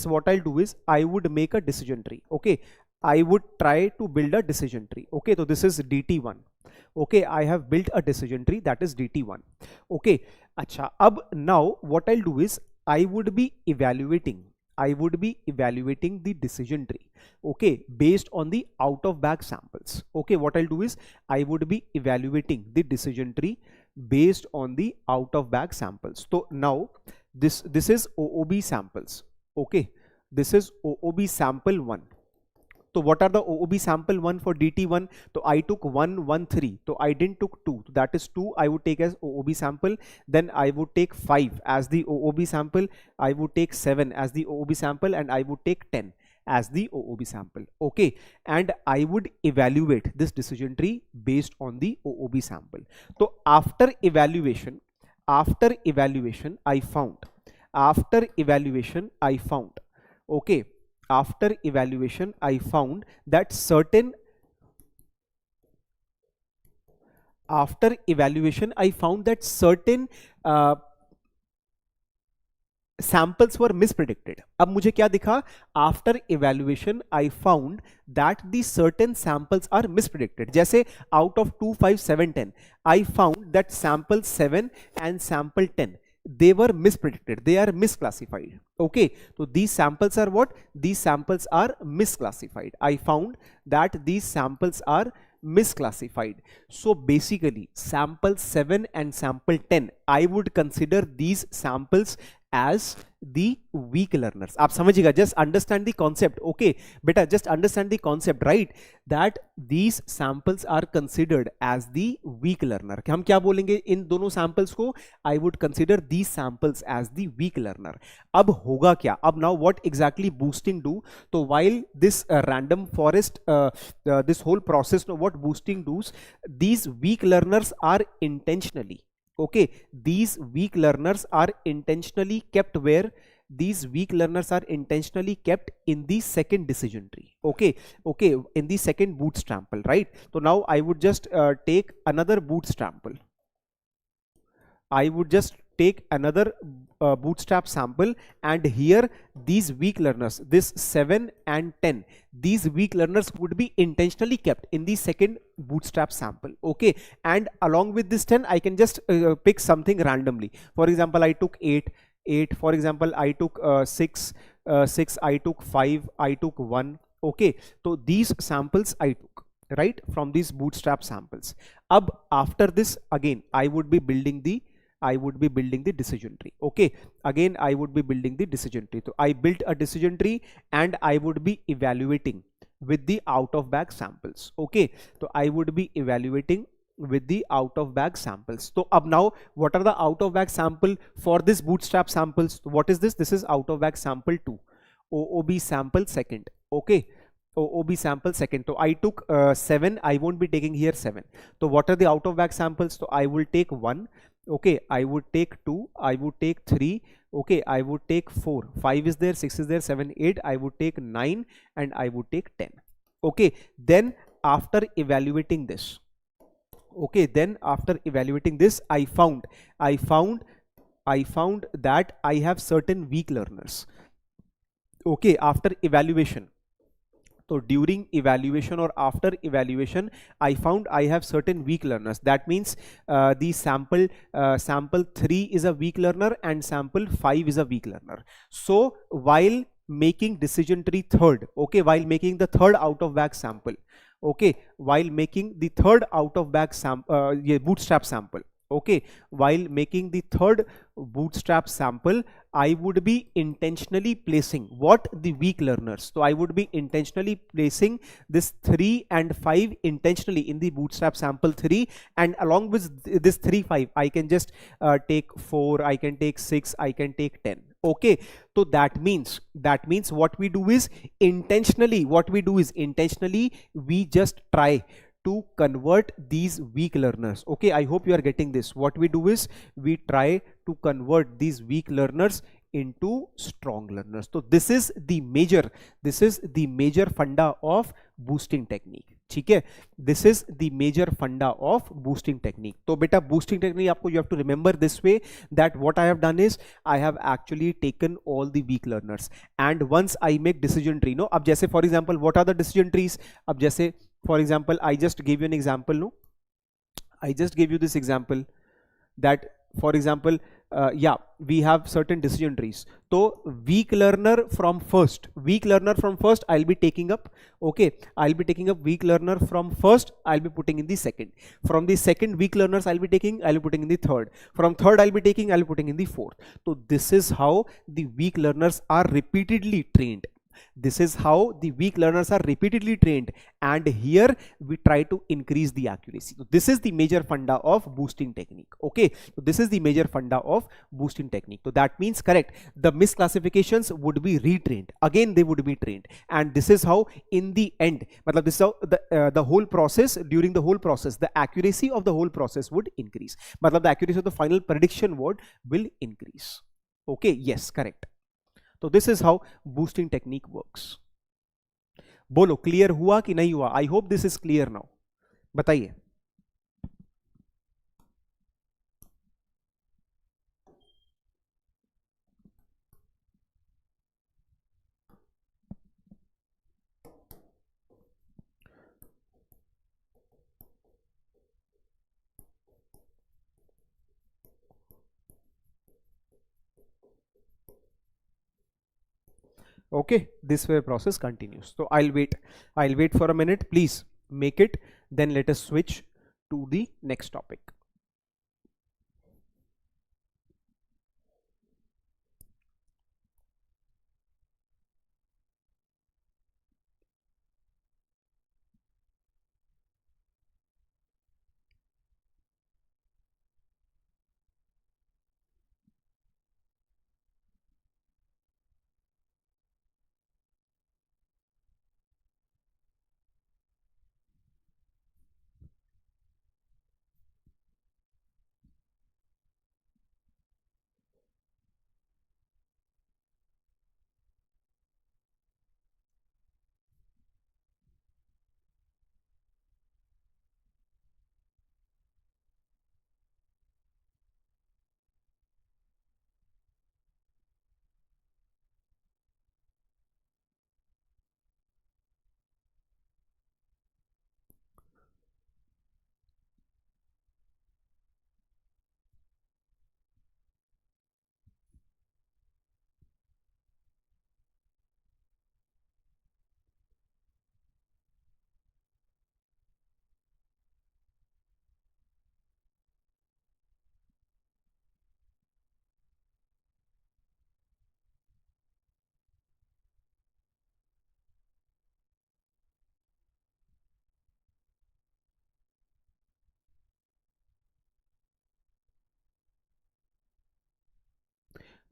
what I'll do is I would make a decision tree. Okay, I would try to build a decision tree. Okay, so this is DT1. Okay, I have built a decision tree, that is DT1. Okay, acha, now what I'll do is I would be evaluating the decision tree. Okay, based on the out of bag samples. Okay, what I'll do is I would be evaluating the decision tree based on the out of bag samples. So now this is OOB samples. Okay, this is OOB sample 1. So what are the OOB sample 1 for DT1? So I took 1 1 3. So I didn't took 2. So that is 2 I would take as OOB sample. Then I would take 5 as the OOB sample. I would take 7 as the OOB sample, and I would take 10 as the OOB sample. Okay, and I would evaluate this decision tree based on the OOB sample. So after evaluation I found okay, after evaluation I found that certain samples were mispredicted. अब मुझे क्या दिखा? After evaluation I found that the certain samples are mispredicted. जैसे out of 2 5 7 10 I found that sample 7 and sample 10, they were mispredicted, they are misclassified. Okay, so these samples are what? These samples are misclassified. I found that these samples are misclassified. So basically sample 7 and sample 10, I would consider these samples as the weak learners. आप समझिएगा, just understand the concept. Okay beta, just understand the concept, right? That these samples are considered as the weak learner. हम क्या बोलेंगे इन दोनों samples को? I would consider these samples as the weak learner. अब होगा क्या? अब now what exactly boosting do? तो while this random forest this whole process, what boosting does, these weak learners are intentionally, okay, these weak learners are intentionally kept where? These weak learners are intentionally kept in the second decision tree. Okay, okay, in the second bootstrap, right? So now I would just take another bootstrap. I would just take another bootstrap sample, and here these weak learners, this 7 and 10, these weak learners would be intentionally kept in the second bootstrap sample. Okay, and along with this 10 I can just pick something randomly. For example, I took 8, for example I took 6, I took 5, I took 1. Okay, so these samples I took right from these bootstrap samples. After this again I would be building the decision tree. Okay, again I would be building the decision tree. So I built a decision tree and I would be evaluating with the out of bag samples. Okay, so I would be evaluating with the out of bag samples. So now what are the out of bag sample for this bootstrap samples? What is this? This is out of bag sample 2, OOB sample second. Okay, OOB sample second. So I took 7, I won't be taking here 7. So what are the out of bag samples? So I will take 1. Okay, I would take 2, I would take 3, okay, I would take 4, 5 is there, 6 is there, 7, 8, I would take 9, and I would take 10. Okay, then after evaluating this, okay, then after evaluating this, I found that I have certain weak learners. Okay, after evaluation. So during evaluation or after evaluation, I found I have certain weak learners. That means the sample 3 is a weak learner and sample 5 is a weak learner. So while making decision tree third, okay, while making the third out of bag sample, okay, while making the third out of bag bootstrap sample, okay, while making the third bootstrap sample, I would be intentionally placing what? The weak learners. So I would be intentionally placing this 3 and 5 intentionally in the bootstrap sample 3, and along with this 3, 5, I can just take 4, I can take 6, I can take 10. Okay, so that means what we do is intentionally, we just try to convert these weak learners. Okay, I hope you are getting this. What we do is we try to convert these weak learners into strong learners. So this is the major funda of boosting technique. ठीक है, this is the major funda of boosting technique. तो बेटा boosting technique आपको you have to remember this way, that what I have done is I have actually taken all the weak learners and once I make decision tree. No, अब जैसे for example what are the decision trees? अब जैसे for example I just gave you an example. No, I just gave you this example that for example yeah, we have certain decision trees. So weak learner from first, I'll be taking up. Okay, I'll be taking up weak learner from first, I'll be putting in the second. From the second weak learners I'll be putting in the third. From third I'll be putting in the fourth. So this is how the weak learners are repeatedly trained. This is how the weak learners are repeatedly trained, and here we try to increase the accuracy. So this is the major funda of boosting technique. Okay, so this is the major funda of boosting technique. So that means correct, the misclassifications would be retrained again, they would be trained, and this is how in the end, this is how the whole process, during the whole process, the accuracy of the whole process would increase. The accuracy of the final prediction word will increase. Okay, yes, correct. तो this is how boosting technique works. बोलो clear हुआ कि नहीं हुआ? I hope this is clear now. बताइए. Okay, this way process continues. So I'll wait for a minute. Please make it, then let us switch to the next topic.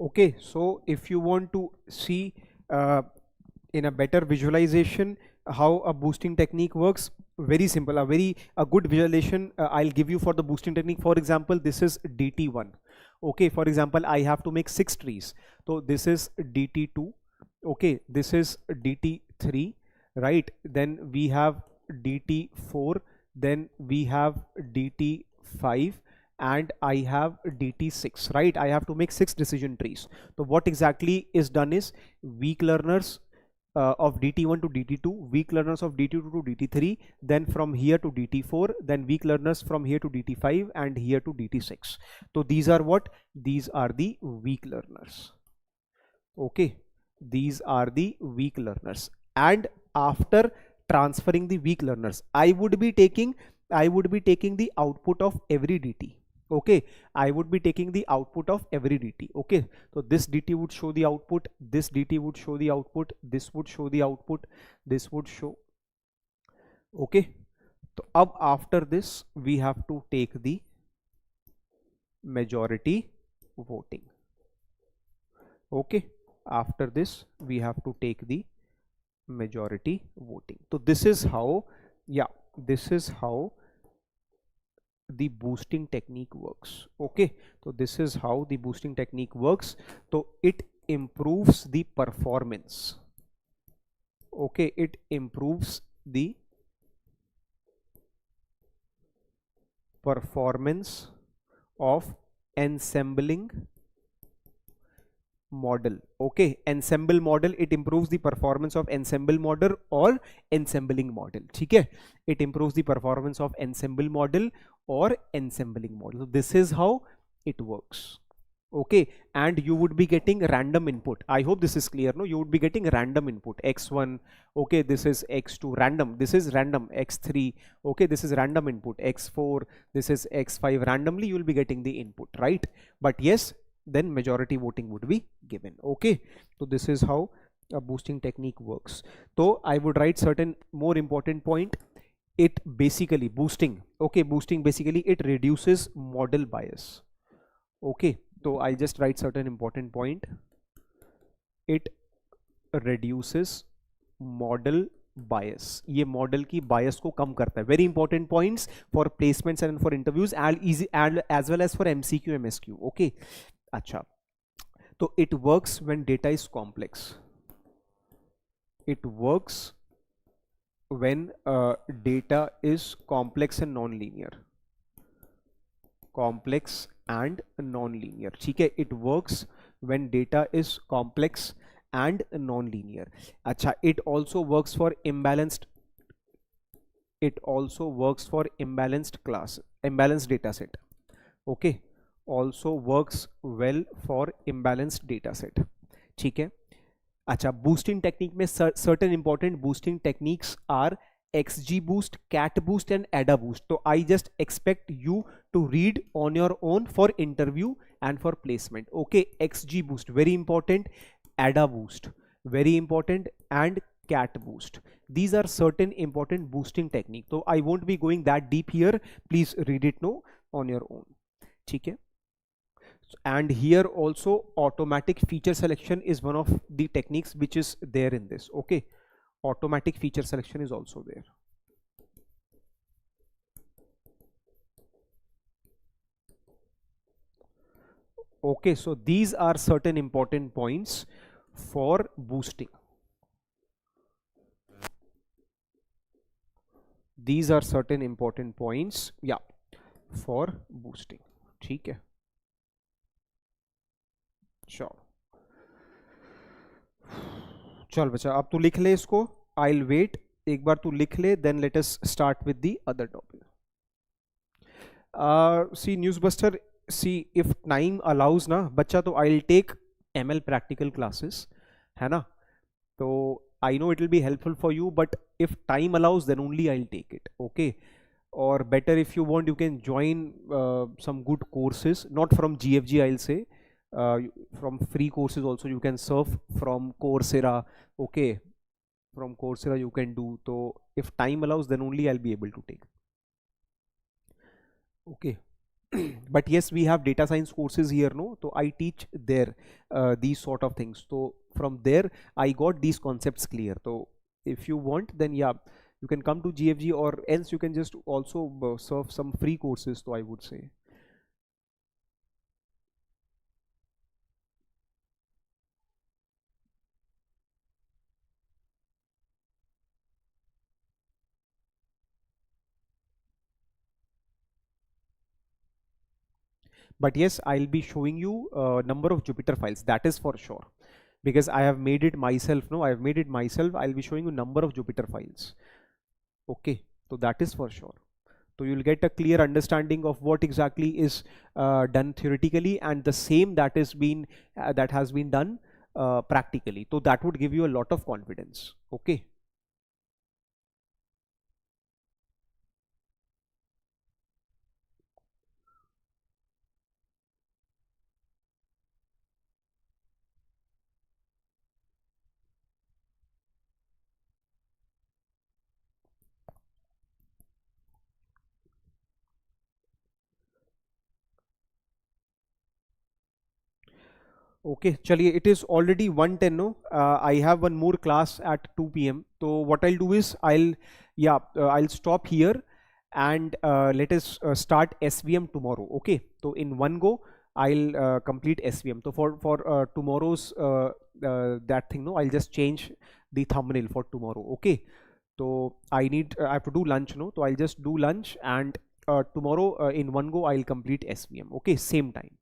Okay, so if you want to see uh, in a better visualization how a boosting technique works, very simple, a good visualization I'll give you for the boosting technique. For example, this is dt1. Okay, for example, I have to make 6 trees, so this is dt2. Okay, this is dt3, right? Then we have dt4, then we have dt5, and I have dt6, right? I have to make 6 decision trees. So what exactly is done is weak learners of dt1 to dt2, weak learners of dt2 to dt3, then from here to dt4, then weak learners from here to dt5 and here to dt6. So these are what? These are the weak learners. Okay, these are the weak learners, and after transferring the weak learners, I would be taking the output of every dt. Okay, I would be taking the output of every dt. Okay, so this dt would show the output, this dt would show the output, this would show the output, this would show. Okay, so अब after this we have to take the majority voting. Okay, after this we have to take the majority voting. So this is how, yeah, this is how the boosting technique works. Okay, so this is how the boosting technique works. So it improves the performance. Okay, it improves the performance of ensembling model. Okay, ensemble model, it improves the performance of ensemble model or ensembling model. ठीक है, it improves the performance of ensemble model or ensembling model. So this is how it works. Okay, and you would be getting random input. I hope this is clear. No, you would be getting random input x1. Okay, this is x2 random, this is random x3. Okay, this is random input x4, this is x5. Randomly you will be getting the input, right? But yes, then majority voting would be given. Okay, so this is how a boosting technique works. So I would write certain more important point. It basically boosting, okay, boosting basically it reduces model bias. Okay, so I'll just write certain important point. It reduces model bias. ये model की bias को कम करता है. Very important points for placements and for interviews and easy and as well as for MCQ MSQ. Okay, अच्छा, तो it works when data is complex. It works when data is complex and non-linear. Complex and non-linear. ठीक है, it works when data is complex and non-linear. अच्छा, it also works for imbalanced. It also works for imbalanced data set. Okay, also works well for imbalanced data set. ठीक है, अच्छा, boosting technique में certain important boosting techniques are XG boost, cat boost and ADA boost. So I just expect you to read on your own for interview and for placement. Okay, XG boost very important, ADA boost very important, and cat boost. These are certain important boosting technique. So I won't be going that deep here. Please read it now on your own. ठीक है. And here also automatic feature selection is one of the techniques which is there in this. Okay, automatic feature selection is also there. Okay, so these are certain important points for boosting. These are certain important points, yeah, for boosting. ठीक है. चल बच्चा, अब तू लिख ले इसको. I'll wait. एक बार तू लिख ले, then let us start with the other topic. See Newsbuster, see if time allows ना बच्चा, तो I'll take ML practical classes, है ना. तो I know it will be helpful for you, but if time allows then only I'll take it. Okay, or better if you want you can join some good courses, not from GFG I'll say, from free courses also you can surf from Coursera. Okay, from Coursera you can do. So if time allows then only I'll be able to take. Okay. But yes, we have data science courses here, no? So I teach there these sort of things. So from there I got these concepts clear. So if you want, then yeah, you can come to GFG, or else you can just also serve some free courses. So I would say. But yes, I'll be showing you a number of Jupyter files, that is for sure, because I have made it myself. No, I have made it myself. I'll be showing you number of Jupyter files. Okay, so that is for sure. So you'll get a clear understanding of what exactly is done theoretically, and the same that has been done practically. So that would give you a lot of confidence. Okay. Okay, चलिए, it is already 1:10 no. I have one more class at 2 p.m. So what I'll do is I'll stop here, and let us start SVM tomorrow. Okay, so in one go I'll complete SVM. So for tomorrow's that thing, no, I'll just change the thumbnail for tomorrow. Okay, so I have to do lunch, no, so I'll just do lunch, and tomorrow in one go I'll complete SVM. Okay, same time.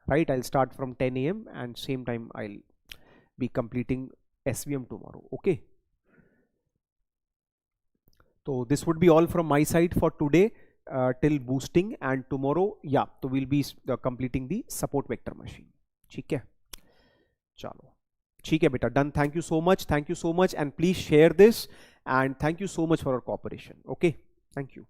Right, I'll start from 10 a.m. and same time I'll be completing SVM tomorrow. Okay, so this would be all from my side for today till boosting, and tomorrow so we'll be completing the support vector machine. ठीक है, चलो ठीक है बेटा, done. Thank you so much, and please share this, and thank you so much for your cooperation. Okay, thank you.